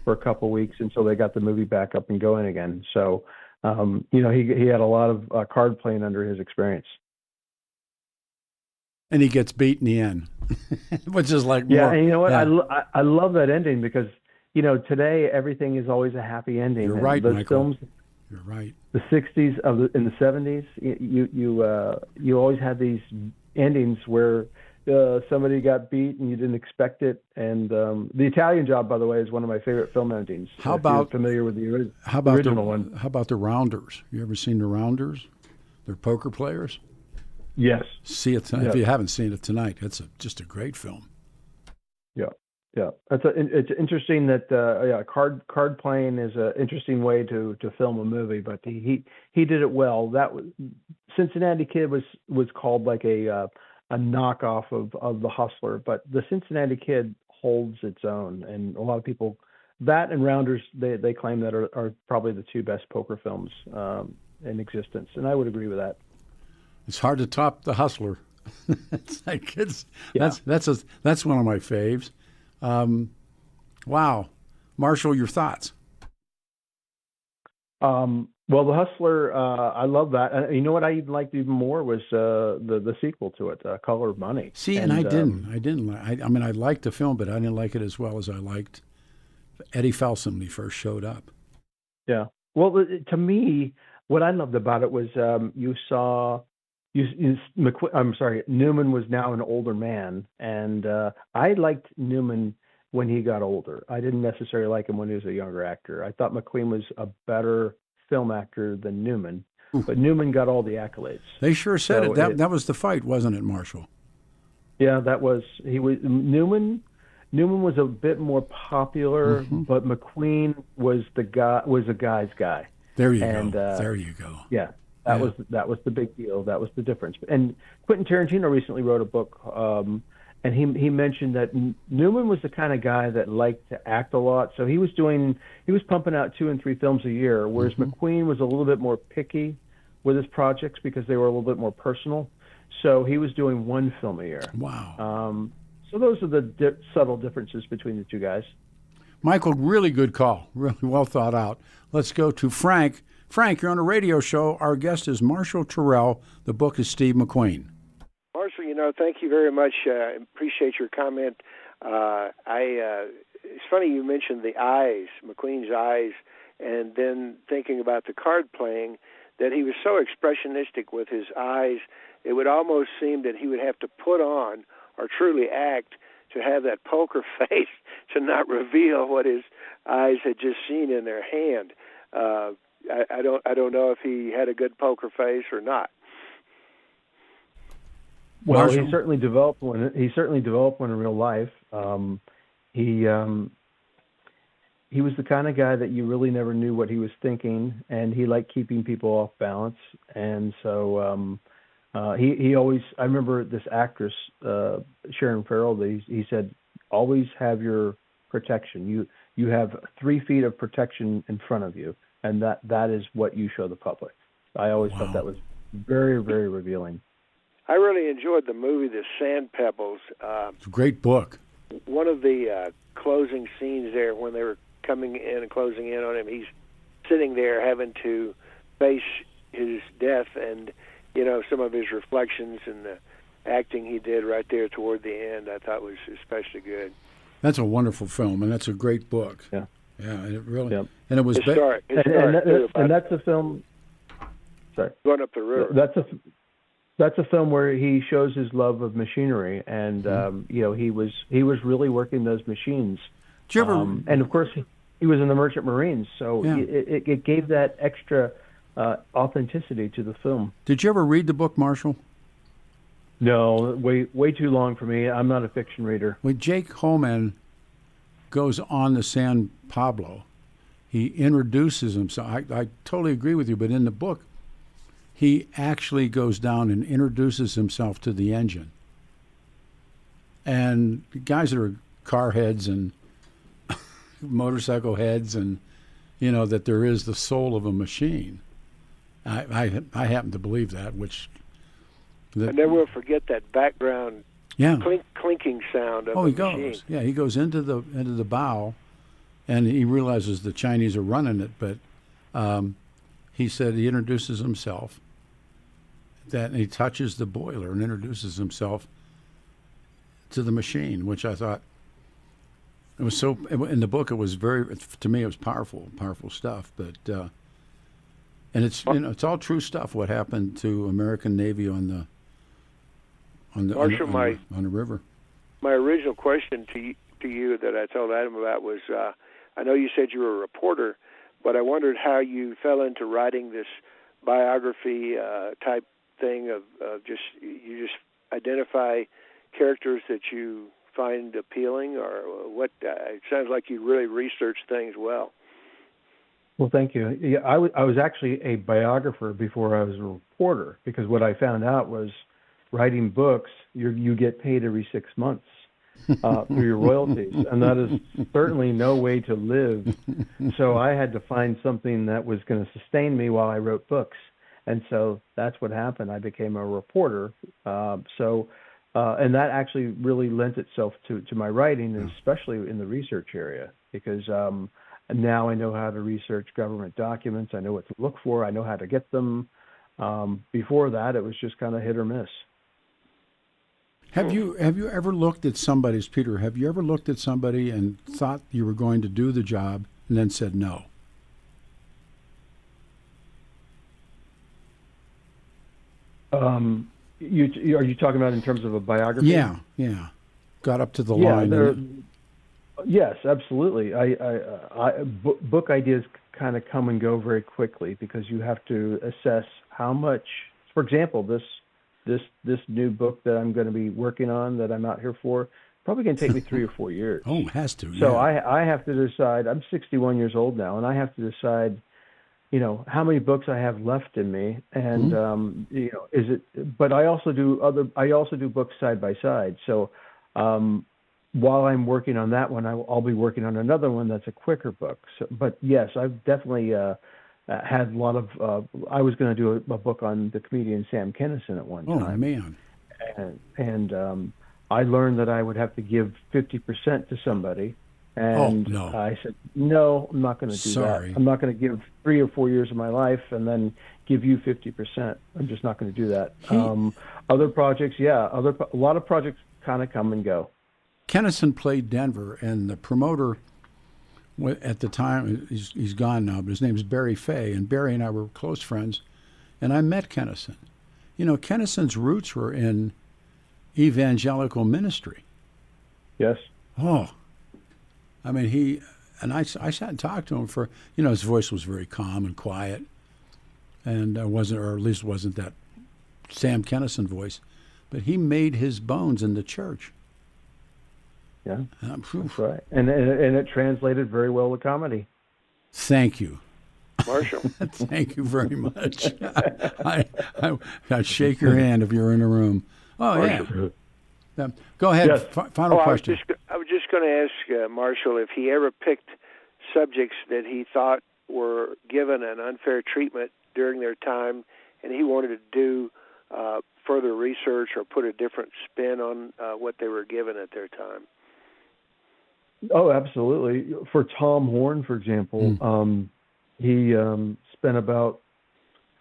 for a couple of weeks until they got the movie back up and going again. So, he had a lot of card playing under his experience. And he gets beat in the end, which is like yeah. More, and you know what? Yeah. I love that ending because today everything is always a happy ending. You're right, those Michael. films, You're right. The '60s in the '70s, you always had these endings where somebody got beat and you didn't expect it. And The Italian Job, by the way, is one of my favorite film endings. How about familiar with the original one? How about The Rounders? You ever seen The Rounders? They're poker players. Yes. See it tonight. If you haven't seen it tonight, it's just a great film. Yeah. It's interesting that card playing is an interesting way to film a movie, but he did it well. That was Cincinnati Kid was called like a knockoff of The Hustler, but The Cincinnati Kid holds its own, and a lot of people, that and Rounders, they claim that are probably the two best poker films in existence, and I would agree with that. It's hard to top The Hustler. That's one of my faves. Wow, Marshall, your thoughts? Well, The Hustler, I love that. You know what I even liked even more was the sequel to it, Color of Money. See, and I didn't like. I mean, I liked the film, but I didn't like it as well as I liked Eddie Felson when he first showed up. Yeah. Well, to me, what I loved about it was Newman was now an older man, and I liked Newman when he got older. I didn't necessarily like him when he was a younger actor. I thought McQueen was a better film actor than Newman, but Newman got all the accolades. They sure said it. That was the fight, wasn't it, Marshall? Yeah, Newman was a bit more popular, but McQueen was a guy's guy. There you go. There you go. Yeah, that was the big deal. That was the difference. And Quentin Tarantino recently wrote a book, and he mentioned that Newman was the kind of guy that liked to act a lot. So he was pumping out 2 and 3 films a year, whereas McQueen was a little bit more picky with his projects because they were a little bit more personal. So he was doing 1 film a year. Wow. So those are the subtle differences between the two guys. Michael, really good call. Really well thought out. Let's go to Frank. Frank, you're on a radio show. Our guest is Marshall Terrill. The book is Steve McQueen. Marshall, thank you very much. Appreciate your comment. It's funny you mentioned the eyes, McQueen's eyes, and then thinking about the card playing, that he was so expressionistic with his eyes, it would almost seem that he would have to put on or truly act to have that poker face to not reveal what his eyes had just seen in their hand. I don't know if he had a good poker face or not. Well, Marshall? He certainly developed one. He certainly developed one in real life. He was the kind of guy that you really never knew what he was thinking, and he liked keeping people off balance. And so he always. I remember this actress, Sharon Farrell. He said, "Always have your protection. You have 3 feet of protection in front of you, and that is what you show the public." I always thought that was very, very revealing. I really enjoyed the movie The Sand Pebbles. It's a great book. One of the closing scenes there, when they were coming in and closing in on him, he's sitting there having to face his death, and some of his reflections and the acting he did right there toward the end, I thought was especially good. That's a wonderful film, and that's a great book. Yeah, it really. Yep. And it was and that's a film. Sorry, going up the river. That's a film where he shows his love of machinery, and he was really working those machines. Did you ever? And of course, he was in the Merchant Marines, so it gave that extra authenticity to the film. Did you ever read the book, Marshall? No, way too long for me. I'm not a fiction reader. When Jake Holman goes on the San Pablo, he introduces himself. I totally agree with you, but in the book, he actually goes down and introduces himself to the engine. And the guys that are car heads and motorcycle heads, and that there is the soul of a machine. I happen to believe that, I never will forget that background clinking sound of the machine. He goes into the bow, and he realizes the Chinese are running it, but he said he introduces himself, and he touches the boiler and introduces himself to the machine, which I thought it was so. In the book, it was to me, it was powerful stuff. But and it's it's all true stuff. What happened to American Navy on the river? My original question to you that I told Adam about was, I know you said you were a reporter, but I wondered how you fell into writing this biography type thing of you just identify characters that you find appealing, or what? It sounds like you really researched things well. Well, thank you. Yeah, I was actually a biographer before I was a reporter, because what I found out was writing books, you get paid every 6 months through your royalties, and that is certainly no way to live. So I had to find something that was going to sustain me while I wrote books, and so that's what happened. I became a reporter. And that actually really lent itself to my writing, and especially in the research area, because And now I know how to research government documents. I know what to look for. I know how to get them. Before that, it was just kind of hit or miss. Have you ever looked at somebody's, Peter, have you ever looked at somebody and thought you were going to do the job and then said no? Are you talking about in terms of a biography? Yeah. Got up to the line. Yes, absolutely. Book ideas kind of come and go very quickly because you have to assess how much. For example, this new book that I'm going to be working on that I'm out here for probably going to take me 3 or 4 years. Oh, it has to. So yeah. I have to decide. I'm 61 years old now, and I have to decide, how many books I have left in me, and is it? But I also do books side by side. So while I'm working on that one, I'll be working on another one that's a quicker book. So, but yes, I've definitely had a lot of. I was going to do a book on the comedian Sam Kinison at one time. Oh man! And I learned that I would have to give 50% to somebody. And no. I said, no, I'm not going to do that. I'm not going to give 3 or 4 years of my life and then give you 50%. I'm just not going to do that. Other projects, a lot of projects kind of come and go. Kinison played Denver, and the promoter at the time, he's gone now, but his name is Barry Fay, and Barry and I were close friends, and I met Kinison. Kinison's roots were in evangelical ministry. Yes. Oh. I mean, I sat and talked to him for, his voice was very calm and quiet, and wasn't that Sam Kinison voice, but he made his bones in the church. Yeah, that's right. And it translated very well to comedy. Thank you. Marshall. Thank you very much. I'd shake your hand if you're in the room. Oh, Marshall. Yeah. Go ahead. Yes. Final question. I was just going to ask Marshall if he ever picked subjects that he thought were given an unfair treatment during their time, and he wanted to do further research or put a different spin on what they were given at their time. Oh, absolutely. For Tom Horn, for example, he spent about.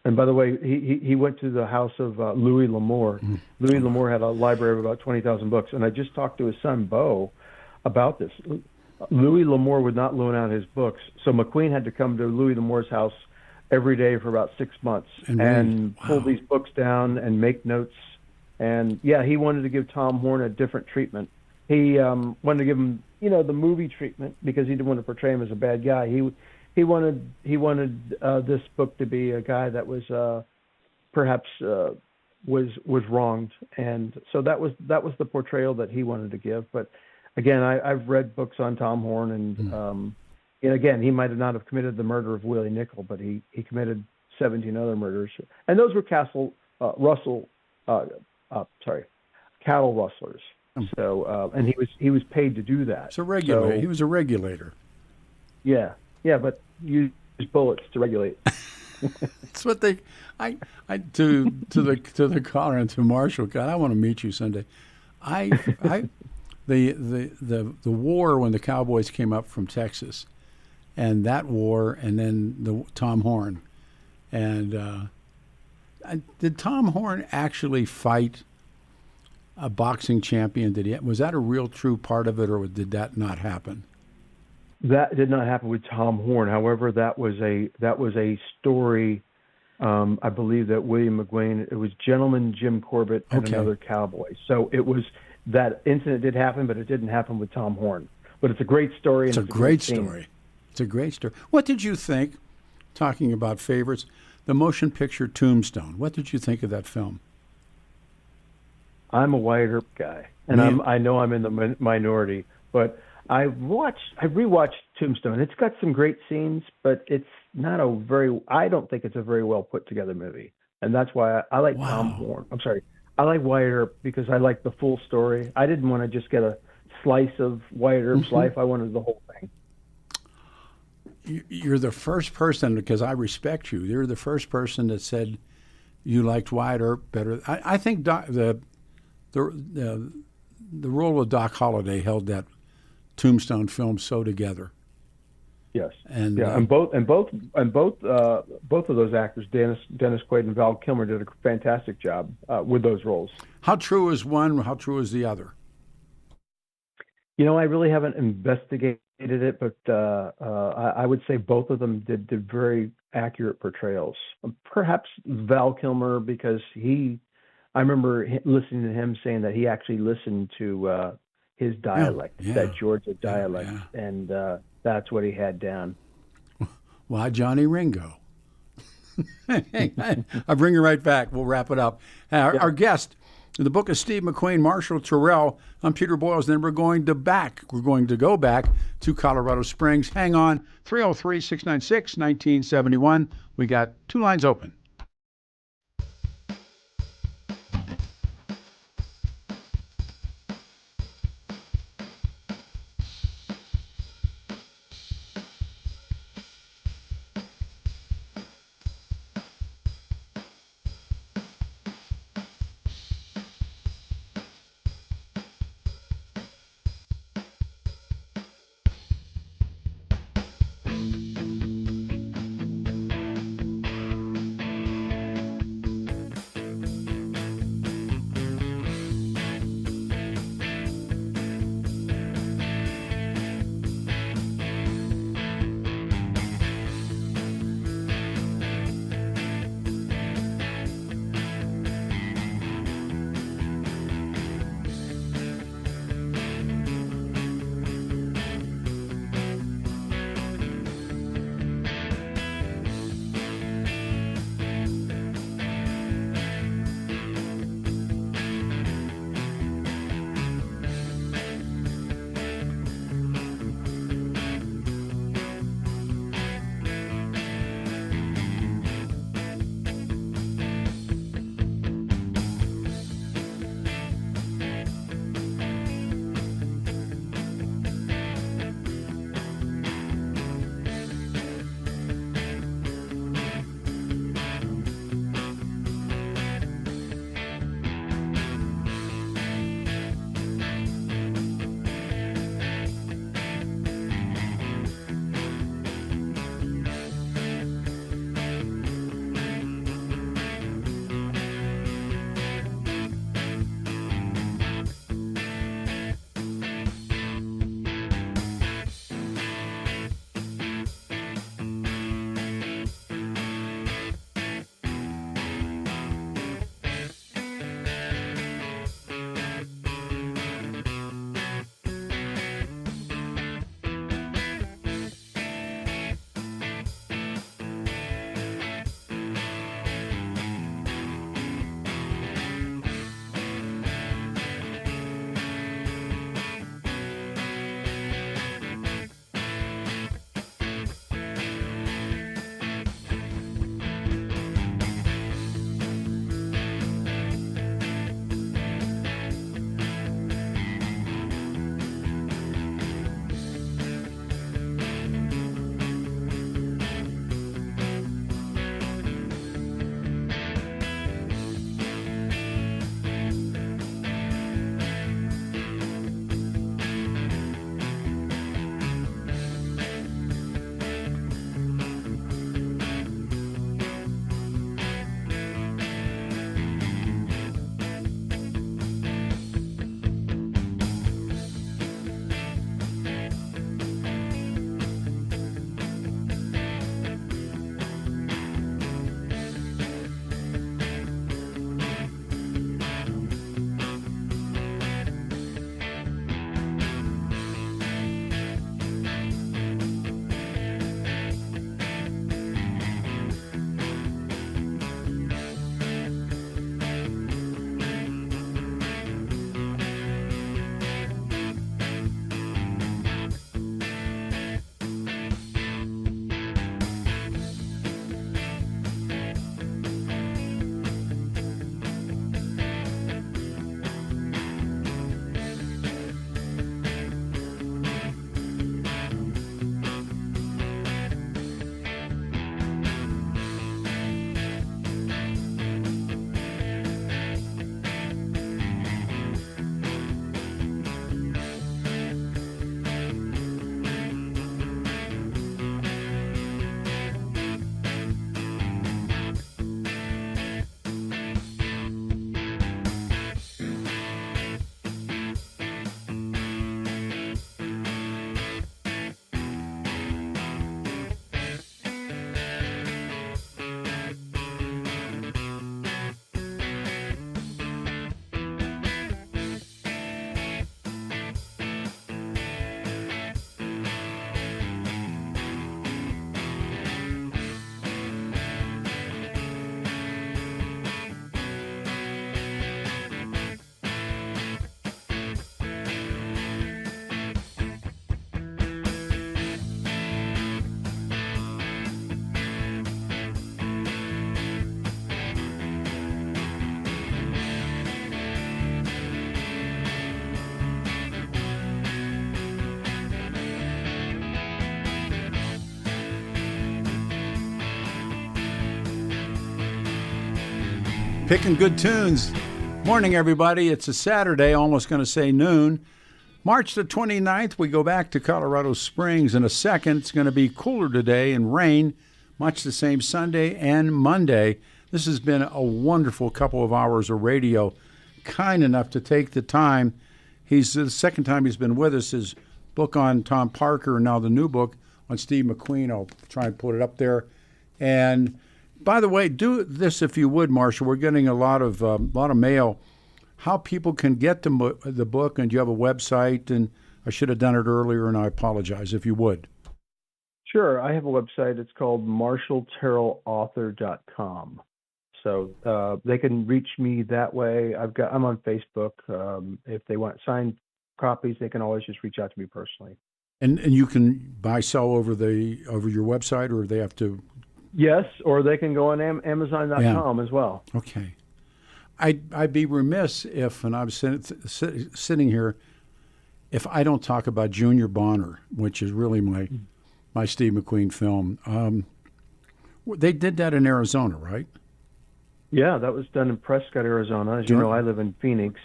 And by the way, he went to the house of Louis L'Amour. Louis L'Amour had a library of about 20,000 books, and I just talked to his son, Beau, about this. Louis L'Amour would not loan out his books, so McQueen had to come to Louis L'Amour's house every day for about 6 months and pull these books down and make notes. And, he wanted to give Tom Horn a different treatment. He wanted to give him, the movie treatment because he didn't want to portray him as a bad guy. He wanted this book to be a guy that was perhaps was wronged, and so that was the portrayal that he wanted to give. But again, I've read books on Tom Horn, and again, he might not have committed the murder of Willie Nickel, but he committed 17 other murders, and those were cattle rustlers. So and he was paid to do that. So regulator. He was a regulator. Yeah, but use bullets to regulate. That's what they. To the caller and to Marshall. God, I want to meet you someday. The war when the Cowboys came up from Texas, and that war, and then the Tom Horn, and did Tom Horn actually fight a boxing champion? Was that a real true part of it, or did that not happen? That did not happen with Tom Horn. However, that was a story. I believe that William McQueen. It was Gentleman Jim Corbett and another cowboy. So it was that incident did happen, but it didn't happen with Tom Horn. But it's a great story. It's a great story. It's a great story. What did you think? Talking about favorites, the motion picture Tombstone. What did you think of that film? I'm a Wyatt Earp guy, and I know I'm in the minority, but I rewatched Tombstone. It's got some great scenes, but it's not I don't think it's a very well put together movie. And that's why I like Tom Horn. I'm sorry. I like Wyatt Earp because I like the full story. I didn't want to just get a slice of Wyatt Earp's life. I wanted the whole thing. You're the first person, because I respect you, you're the first person that said you liked Wyatt Earp better. I think the role of Doc Holliday held that Tombstone film so together. Yes. And yeah, both of those actors, Dennis Quaid and Val Kilmer, did a fantastic job with those roles. How true is one? How true is the other? I really haven't investigated it, but I would say both of them did very accurate portrayals. Perhaps Val Kilmer, because I remember listening to him saying that he actually listened to his dialect, that Georgia dialect, and that's what he had down. Why Johnny Ringo? I'll bring you right back. We'll wrap it up. Our guest, in the book of Steve McQueen, Marshall Terrill. I'm Peter Boyles. Then we're going to go back to Colorado Springs. Hang on, 303-696-1971. We got 2 lines open. Picking good tunes. Morning, everybody. It's a Saturday, almost going to say noon. March the 29th, we go back to Colorado Springs in a second. It's going to be cooler today and rain, much the same Sunday and Monday. This has been a wonderful couple of hours of radio. Kind enough to take the time. He's the second time he's been with us. His book on Tom Parker, and now the new book on Steve McQueen. I'll try and put it up there. And by the way, do this if you would, Marshall. We're getting a lot of mail. How people can get the book, and do you have a website? And I should have done it earlier, and I apologize if you would. Sure, I have a website. It's called marshallterrellauthor.com. So they can reach me that way. I'm on Facebook. If they want signed copies, they can always just reach out to me personally. And you can sell over your website, or they have to. Yes, or they can go on Amazon.com as well. Okay. I'd be remiss if, and I'm sitting here, if I don't talk about Junior Bonner, which is really my Steve McQueen film. They did that in Arizona, right? Yeah, that was done in Prescott, Arizona. As you know, I live in Phoenix,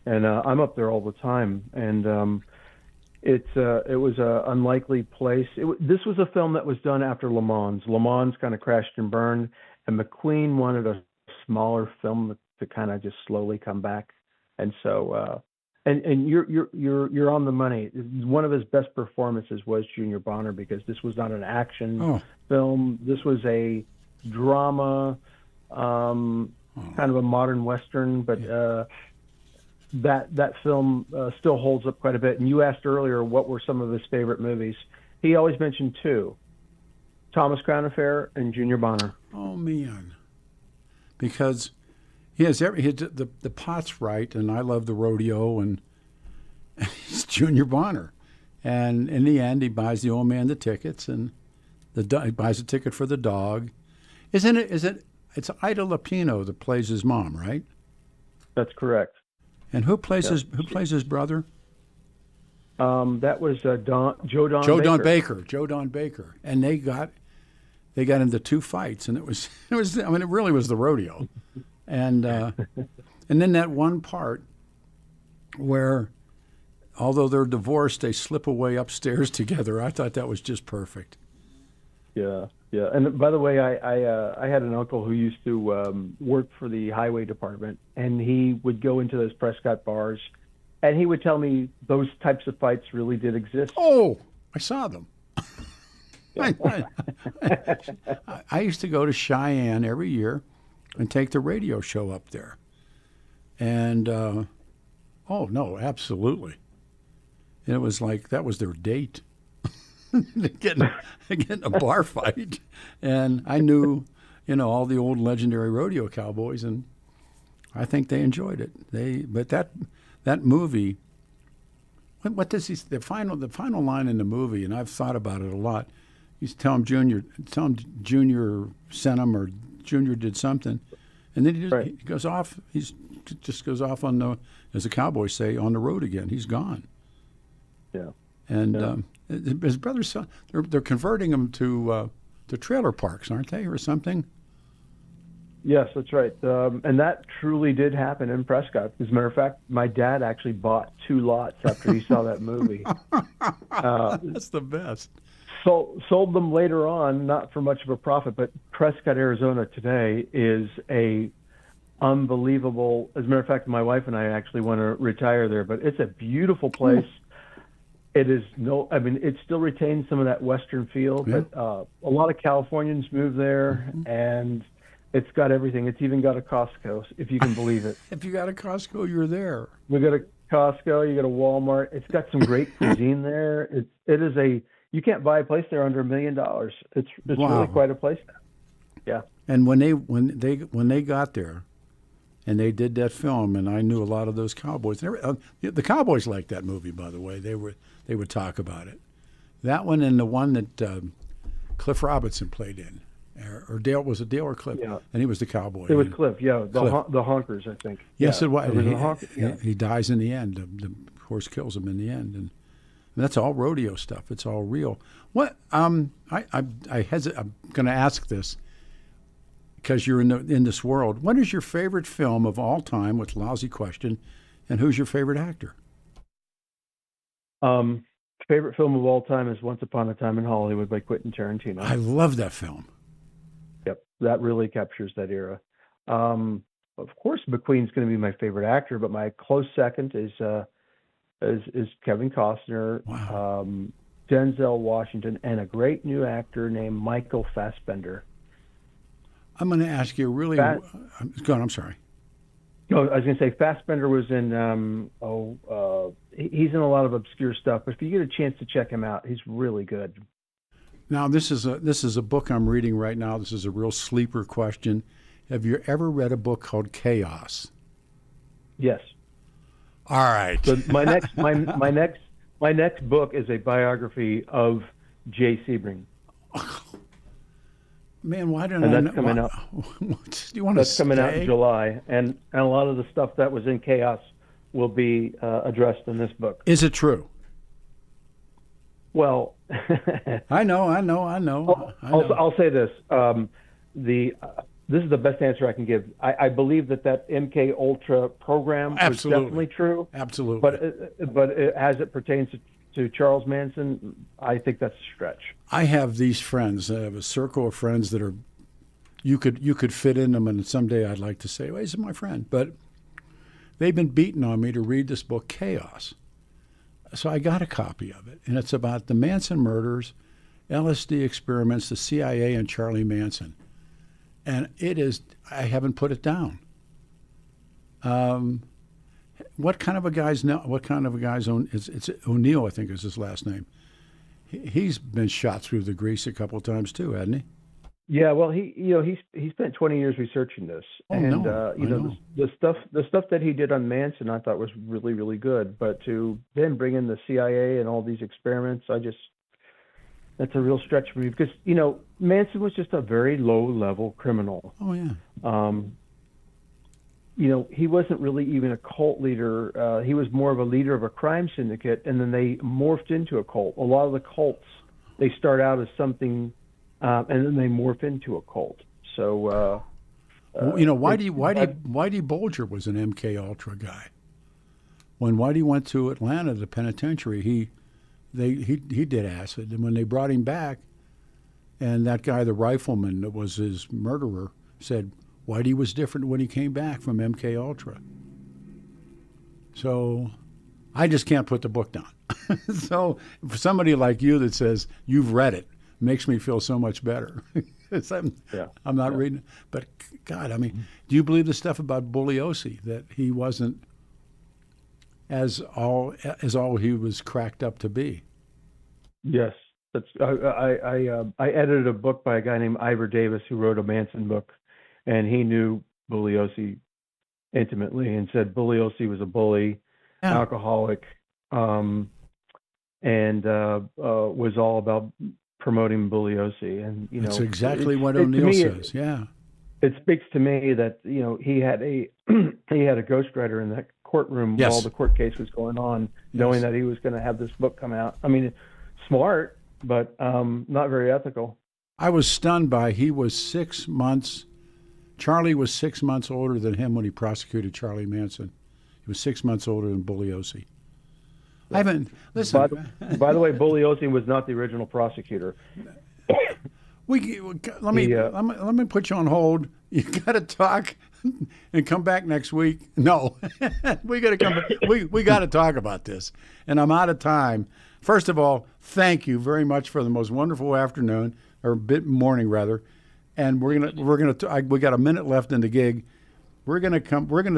and I'm up there all the time. And it was an unlikely place. This was a film that was done after Le Mans. Le Mans kind of crashed and burned, and McQueen wanted a smaller film to kind of just slowly come back. And so, and you're on the money. One of his best performances was Junior Bonner, because this was not an action film. This was a drama, kind of a modern Western, but that film still holds up quite a bit. And you asked earlier what were some of his favorite movies. He always mentioned two: Thomas Crown Affair and Junior Bonner. Oh man, because he has the pot's right, and I love the rodeo, and he's Junior Bonner. And in the end, he buys the old man the tickets, and he buys a ticket for the dog. Is it? It's Ida Lupino that plays his mom, right? That's correct. And who plays his brother? That was Joe Don Baker. Joe Don Baker. And they got into two fights, and it was I mean, it really was the rodeo. And then that one part where, although they're divorced, they slip away upstairs together. I thought that was just perfect. Yeah. And by the way, I had an uncle who used to work for the highway department, and he would go into those Prescott bars, and he would tell me those types of fights really did exist. Oh, I saw them. I used to go to Cheyenne every year and take the radio show up there. And, oh, no, absolutely. And it was like that was their date. getting a bar fight. And I knew, all the old legendary rodeo cowboys, and I think they enjoyed it. But that movie, what does the final line in the movie, and I've thought about it a lot. You tell him Junior sent him, or Junior did something, and then he goes off. He just goes off on the, as the cowboys say, on the road again. He's gone. Yeah. And his brother's son, they're converting him to trailer parks, aren't they, or something? Yes, that's right. And that truly did happen in Prescott. As a matter of fact, my dad actually bought 2 lots after he saw that movie. That's the best. Sold them later on, not for much of a profit, but Prescott, Arizona today is a unbelievable. As a matter of fact, my wife and I actually want to retire there, but it's a beautiful place. It is it still retains some of that Western feel, but a lot of Californians move there, and it's got everything. It's even got a Costco, if you can believe it. If you got a Costco, you're there. We got a Costco, you got a Walmart. It's got some great cuisine there. It is you can't buy a place there under $1 million. It's really quite a place now. Yeah. And when they got there, and they did that film, and I knew a lot of those cowboys. The Cowboys liked that movie, by the way. They would talk about it. That one and the one that Cliff Robinson played in, or Dale, was it Dale or Cliff? Yeah. And he was the cowboy. It was Cliff, yeah. The Honkers, I think. Yes, yeah. it was. He dies in the end. The horse kills him in the end, and that's all rodeo stuff. It's all real. What? I'm going to ask this. because you're in this world. What is your favorite film of all time? With lousy question, and who's your favorite actor? Favorite film of all time is Once Upon a Time in Hollywood by Quentin Tarantino. I love that film. Yep, that really captures that era. Of course, McQueen's going to be my favorite actor, but my close second is Kevin Costner, Wow. Denzel Washington, and a great new actor named Michael Fassbender. I'm going to ask you really. Go on. I'm sorry. No, I was going to say Fassbender was in. He's in a lot of obscure stuff, but if you get a chance to check him out, he's really good. Now, this is a book I'm reading right now. This is a real sleeper question. Have you ever read a book called Chaos? Yes. All right. So my next book is a biography of Jay Sebring. Man, why didn't and I that's know? coming out. Do you want that's to stay? coming out in July, and a lot of the stuff that was in Chaos will be addressed in this book. Is it true? Well, I know. I'll say this: this is the best answer I can give. I believe that MK Ultra program was definitely true. Absolutely. But as it pertains to Charles Manson, I think that's a stretch. I have these friends. I have a circle of friends that are you could fit in them, and someday I'd like to say, well, he's my friend. But they've been beating on me to read this book, Chaos. So I got a copy of it, and it's about the Manson murders, LSD experiments, the CIA, and Charlie Manson. And it is, I haven't put it down. What kind of a guy's it's O'Neill, I think is his last name. He's been shot through the grease a couple of times too, hasn't he? Yeah, well, he spent 20 years researching this, the stuff that he did on Manson, I thought was really, really good. But to then bring in the CIA and all these experiments, that's a real stretch for me because Manson was just a very low-level criminal. Oh yeah. He wasn't really even a cult leader. He was more of a leader of a crime syndicate, and then they morphed into a cult. A lot of the cults, they start out as something. And then they morph into a cult. So, Whitey Bulger was an MK Ultra guy. When Whitey went to Atlanta, the penitentiary, he did acid, and when they brought him back, and that guy, the rifleman that was his murderer, said Whitey was different when he came back from MK Ultra. So, I just can't put the book down. So, for somebody like you that says you've read it, makes me feel so much better. I'm not reading it. But, God, I mean, do you believe the stuff about Bugliosi, that he wasn't as all he was cracked up to be? Yes. I edited a book by a guy named Ivor Davis who wrote a Manson book, and he knew Bugliosi intimately and said Bugliosi was a bully, alcoholic, and was all about promoting Bugliosi, and that's exactly what O'Neill says. It speaks to me that he had a ghostwriter in that courtroom while all the court case was going on, knowing that he was going to have this book come out. I mean, smart, but not very ethical. I was stunned by he was 6 months. Charlie was 6 months older than him when he prosecuted Charlie Manson. He was 6 months older than Bugliosi. I haven't listen. By the way, Bugliosi was not the original prosecutor. Let me put you on hold. You got to talk and come back next week. No, we got to come. We got to talk about this. And I'm out of time. First of all, thank you very much for the most wonderful afternoon or morning rather. And we got a minute left in the gig. We're gonna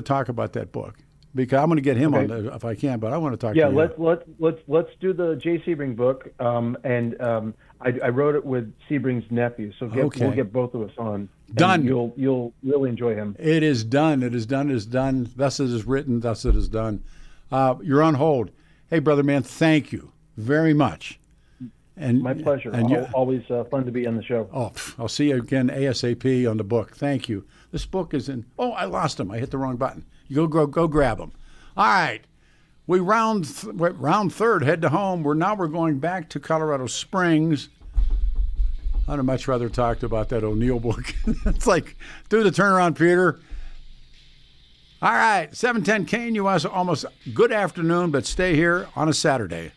talk about that book. Because I'm going to get him on there if I can, but I want to talk to you. Let's do the Jay Sebring book, and I wrote it with Sebring's nephew, so we'll get both of us on. Done. You'll really enjoy him. It is done. It is done. It is done. Thus it is written. Thus it is done. You're on hold. Hey, brother man, thank you very much. And my pleasure. And always fun to be on the show. Oh, I'll see you again ASAP on the book. Thank you. This book is in. Oh, I lost him. I hit the wrong button. You go grab him. All right. We round third, head to home. We're going back to Colorado Springs. I'd have much rather talked about that O'Neill book. It's like, do the turnaround, Peter. All right, 710 KNUS, almost good afternoon, but stay here on a Saturday.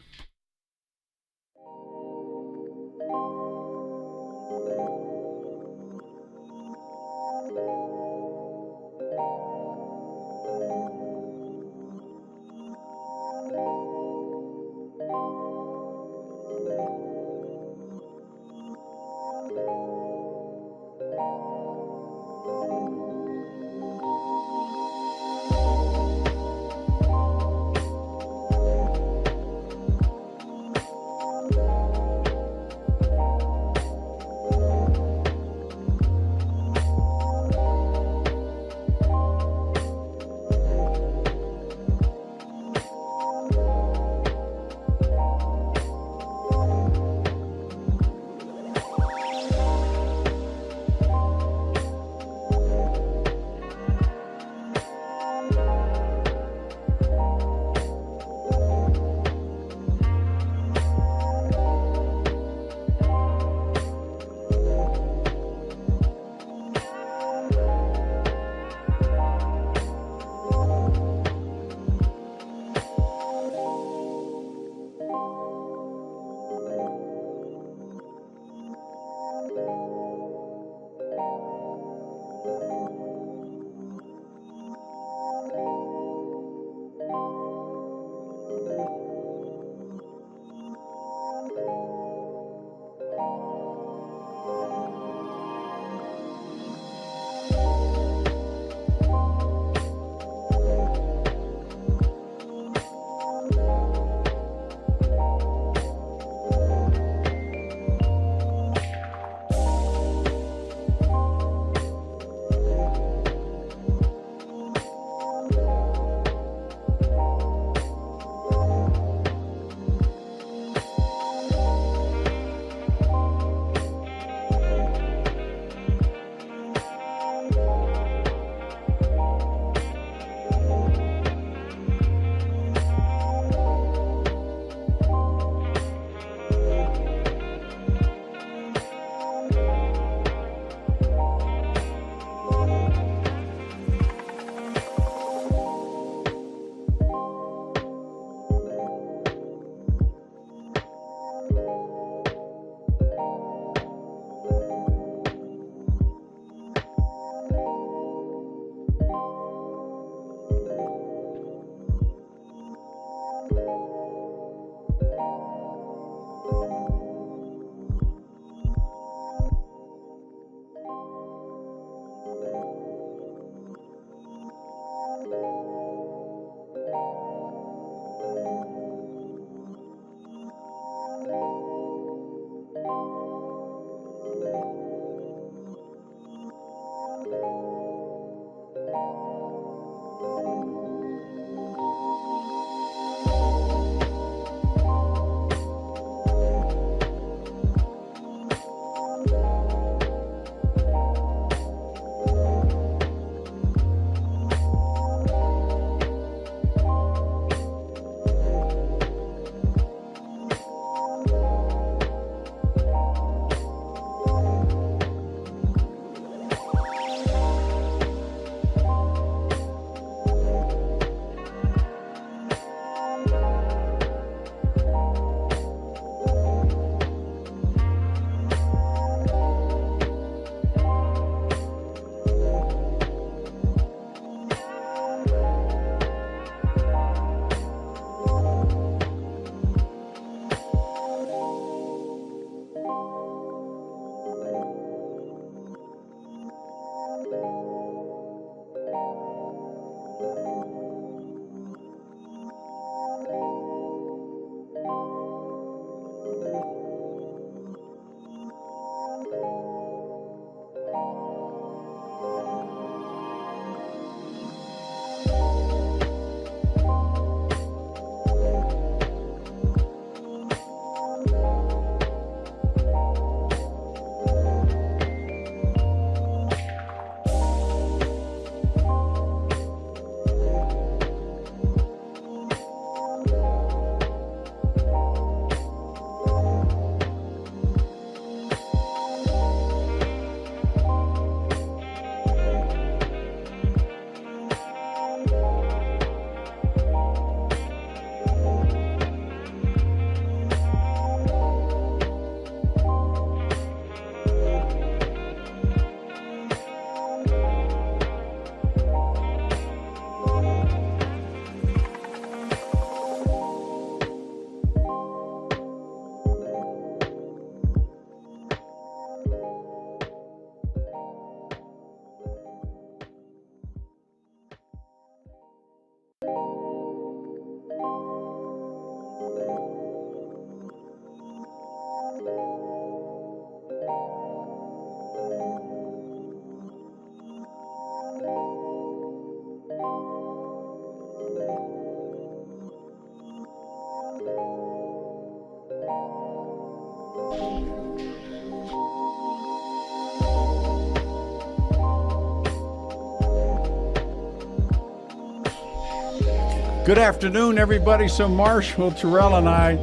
Good afternoon, everybody. So Marshall, Terrill, and I,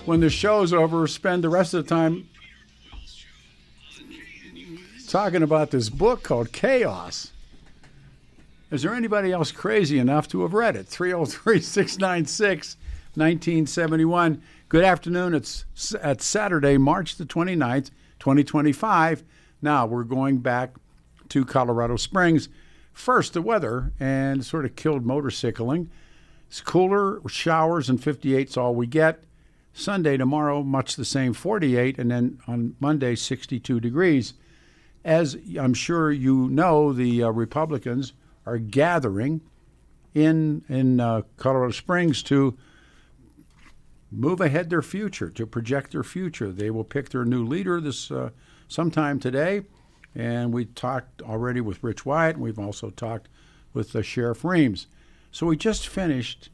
when the show's over, spend the rest of the time talking about this book called Chaos. Is there anybody else crazy enough to have read it? 303-696-1971. Good afternoon. It's Saturday, March the 29th, 2025. Now we're going back to Colorado Springs. First, the weather, and sort of killed motorcycling. It's cooler, showers, and 58's all we get. Sunday, tomorrow, much the same, 48, and then on Monday, 62 degrees. As I'm sure you know, the Republicans are gathering in Colorado Springs to move ahead their future, to project their future. They will pick their new leader this sometime today, and we talked already with Rich Wyatt, and we've also talked with Sheriff Reams. So we just finished,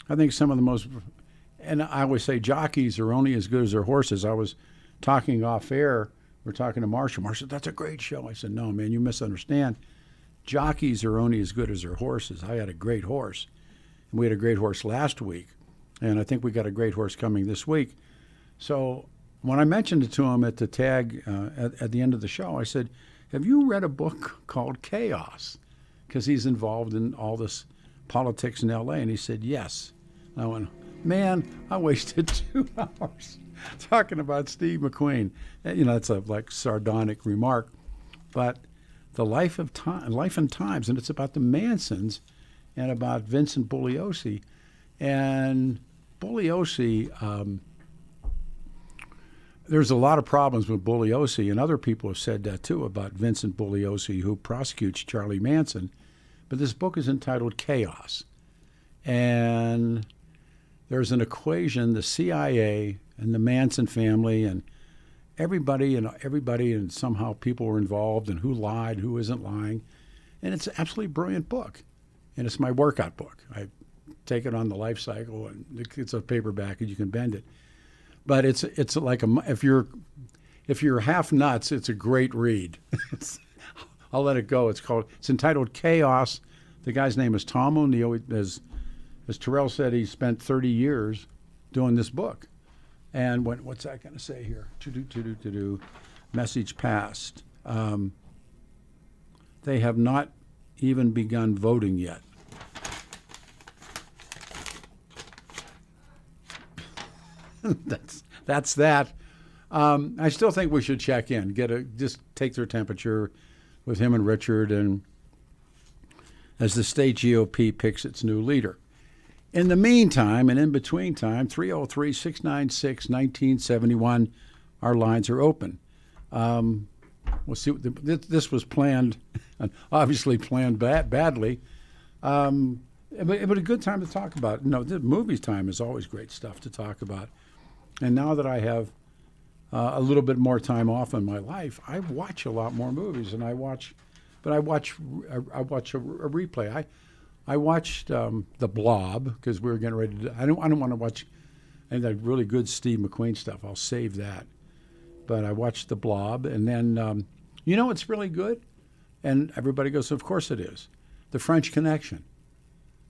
I think, some of the most, and I always say jockeys are only as good as their horses. I was talking off air. We're talking to Marshall. Marshall, that's a great show. I said, no, man, you misunderstand. Jockeys are only as good as their horses. I had a great horse, and we had a great horse last week, and I think we got a great horse coming this week. So when I mentioned it to him at the tag at the end of the show, I said, have you read a book called Chaos? Because he's involved in all this politics in L.A., and he said, yes. And I went, man, I wasted 2 hours talking about Steve McQueen. You know, it's a sardonic remark, but the life and times, and it's about the Mansons and about Vincent Bugliosi. And Bugliosi, there's a lot of problems with Bugliosi, and other people have said that too about Vincent Bugliosi, who prosecutes Charlie Manson. But this book is entitled Chaos. And there's an equation, the CIA and the Manson family and everybody, and somehow people were involved, and who lied, who isn't lying. And it's an absolutely brilliant book. And it's my workout book. I take it on the life cycle, and it's a paperback, and you can bend it. But it's like if you're half nuts, it's a great read. I'll let it go. It's entitled Chaos. The guy's name is Tom O'Neill. As Terrill said, he spent 30 years doing this book. And what's that going to say here? Message passed. They have not even begun voting yet. That's that. I still think we should check in, just take their temperature with him and Richard, and as the state GOP picks its new leader. In the meantime, and in between time, 303-696-1971, our lines are open. We'll see. This was planned, obviously planned badly, but a good time to talk about. The movies time is always great stuff to talk about. And now that I have a little bit more time off in my life, I watch a lot more movies, and I watch a replay. I watched The Blob because we were getting ready to. I don't want to watch any of that really good Steve McQueen stuff. I'll save that. But I watched The Blob, and then it's really good, and everybody goes, of course it is. The French Connection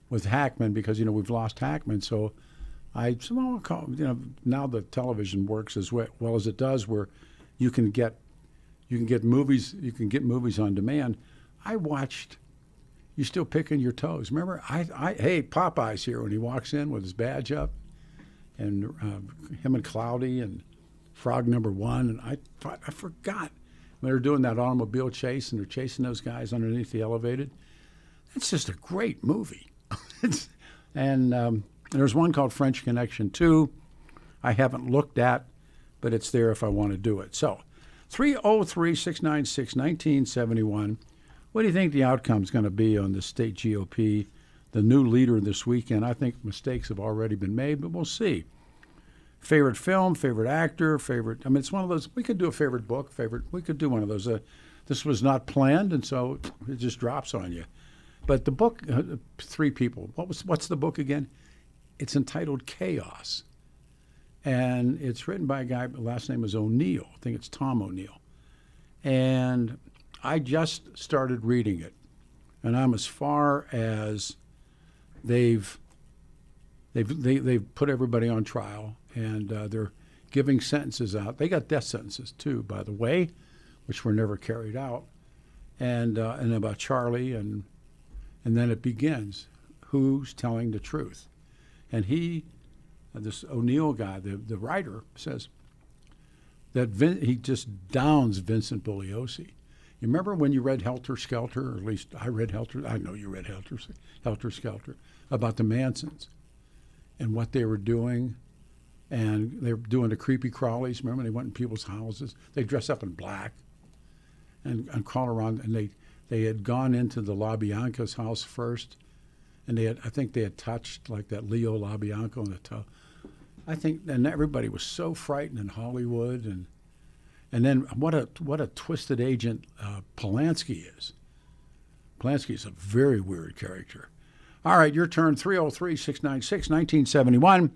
with Hackman, because we've lost Hackman, so. Now the television works as well as it does, where you can get movies on demand. I watched. You still picking your toes? Remember, hey, Popeye's here when he walks in with his badge up, and him and Cloudy and Frog Number One, and I forgot when they were doing that automobile chase, and they're chasing those guys underneath the elevated. It's just a great movie, and there's one called French Connection 2. I haven't looked at, but it's there if I want to do it. So 303-696-1971. What do you think the outcome is going to be on the state GOP, the new leader this weekend? I think mistakes have already been made, but we'll see. Favorite film, favorite actor, it's one of those. We could do a favorite book, we could do one of those. This was not planned, and so it just drops on you. But the book, 3 people. What's the book again? It's entitled Chaos, and it's written by a guy, last name is O'Neill. I think it's Tom O'Neill. And I just started reading it, and I'm as far as they've They've put everybody on trial, and they're giving sentences out. They got death sentences too, by the way, which were never carried out. And about Charlie, and then it begins. Who's telling the truth? And this O'Neill guy, the writer, says that he just downs Vincent Bugliosi. You remember when you read Helter Skelter, or at least I read Helter. I know you read Helter Skelter, about the Mansons and what they were doing. And they were doing the creepy crawlies. Remember, they went in people's houses. They dressed up in black and crawled around. And they had gone into the LaBianca's house first. And I think they had touched like that Leo LaBianca on the toe. I think, and everybody was so frightened in Hollywood. And then what a twisted agent Polanski is. Polanski is a very weird character. All right, your turn, 303-696-1971.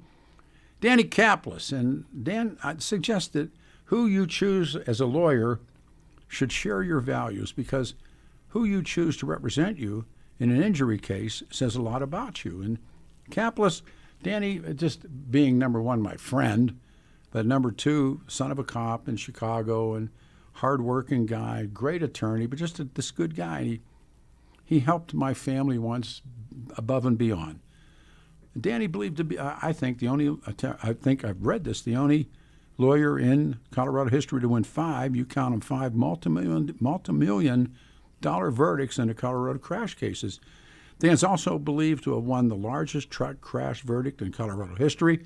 Danny Kaplis. And Dan, I'd suggest that who you choose as a lawyer should share your values, because who you choose to represent you in an injury case says a lot about you. And Kaplis, Danny, just being number one, my friend, but number two, son of a cop in Chicago and hardworking guy, great attorney, but just this good guy. And he helped my family once above and beyond. Danny believed to be, I think I've read this, the only lawyer in Colorado history to win five multi-million dollar verdicts in the Colorado crash cases. Dan's also believed to have won the largest truck crash verdict in Colorado history.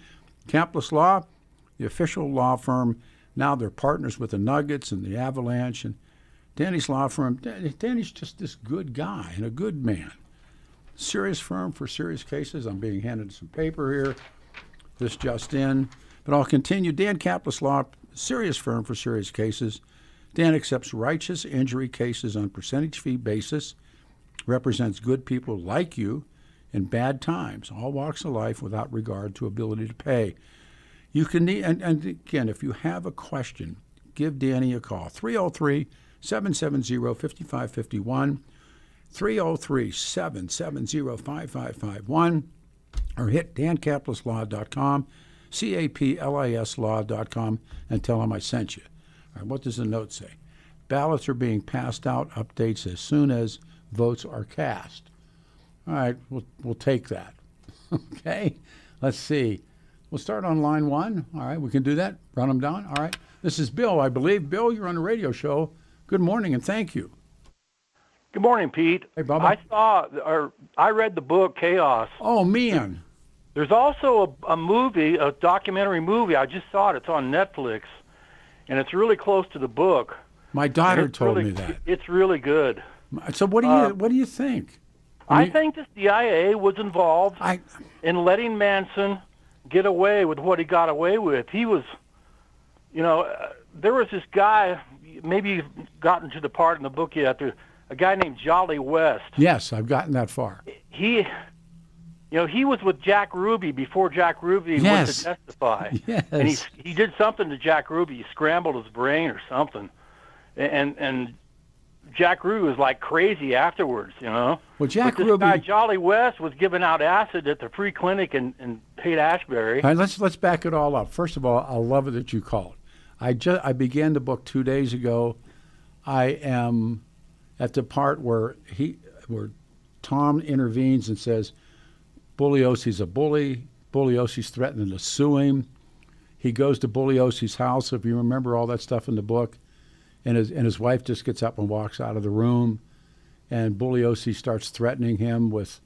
Kaplis Law, the official law firm, now they're partners with the Nuggets and the Avalanche. And Danny's law firm, Danny's just this good guy and a good man. Serious firm for serious cases. I'm being handed some paper here. This just in. But I'll continue. Dan Kaplis Law, serious firm for serious cases. Dan accepts righteous injury cases on percentage fee basis, represents good people like you in bad times, all walks of life without regard to ability to pay. You can need, and again, if you have a question, give Danny a call, 303-770-5551. 303-770-5551, or hit dankaplislaw.com, CAPLISlaw.com, and tell him I sent you. All right, what does the note say? Ballots are being passed out, updates as soon as votes are cast. All right, we'll take that. Okay, let's see. We'll start on line one. All right, we can do that. Run them down. All right, this is Bill, I believe. Bill, you're on the radio show. Good morning, and thank you. Good morning, Pete. Hey, Bubba. I read the book Chaos. Oh, man. There's also a movie, a documentary movie. I just saw it. It's on Netflix, and it's really close to the book. My daughter told me that. It's really good. So what do you think? I think the CIA was involved in letting Manson get away with what he got away with. He was, there was this guy, maybe you've gotten to the part in the book yet, a guy named Jolly West. Yes, I've gotten that far. He was with Jack Ruby before Jack Ruby went to testify. Yes. And he did something to Jack Ruby. He scrambled his brain or something. And Jack Ruby was like crazy afterwards, Well, Jack Ruby, guy, Jolly West, was giving out acid at the free clinic in Haight-Ashbury. All right, let's back it all up. First of all, I love it that you called. I began the book 2 days ago. I am at the part where Tom intervenes and says, Bugliosi's a bully. Bugliosi's threatening to sue him. He goes to Bugliosi's house, if you remember all that stuff in the book, and his wife just gets up and walks out of the room, and Bugliosi starts threatening him with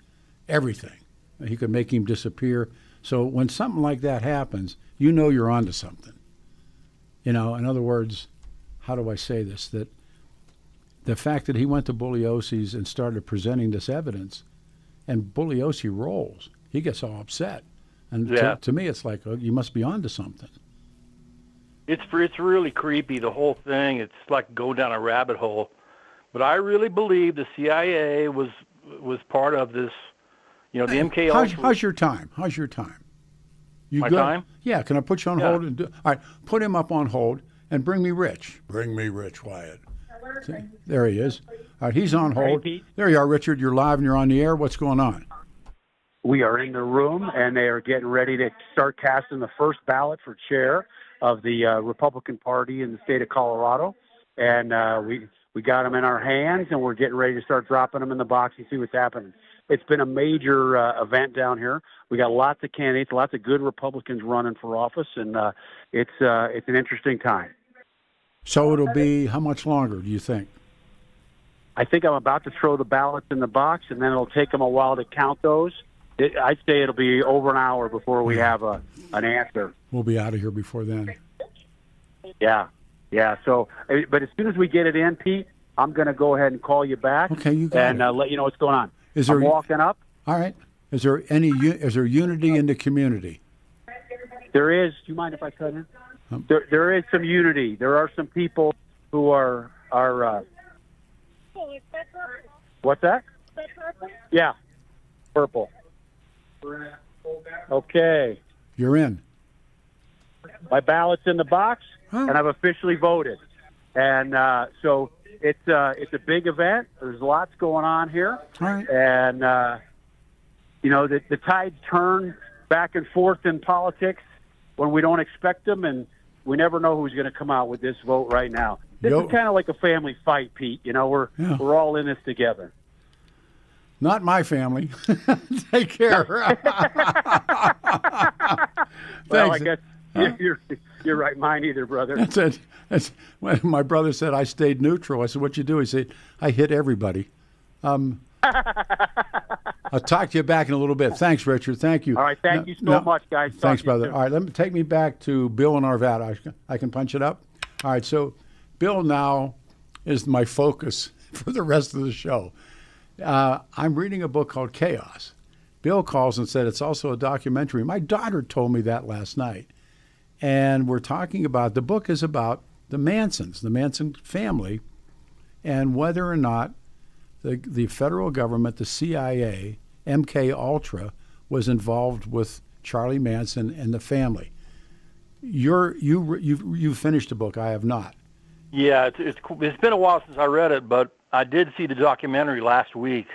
everything. He could make him disappear. So when something like that happens, you're onto something. In other words, how do I say this? That the fact that he went to Bugliosi's and started presenting this evidence, and Bugliosi rolls, he gets all upset. And to me, it's like, you must be onto something. It's really creepy, the whole thing. It's like go down a rabbit hole. But I really believe the CIA was part of this, the MK Ultra. How's your time? You My good? time? Yeah, can I put you on hold? All right, put him up on hold and bring me Rich. Bring me Rich, Wyatt. There he is. All right, he's on hold. There you are, Richard. You're live and you're on the air. What's going on? We are in the room, and they are getting ready to start casting the first ballot for chair of the Republican Party in the state of Colorado. And we got them in our hands, and we're getting ready to start dropping them in the box and see what's happening. It's been a major event down here. We got lots of candidates, lots of good Republicans running for office, and it's an interesting time. So it'll be how much longer, do you think? I think I'm about to throw the ballots in the box, and then it'll take them a while to count those. I'd say it'll be over an hour before we have an answer. We'll be out of here before then. Yeah. So, but as soon as we get it in, Pete, I'm going to go ahead and call you back. Okay, you got and it. Let you know what's going on. I'm walking up. All right. Is there unity in the community? There is. Do you mind if I cut in? There is some unity. There are some people who are. What's that? Yeah, purple. Okay. You're in. My ballot's in the box, and I've officially voted. And so it's a big event. There's lots going on here. All right. And, the tides turn back and forth in politics when we don't expect them, and we never know who's going to come out with this vote right now. This is kind of like a family fight, Pete. We're all in this together. Not my family. Take care. Well, I guess you're right. Mine either, brother. That's it. When my brother said I stayed neutral. I said, "What'd you do?" He said, "I hit everybody." I'll talk to you back in a little bit. Thanks, Richard. Thank you. All right. Thank you so much, guys. Thanks, brother. All right. Take me back to Bill in Arvada. I can punch it up. All right. So Bill now is my focus for the rest of the show. I'm reading a book called Chaos. Bill calls and said it's also a documentary. My daughter told me that last night. And we're talking about, the book is about the Mansons, the Manson family, and whether or not the federal government, the CIA, MK Ultra, was involved with Charlie Manson and the family. You've finished the book. I have not. Yeah, it's been a while since I read it, but I did see the documentary last week,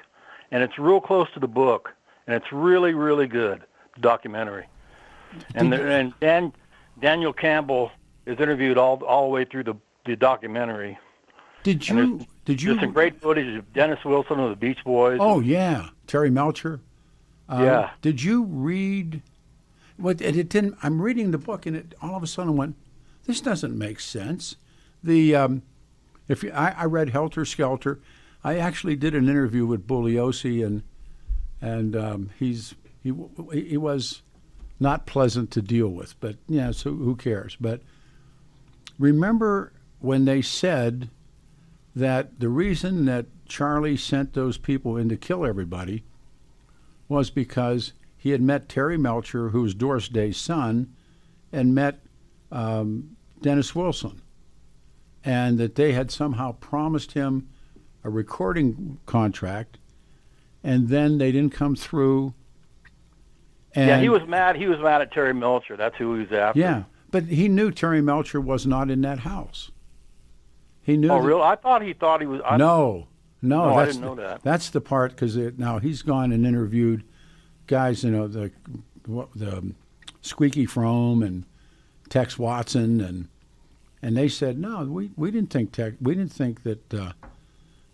and it's real close to the book, and it's really, really good, the documentary. And Daniel Campbell is interviewed all the way through the documentary. Did you? There's some great footage of Dennis Wilson of the Beach Boys. Oh yeah, Terry Melcher. Yeah. Did you read? What it didn't. I'm reading the book, and it all of a sudden went, this doesn't make sense. I read Helter Skelter. I actually did an interview with Bugliosi, and he was not pleasant to deal with. But yeah, so who cares? But remember when they said that the reason that Charlie sent those people in to kill everybody was because he had met Terry Melcher, who was Doris Day's son, and met Dennis Wilson, and that they had somehow promised him a recording contract, and then they didn't come through. And yeah, he was mad. He was mad at Terry Melcher. That's who he was after. Yeah, but he knew Terry Melcher was not in that house. He knew. Oh, really? I thought he was. No, I didn't know that. That's the part, because now he's gone and interviewed guys, the Squeaky Fromme and Tex Watson, and they said no, we didn't think that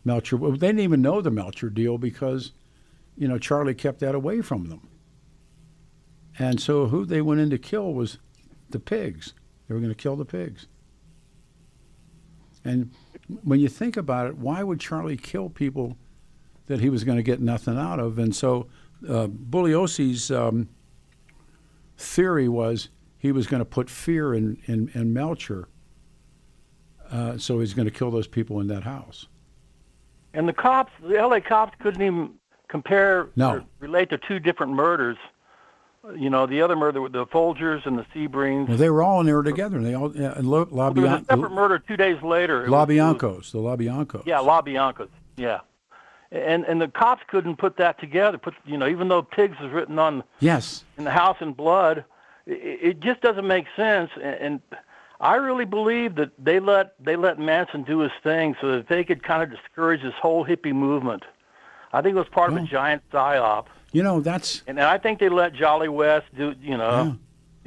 Melcher. They didn't even know the Melcher deal because, Charlie kept that away from them. And so who they went in to kill was the pigs. They were going to kill the pigs. And when you think about it, why would Charlie kill people that he was going to get nothing out of? And so Bugliosi's theory was he was going to put fear in Melcher, so he's going to kill those people in that house. And the LA cops couldn't even compare or relate to two different murders. The other murder with the Folgers and the Sebrings. Well, they were all in there together. And they all there was a separate murder 2 days later. The LaBiancos. Yeah, LaBiancos. Yeah, and the cops couldn't put that together. Even though pigs is written on in the house in blood, it just doesn't make sense. And I really believe that they let Manson do his thing so that they could kind of discourage this whole hippie movement. I think it was part of a giant psyop. You know, that's. And I think they let Jolly West do,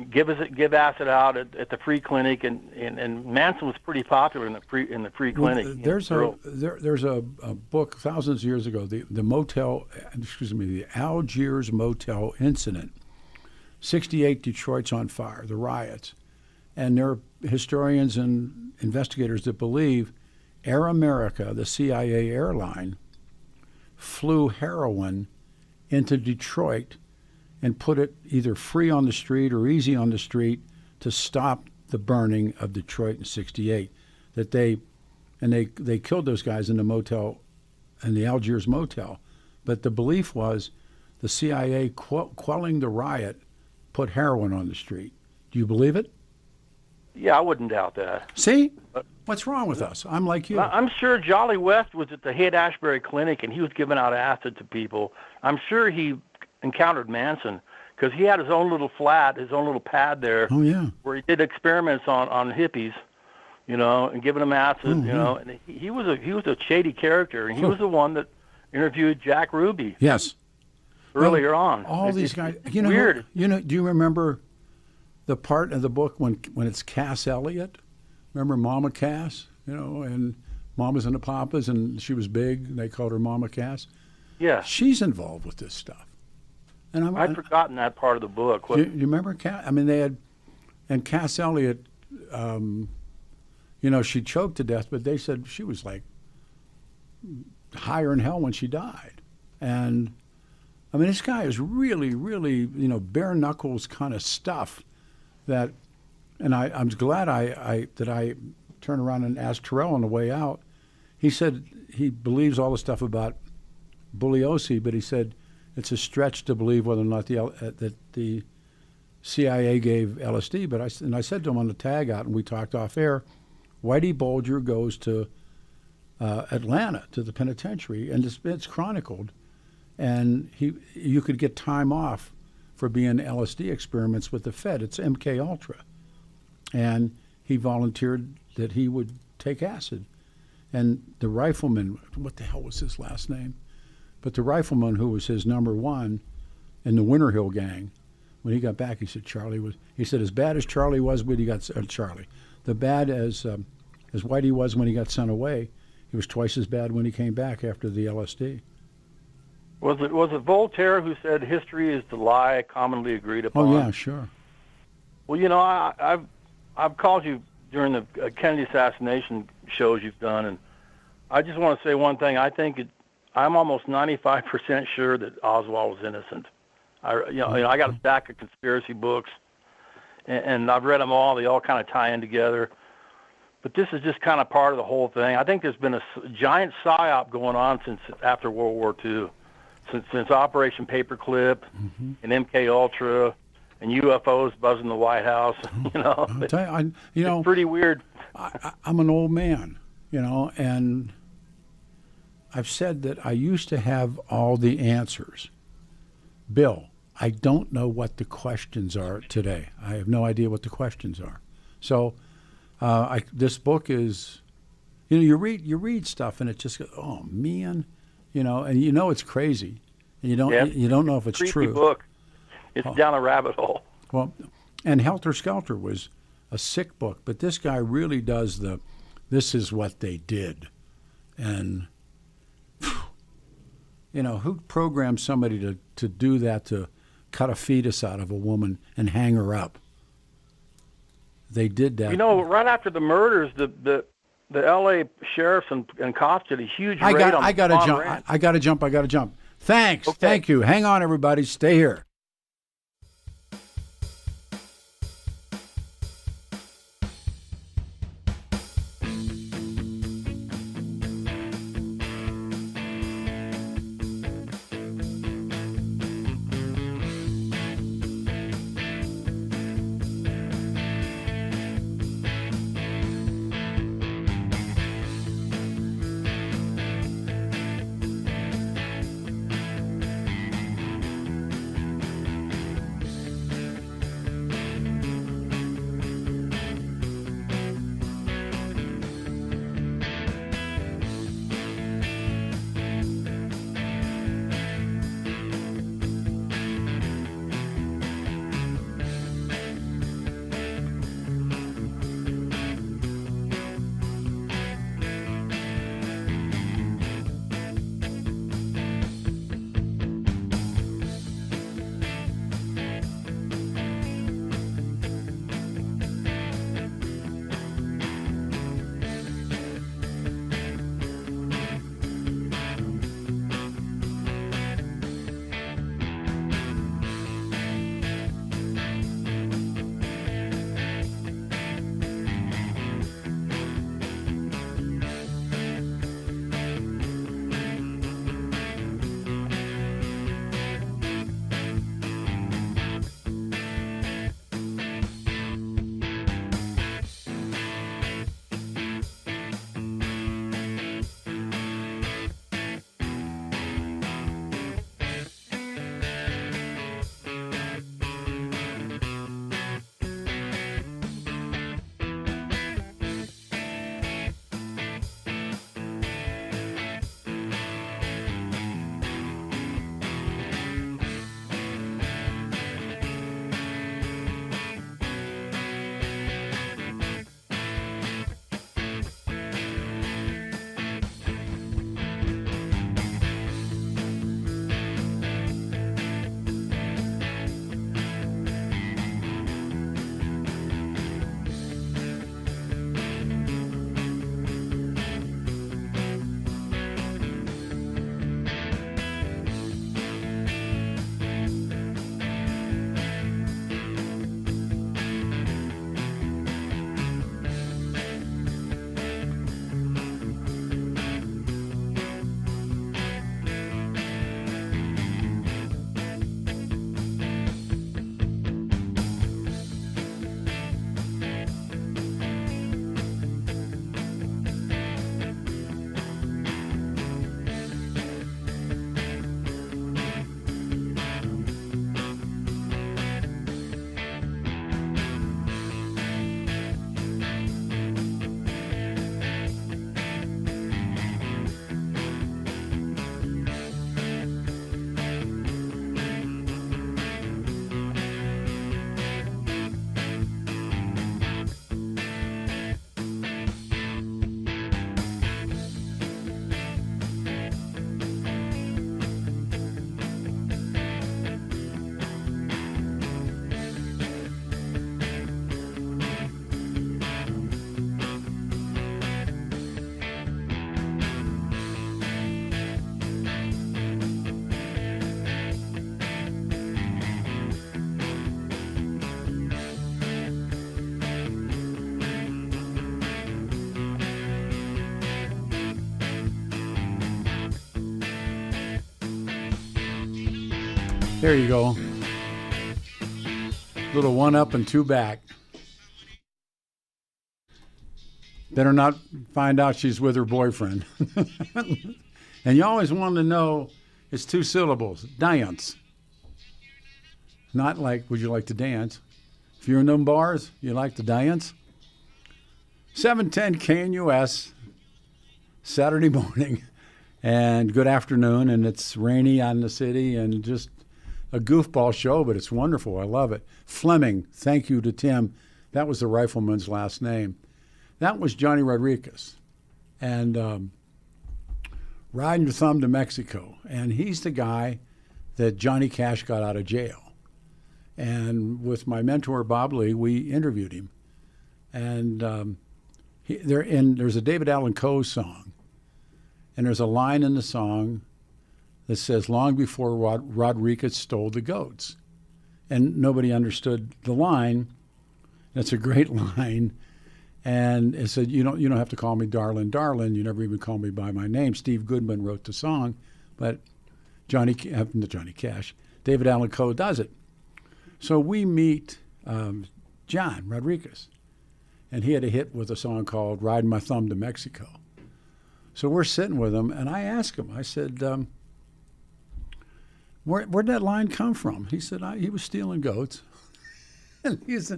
give acid out at the free clinic, and Manson was pretty popular in the free clinic. There's a book thousands of years ago, the Algiers Motel incident. 68 Detroit's on fire, the riots, and there are historians and investigators that believe Air America, the CIA airline, flew heroin into Detroit and put it either free on the street or easy on the street to stop the burning of Detroit in '68. That they killed those guys in the motel, in the Algiers motel. But the belief was the CIA quelling the riot put heroin on the street. Do you believe it? Yeah, I wouldn't doubt that. See? What's wrong with us? I'm like you. I'm sure Jolly West was at the Haight-Ashbury Clinic, and he was giving out acid to people. I'm sure he encountered Manson because he had his own little flat, his own little pad there. Oh, yeah. Where he did experiments on hippies, and giving them acid, And he was a shady character, and he was the one that interviewed Jack Ruby. Yes. Earlier on. All these guys. Weird. Do you remember the part of the book when it's Cass Elliot? Remember Mama Cass? And Mamas and the Papas, and she was big, and they called her Mama Cass. Yeah. She's involved with this stuff. And I'd forgotten that part of the book. Do you remember Cass? I mean, they had, and Cass Elliot, she choked to death, but they said she was like higher in hell when she died. And I mean, this guy is really, really, bare knuckles kind of stuff that, and I'm glad that I turned around and asked Terrill on the way out. He said he believes all the stuff about Bugliosi, but he said it's a stretch to believe whether or not that the CIA gave LSD. But I said to him on the tag out, and we talked off air, Whitey Bulger goes to Atlanta, to the penitentiary, and it's chronicled. And you could get time off for being LSD experiments with the Fed. It's MK Ultra. And he volunteered that he would take acid. And the rifleman, what the hell was his last name? But the rifleman who was his number one in the Winter Hill gang, when he got back, he said he said as bad as Charlie was when he got Charlie, the bad as Whitey was when he got sent away, he was twice as bad when he came back after the LSD. Was it Voltaire who said history is the lie commonly agreed upon? Oh yeah, sure. Well, I've called you during the Kennedy assassination shows you've done, and I just want to say one thing. I'm almost 95% sure that Oswald was innocent. I got a stack of conspiracy books, and I've read them all. They all kind of tie in together. But this is just kind of part of the whole thing. I think there's been a giant psyop going on since after World War II. Since Operation Paperclip and MK Ultra and UFOs buzzing the White House, I'll tell you, it's pretty weird. I'm an old man, and I've said that I used to have all the answers. Bill, I don't know what the questions are today. I have no idea what the questions are. So, this book is, you read stuff and it just goes, oh man. And it's crazy, and you don't know if it's creepy true. Book. It's down a rabbit hole. Well, and Helter Skelter was a sick book, but this guy really does this is what they did, and who programmed somebody to do that, to cut a fetus out of a woman and hang her up? They did that. Right after the murders, the L.A. sheriffs and cops did a huge raid on I gotta jump. Thanks. Okay. Thank you. Hang on, everybody. Stay here. There you go. Little one up and two back. Better not find out she's with her boyfriend. And you always want to know it's 2 syllables. Dance. Not like, would you like to dance? If you're in them bars, you like to dance? 710 KNUS, Saturday morning. And good afternoon. And it's rainy out in the city and just a goofball show, but it's wonderful. I love it. Fleming, thank you to Tim. That was the rifleman's last name. That was Johnny Rodriguez. And riding your thumb to Mexico. And he's the guy that Johnny Cash got out of jail. And with my mentor, Bob Lee, we interviewed him. And there's a David Allan Coe song. And there's a line in the song that says, long before Rodriguez stole the goats. And nobody understood the line. That's a great line. And it said, you don't have to call me darling, darling. You never even call me by my name. Steve Goodman wrote the song, but Johnny Cash, David Allan Coe does it. So we meet John Rodriguez, and he had a hit with a song called Riding My Thumb to Mexico. So we're sitting with him, and I asked him, I said, where'd that line come from? He said, he was stealing goats. And he's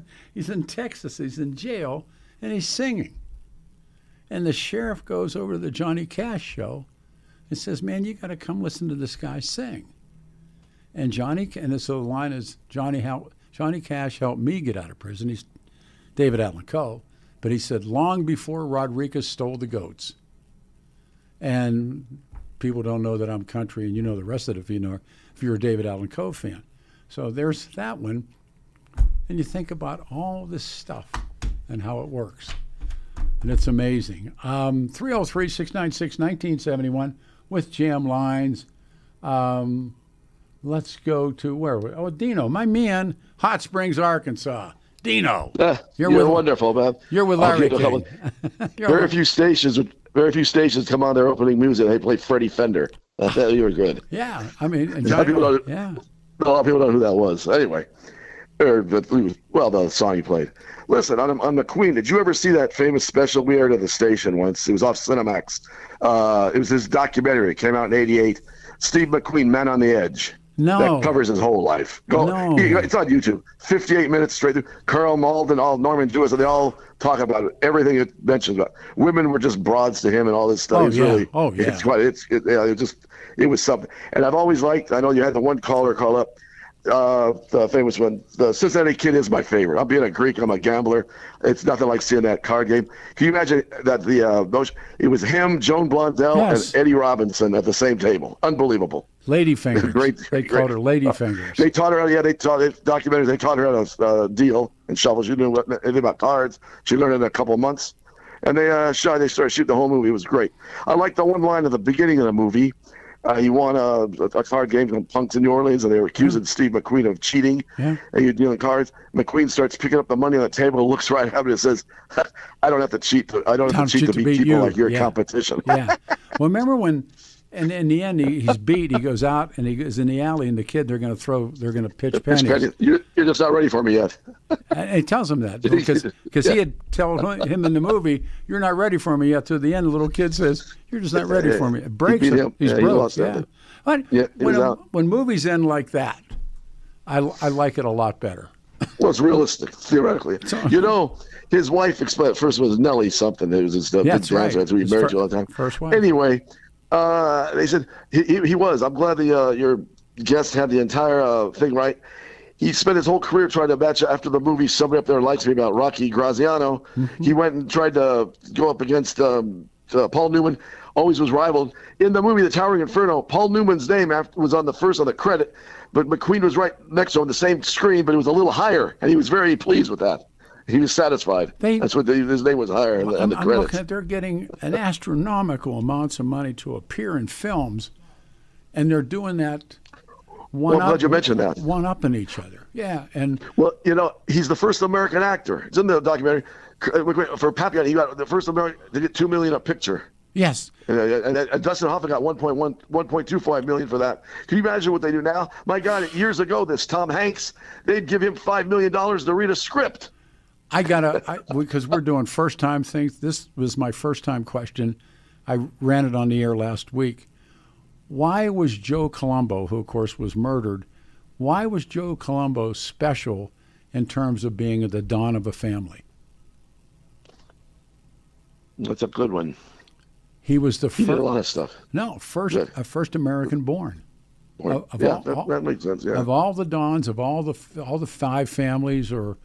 in Texas, he's in jail, and he's singing. And the sheriff goes over to the Johnny Cash show and says, man, you got to come listen to this guy sing. And so the line is, Johnny Cash helped me get out of prison. He's David Allan Coe. But he said, long before Rodriguez stole the goats. And people don't know that I'm country, and you know the rest of it if you're a David Allan Coe fan. So there's that one. And you think about all this stuff and how it works. And it's amazing. 303-696-1971 with jam lines. Let's go to where? Oh, Dino, my man, Hot Springs, Arkansas. Dino. You're wonderful, man. You're with Larry King. Very few stations come on their opening music. They play Freddie Fender. You were good. Yeah, I mean, a lot of people don't know who that was. Anyway, the song he played. Listen, on McQueen, did you ever see that famous special we aired at the station once? It was off Cinemax. It was his documentary. It came out in '88. Steve McQueen, Man on the Edge. No. That covers his whole life. It's on YouTube. 58 minutes straight through. Carl Malden, Norman Jewis, they all talk about it. Everything it mentions about. Women were just broads to him and all this stuff. It was something. And I've always liked, I know you had the one caller call up, the famous one, the Cincinnati Kid is my favorite. I'm being a Greek, I'm a gambler. It's nothing like seeing that card game. Can you imagine that it was him, Joan Blondell, and Eddie Robinson at the same table? Unbelievable. Lady Fingers. They called her Lady Fingers. They taught her, documentaries, they taught her how to deal and shuffle. She knew anything about cards. She learned in a couple of months. And they started shooting the whole movie. It was great. I like the one line at the beginning of the movie. He won a card game on Punks in New Orleans, and they were accusing Steve McQueen of cheating. Yeah. And you're dealing cards. McQueen starts picking up the money on the table, looks right at him, and says, "I don't have to cheat. I don't have to cheat to beat people like your competition." Yeah. Well, remember when? And in the end, he's beat. He goes out and he goes in the alley, and the kid they're going to pitch pennies. You're just not ready for me yet. And he tells him that because he had told him in the movie, "You're not ready for me yet." To the end, the little kid says, "You're just not ready for me." It breaks him. He's broke. When movies end like that, I like it a lot better. Well, it's realistic, theoretically. His wife explained first was Nellie something. It was his that's right. So he married all the time. First wife. Anyway. They said he was. I'm glad your guest had the entire thing right. He spent his whole career trying to match after the movie. Somebody up there likes me about Rocky Graziano. Mm-hmm. He went and tried to go up against Paul Newman. Always was rivaled. In the movie The Towering Inferno, Paul Newman's name was on the first on the credit, but McQueen was right next to him on the same screen, but it was a little higher, and he was very pleased with that. He was satisfied. That's what his name was higher in the credits. I'm looking at, they're getting an astronomical amounts of money to appear in films, and they're doing that. Glad you mentioned that. One up in each other. Yeah, and he's the first American actor. It's in the documentary. For Papillon, he got the first American to get $2 million a picture. Yes. And Dustin Hoffman got 1.25 million for that. Can you imagine what they do now? My God, years ago, this Tom Hanks, they'd give him $5 million to read a script. Because we're doing first time things. This was my first time question. I ran it on the air last week. Why was Joe Colombo, who of course was murdered, why was Joe Colombo special in terms of being at the dawn of a family? That's a good one. He was the first. He did a lot of stuff. No, first American born. That makes sense. Yeah. Of all the dawns, of all the five families, or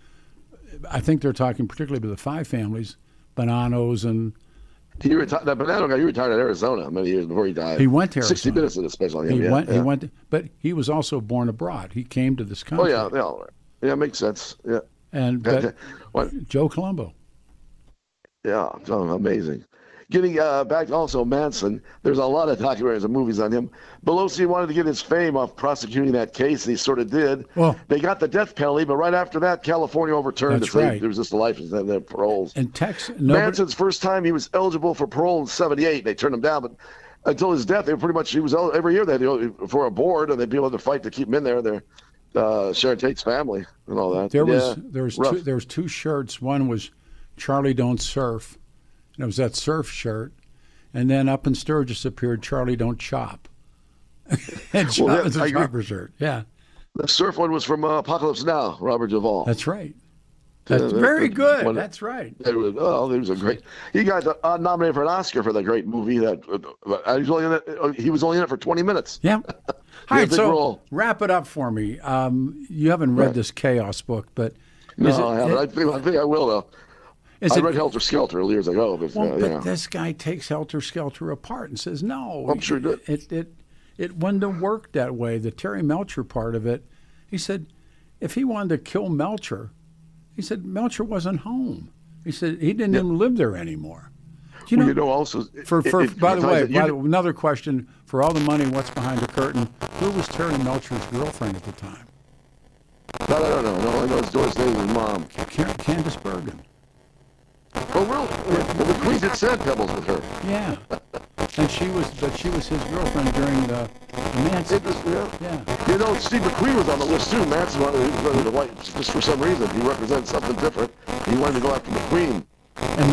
I think they're talking particularly about the five families, Bonanos and. He retired. That Banano guy. He retired in Arizona many years before he died. He went to Arizona. 60 Minutes in a special. He went, but he was also born abroad. He came to this country. Oh yeah, makes sense. Yeah. And Joe Colombo. Yeah, amazing. Getting back also Manson, there's a lot of documentaries and movies on him. Pelosi wanted to get his fame off prosecuting that case, and he sort of did. Well, they got the death penalty, but right after that, California overturned it. Right. There was just a life and then paroles. And Manson's first time he was eligible for parole in '78. They turned him down, but until his death, he was every year they had to go for a board, and they'd be able to fight to keep him in there. They're Sharon Tate's family and all that. There was two shirts. One was Charlie Don't Surf. And it was that surf shirt. And then up in Sturgis appeared Charlie Don't Chop. And Chop was a chopper shirt. Yeah. The surf one was from Apocalypse Now, Robert Duvall. That's right. That's very good. That's right. It was a great. He got nominated for an Oscar for that great movie. He was only in it for 20 minutes. Yeah. All right, so wrap it up for me. You haven't read this Chaos book, but I haven't. I think I will though. I read Helter Skelter years ago. But this guy takes Helter Skelter apart and says, no. I'm sure it wouldn't have worked that way. The Terry Melcher part of it, he said, if he wanted to kill Melcher, he said Melcher wasn't home. He said he didn't even live there anymore. Also, by the way, another question, for all the money, what's behind the curtain, who was Terry Melcher's girlfriend at the time? I don't know. No, I know it's Doris Day's mom. Candace Bergen. Oh, really? Well, the Queen did sand pebbles with her. Yeah. And she was his girlfriend during the Manson. Yeah. Steve McQueen was on the list too. Manson wanted the white just for some reason. He represents something different. He wanted to go after McQueen. And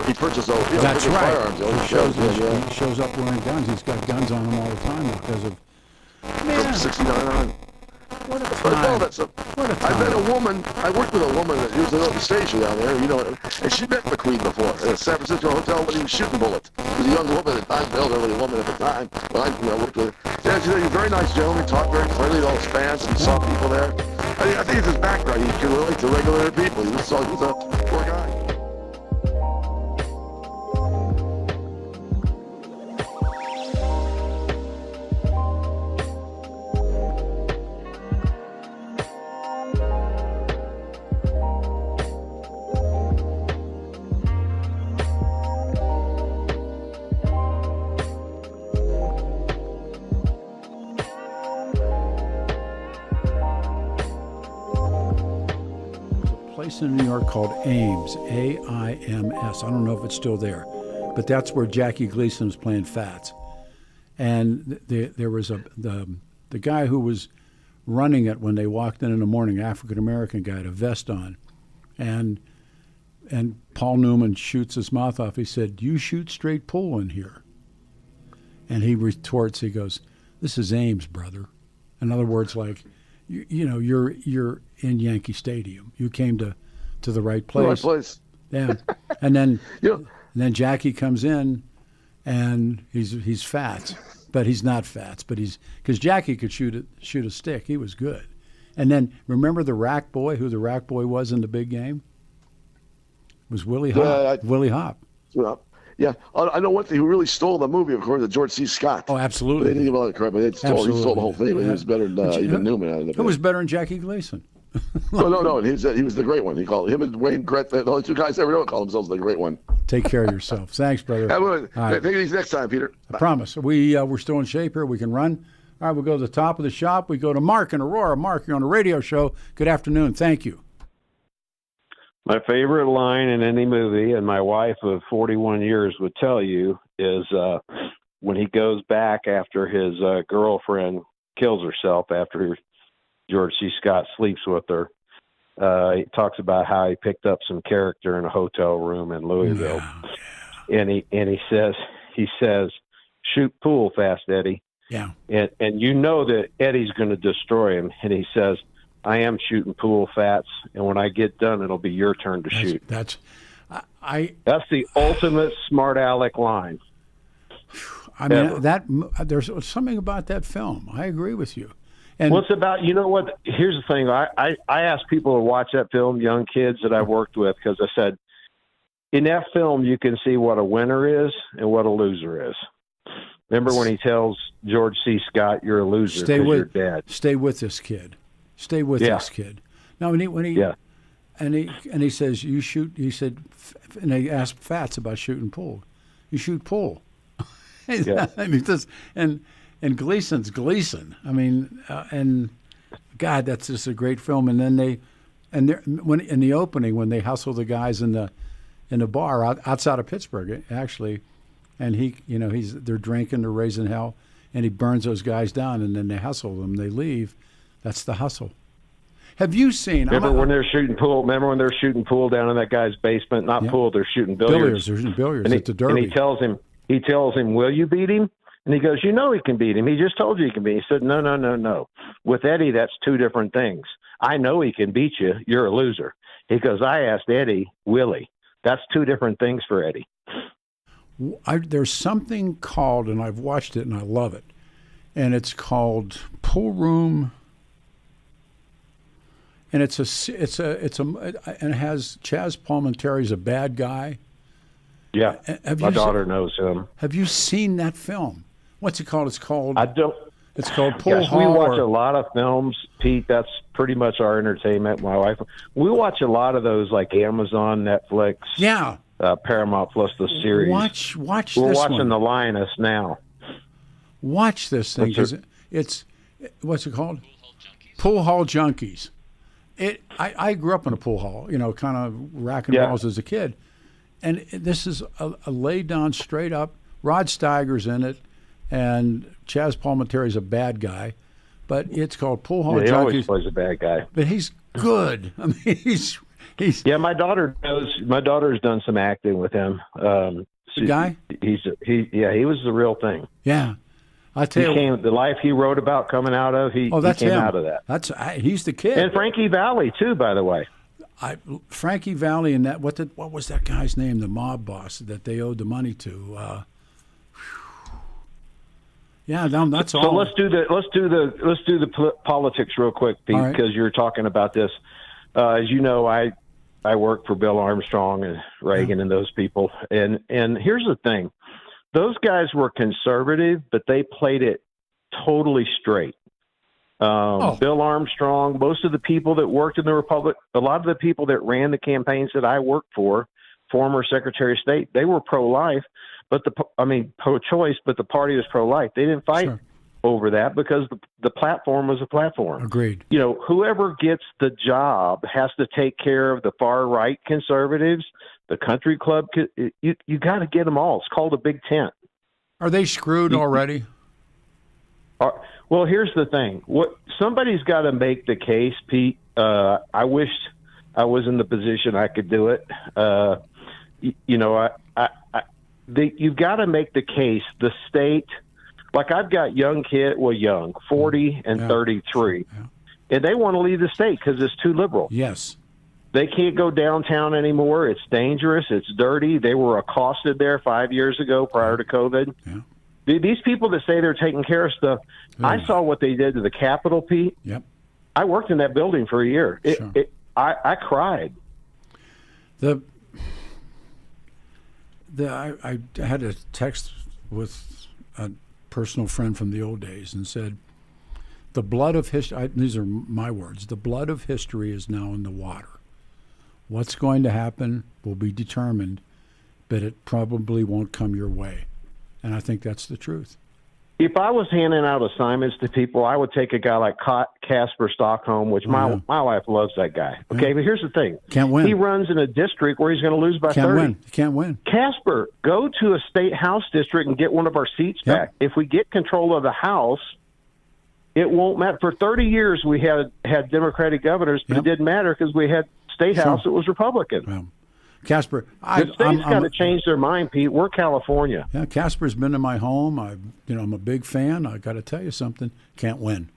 he purchased those. That's right. Firearms. He shows up wearing guns. He's got guns on him all the time because of. From 69 on. What a time. I met a woman. I worked with a woman that used another station down there, and she met McQueen before at a San Francisco hotel when he was shooting bullets. She was a young woman at the time, elderly woman at the time. When I worked with her. Yeah, she was a very nice gentleman. Talked very friendly to all his fans, and saw people there. I think it's his background. He can relate to regular people. He was a poor guy. In New York called Ames, A-I-M-S. I don't know if it's still there, but that's where Jackie Gleason was playing Fats. And there was the guy who was running it when they walked in the morning, African-American guy, had a vest on. And Paul Newman shoots his mouth off. He said, "You shoot straight pool in here." And he retorts, he goes, "This is Ames, brother." In other words, like, you're in Yankee Stadium. You came to the right place. The right place. Yeah. And then Jackie comes in, and he's Fats, but he's not Fats. But because Jackie could shoot a stick. He was good. And then remember the rack boy, who the rack boy was in the big game? It was Willie Hop. Willie Hop. Yeah, I know one thing. Who really stole the movie, according to George C. Scott. Oh, absolutely. But they didn't give a lot of credit, but he stole the whole thing. But he was better than even Newman. Who was better than Jackie Gleason? No. He was the great one. He called him and Wayne Gret. The only two guys ever call themselves the great one. Take care of yourself. Thanks, brother. Take it easy next time, Peter. I promise. We're still in shape here. We can run. All right, we'll go to the top of the shop. We go to Mark in Aurora. Mark, you're on a radio show. Good afternoon. Thank you. My favorite line in any movie, and my wife of 41 years would tell you, is when he goes back after his girlfriend kills herself after George C. Scott sleeps with her. He talks about how he picked up some character in a hotel room in Louisville, and he says, "Shoot pool fast, Eddie." Yeah, and you know that Eddie's going to destroy him, and he says, "I am shooting pool fats, and when I get done, it'll be your turn to shoot." That's the ultimate smart aleck line. I mean, there's something about that film. I agree with you. And well, it's about, you know what? Here's the thing. I ask people to watch that film, young kids that I've worked with, because I said, in that film, you can see what a winner is and what a loser is. Remember when he tells George C. Scott, "You're a loser because you're dead." Stay with this kid. Stay with this kid. Now, when he says, "You shoot," he said, and they asked Fats about shooting pool. You shoot pool. Yeah. And he does, and Gleason's Gleason. I mean, and God, that's just a great film. And then when in the opening, when they hustle the guys in the bar outside of Pittsburgh, actually, and they're drinking, they're raising hell, and he burns those guys down, and then they hustle them, they leave. That's the hustle. Have you seen? Remember when they're shooting pool? Remember when they're shooting pool down in that guy's basement? Not pool, they're shooting billiards. They're shooting billiards at the Derby. And he tells him, "Will you beat him?" And he goes, "You know he can beat him. He just told you he can beat him." He said, No. With Eddie, that's two different things. I know he can beat you. You're a loser. He goes, "I asked Eddie, will he?" That's two different things for Eddie. There's something called, and I've watched it and I love it, and it's called Pool Room. And and it has Chaz Palminteri's a bad guy. Yeah, my daughter knows him. Have you seen that film? What's it called? It's called. I don't. It's called Pool Hall. We watch a lot of films, Pete. That's pretty much our entertainment. My wife. We watch a lot of those, like Amazon, Netflix. Yeah. Paramount Plus, the series. Watch. We're this watching one. The Lioness now. Watch this thing because it's what's it called? Pool Hall Junkies. I grew up in a pool hall, kind of racking balls as a kid. And this is a lay down straight up. Rod Steiger's in it, and Chaz Palminteri's a bad guy, but it's called Pool Hall Junkies. He always plays a bad guy, but he's good. I mean, he's. Yeah, my daughter knows. My daughter's done some acting with him. The guy. He was the real thing. Yeah, I tell you, the life he wrote about coming out of. He came out of that. He's the kid. And Frankie Valli too, by the way. Frankie Valli and that what was that guy's name? The mob boss that they owed the money to. That's all. So let's do the politics real quick, Pete, because you're talking about this. As you know, I work for Bill Armstrong and Reagan and those people, and here's the thing: those guys were conservative, but they played it totally straight. Bill Armstrong, most of the people that worked in the Republic, a lot of the people that ran the campaigns that I worked for, former Secretary of State, they were pro-life, pro-choice, but the party was pro-life. They didn't fight over that because the platform was a platform. Agreed. Whoever gets the job has to take care of the far-right conservatives, the country club. You got to get them all. It's called a big tent. Are they screwed already? Well, here's the thing. Somebody's got to make the case, Pete. I wish I was in the position I could do it. You've got to make the case. The state, like I've got young 40 and 33, and they want to leave the state because it's too liberal. Yes. They can't go downtown anymore. It's dangerous. It's dirty. They were accosted there 5 years ago prior to COVID. Yeah. These people that say they're taking care of stuff, I saw what they did to the Capitol, Pete. Yep. I worked in that building for a year. I cried. I had a text with a personal friend from the old days and said, the blood of history, these are my words, the blood of history is now in the water. What's going to happen will be determined, but it probably won't come your way. And I think that's the truth. if I was handing out assignments to people, I would take a guy like Casper Stockholm, which my wife loves that guy. Okay, but here's the thing. Can't win. He runs in a district where he's going to lose by 30. Can't win. Casper, go to a state house district and get one of our seats back. If we get control of the House, it won't matter. For 30 years, we had Democratic governors, but it didn't matter because we had state house that was Republican. Well, Casper, the state's got to change their mind, Pete. We're California. Yeah, Casper's been to my home. I'm a big fan. I got to tell you something. Can't win.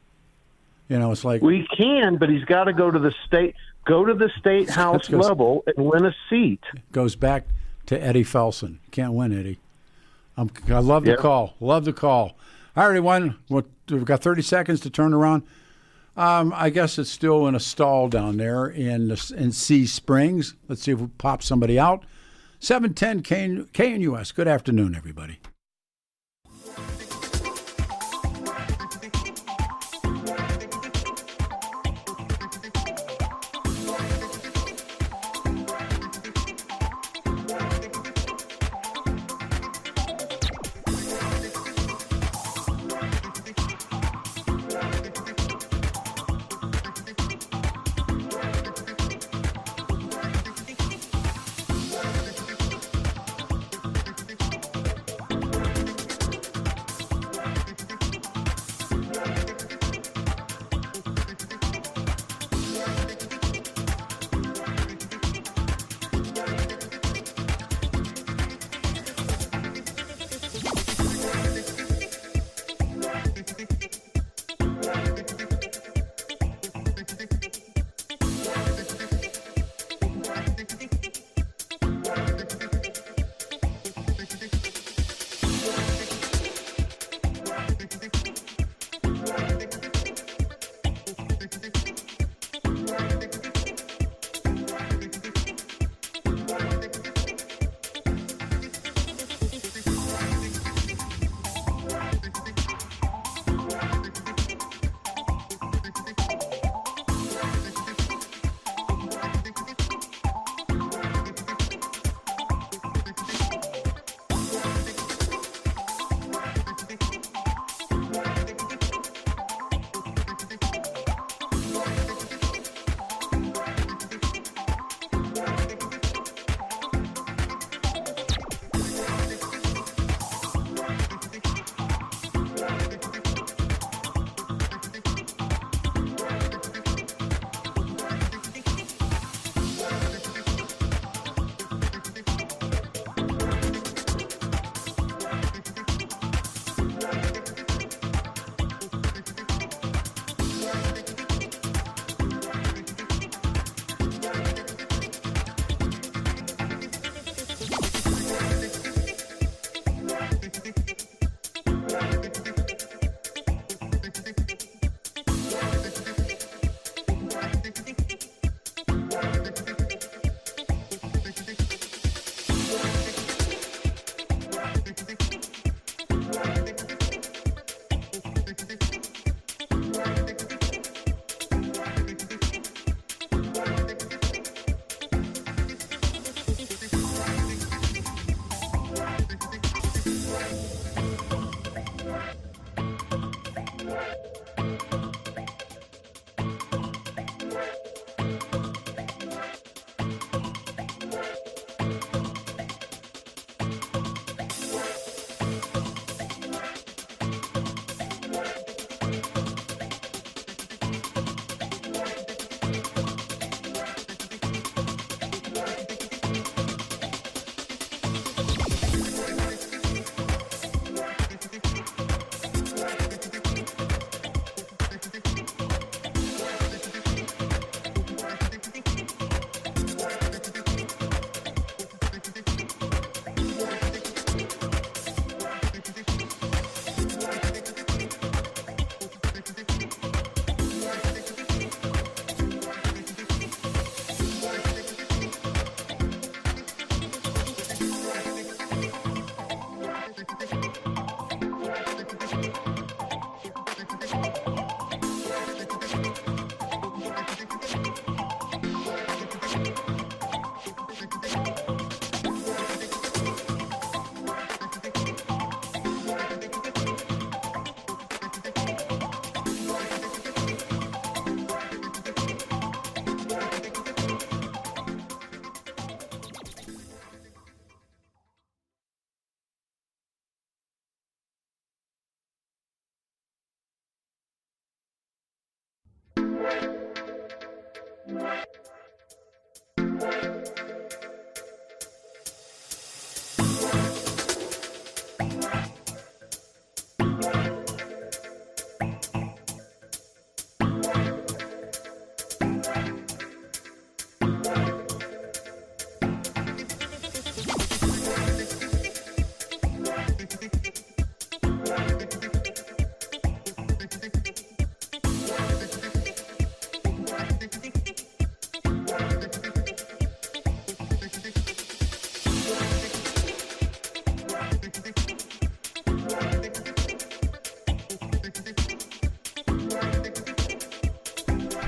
It's like we can, but he's got to go to the state. Go to the state house level and win a seat. Goes back to Eddie Felson. Can't win, Eddie. I love the call. Love the call. All right, everyone. We've got 30 seconds to turn around. I guess it's still in a stall down there in Sea Springs. Let's see if we pop somebody out. 710 KNUS. Good afternoon, everybody.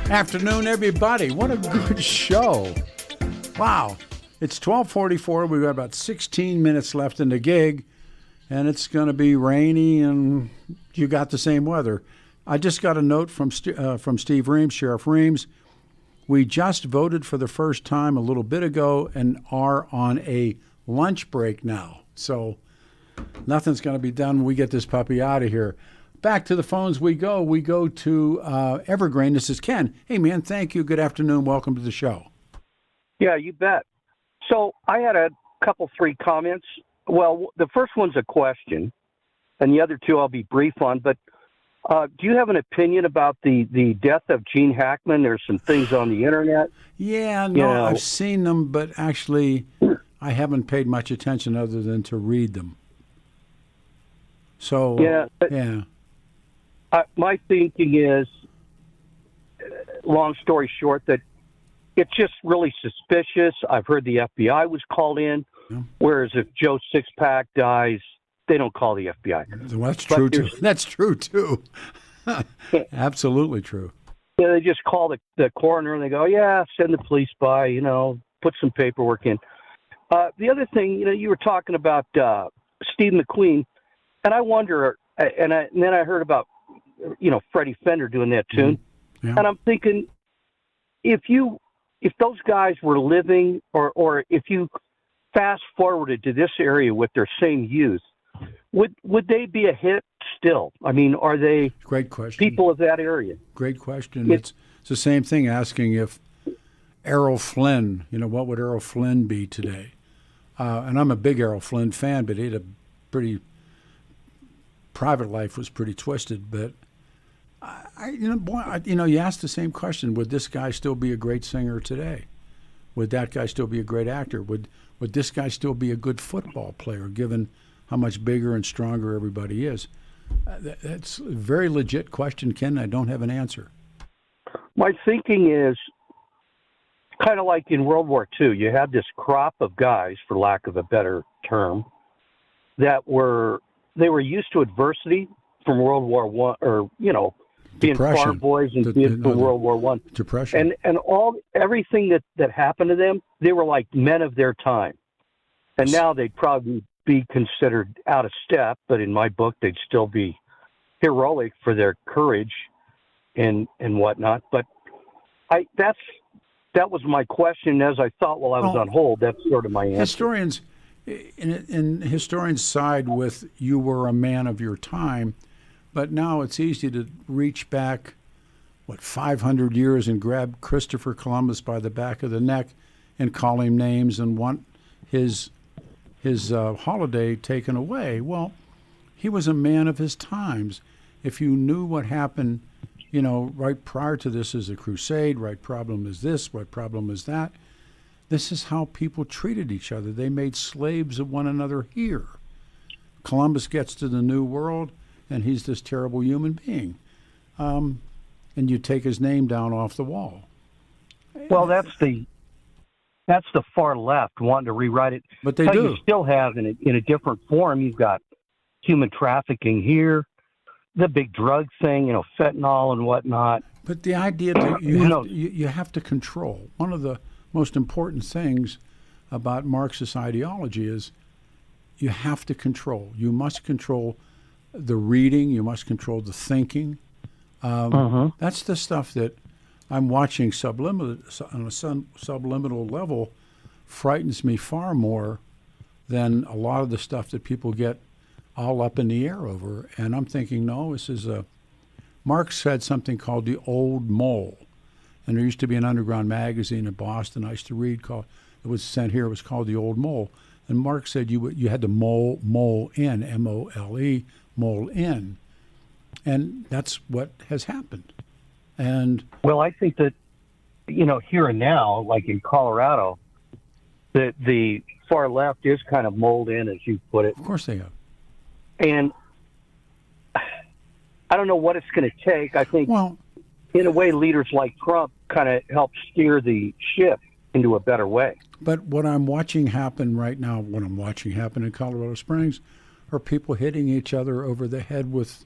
Afternoon, everybody. What a good show. Wow. It's 12:44. We've got about 16 minutes left in the gig, and it's going to be rainy, and you got the same weather. I just got a note from Steve Reams, Sheriff Reams. We just voted for the first time a little bit ago and are on a lunch break now. So nothing's going to be done when we get this puppy out of here. Back to the phones we go. We go to Evergreen. This is Ken. Hey, man, thank you. Good afternoon. Welcome to the show. Yeah, you bet. So I had a couple, 3 comments. Well, the first one's a question, and the other 2 I'll be brief on. But do you have an opinion about the death of Gene Hackman? There's some things on the Internet. Yeah, no, I've seen them, but actually I haven't paid much attention other than to read them. So, yeah. My thinking is, long story short, that it's just really suspicious. I've heard the FBI was called in, whereas if Joe Sixpack dies, they don't call the FBI. Well, that's true, too. That's true, too. Absolutely true. Yeah, they just call the coroner and they go, yeah, send the police by, put some paperwork in. The other thing, you were talking about Steve McQueen, and I wonder, and then I heard about, Freddie Fender doing that tune. Yeah. And I'm thinking, if those guys were living, or if you fast forwarded to this area with their same youth, would they be a hit still? I mean, are they great question people of that area? Great question. It's the same thing asking if Errol Flynn, what would Errol Flynn be today? And I'm a big Errol Flynn fan, but he had a pretty private life was pretty twisted. But you asked the same question: would this guy still be a great singer today? Would that guy still be a great actor? Would this guy still be a good football player, given how much bigger and stronger everybody is? That's a very legit question, Ken. I don't have an answer. My thinking is kind of like in World War II. You had this crop of guys, for lack of a better term, that were used to adversity from World War One, or being farm boys and being from World War One. Depression. And everything that happened to them, they were like men of their time. And now they'd probably be considered out of step, but in my book, they'd still be heroic for their courage and whatnot. But that was my question. As I thought while I was on hold, that's sort of my answer. Historians side with you were a man of your time, but now it's easy to reach back, 500 years and grab Christopher Columbus by the back of the neck and call him names and want his holiday taken away. Well, he was a man of his times. If you knew what happened, right prior to this is a crusade, right problem is this, right problem is that. This is how people treated each other. They made slaves of one another here. Columbus gets to the New World, and he's this terrible human being. And you take his name down off the wall. Well, that's the far left wanting to rewrite it. But they do. You still have, in a different form, you've got human trafficking here, the big drug thing, fentanyl and whatnot. But the idea that you have to control. One of the most important things about Marxist ideology is you have to control. You must control the reading. You must control the thinking. That's the stuff that I'm watching on a subliminal level frightens me far more than a lot of the stuff that people get all up in the air over. And I'm thinking, no, this is Marx had something called the old mole. And there used to be an underground magazine in Boston I used to read called, it was sent here, it was called The Old Mole. And Mark said you had to mole in, M-O-L-E, mole in. And that's what has happened. And well, I think that, here and now, like in Colorado, that the far left is kind of molded in, as you put it. Of course they have. And I don't know what it's going to take. I think, in a way, leaders like Trump kind of help steer the ship into a better way. But what I'm watching happen right now, what I'm watching happen in Colorado Springs, are people hitting each other over the head with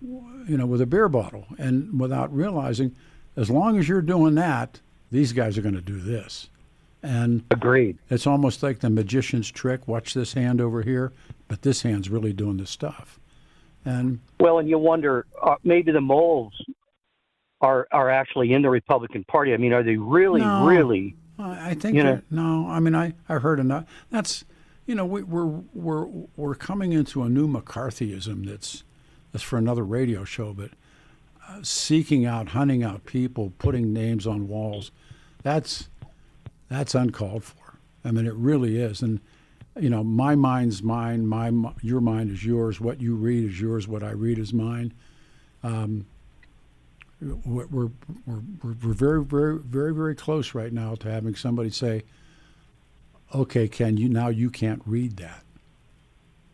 a beer bottle, and without realizing, as long as you're doing that, these guys are going to do this. And agreed. It's almost like the magician's trick. Watch this hand over here, but this hand's really doing the stuff. And you wonder, maybe the moles are actually in the Republican Party. I mean, are they really? I think no. I mean, I heard enough. That's we're coming into a new McCarthyism that's for another radio show, but seeking out, hunting out people, putting names on walls, that's uncalled for. I mean, it really is. And my mind's mine, your mind is yours. What you read is yours. What I read is mine. We're very, very, very, very close right now to having somebody say, "Okay, Ken, you can't read that."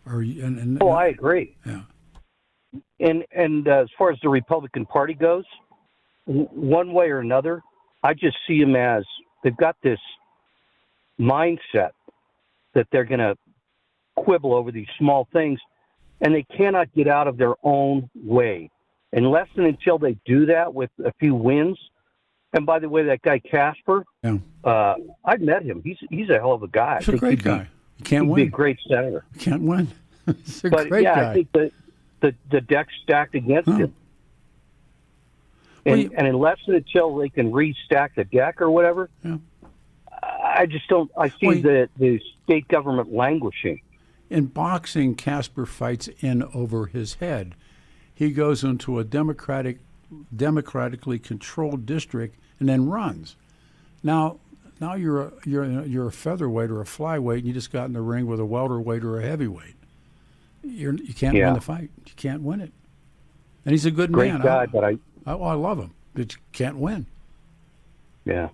I agree. Yeah. And as far as the Republican Party goes, one way or another, I just see them as they've got this mindset that they're going to quibble over these small things, and they cannot get out of their own way. Unless and until they do that with a few wins. And by the way, that guy Casper, I've met him. He's a hell of a guy. He's a great guy. You can't win. He'd be a great senator. You can't win. He's a great guy. I think the deck's stacked against him. And unless and until they can restack the deck or whatever, I just don't. I see the state government languishing. In boxing, Casper fights in over his head. He goes into a democratically controlled district and then runs. Now you're a featherweight or a flyweight, and you just got in the ring with a welterweight or a heavyweight. You can't win the fight. You can't win it. And he's a good man. Great guy, but I love him, but you can't win. Yeah.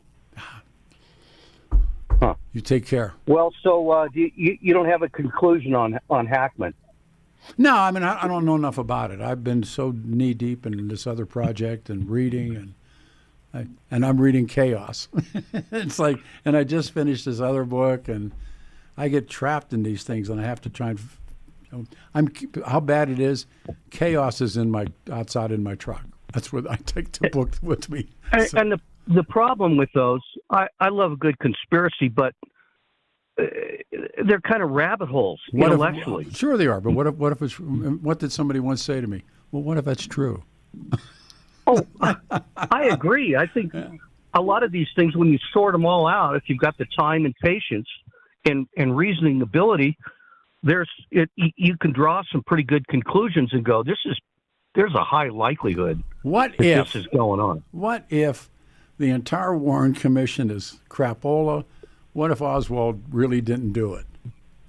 Huh. You take care. Well, so you don't have a conclusion on Hackman? No, I mean, I don't know enough about it. I've been so knee-deep in this other project and reading, and I'm reading Chaos. It's like, and I just finished this other book, and I get trapped in these things, and I have to try and how bad it is. Chaos is outside in my truck. That's where I take the book with me. And the problem with those, I love a good conspiracy, but they're kind of rabbit holes intellectually. Sure they are, but what if it's? What did somebody once say to me? Well, what if that's true? I agree. I think a lot of these things, when you sort them all out, if you've got the time and patience and reasoning ability, you can draw some pretty good conclusions and go, there's a high likelihood this is going on. What if the entire Warren Commission is crapola? What if Oswald really didn't do it?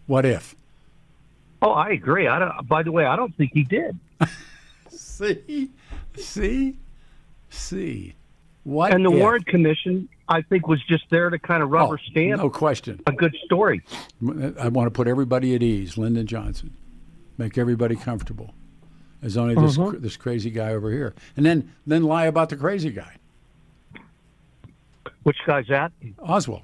What if? Oh, I agree. By the way, I don't think he did. See. What? And the Warren Commission, I think, was just there to kind of rubber stamp. No question. A good story. I want to put everybody at ease. Lyndon Johnson, make everybody comfortable. There's only this crazy guy over here, and then lie about the crazy guy. Which guy's that? Oswald.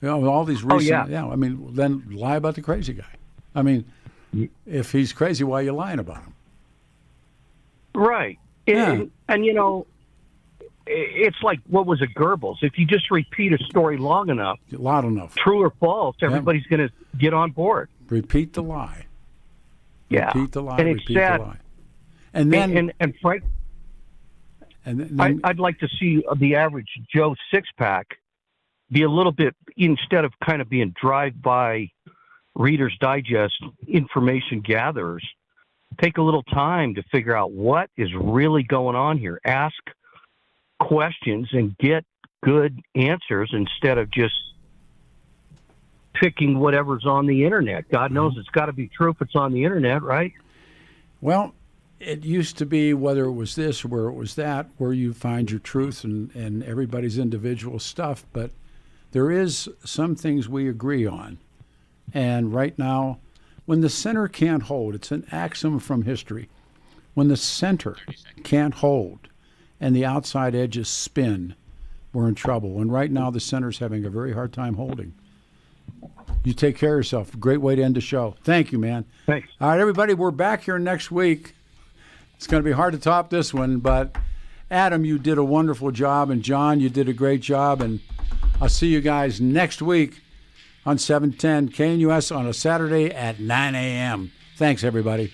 With all these recent, I mean, then lie about the crazy guy. I mean, if he's crazy, why are you lying about him? Right. Yeah. And it's like, what was it, Goebbels? If you just repeat a story loud enough, true or false, everybody's going to get on board. Repeat the lie. Yeah. Repeat the lie. And it's sad. The lie. And then, and Frank, then I'd like to see the average Joe six-pack be a little bit, instead of kind of being drive-by Reader's Digest information gatherers, take a little time to figure out what is really going on here. Ask questions and get good answers instead of just picking whatever's on the internet. God knows it's got to be true if it's on the internet, right? Well, it used to be whether it was this or where it was that, where you find your truth and everybody's individual stuff. But there is some things we agree on. And right now, when the center can't hold, it's an axiom from history. When the center can't hold and the outside edges spin, we're in trouble. And right now, the center's having a very hard time holding. You take care of yourself. Great way to end the show. Thank you, man. Thanks. All right, everybody, we're back here next week. It's going to be hard to top this one, but Adam, you did a wonderful job, and John, you did a great job, and I'll see you guys next week on 710 KNUS on a Saturday at 9 a.m. Thanks, everybody.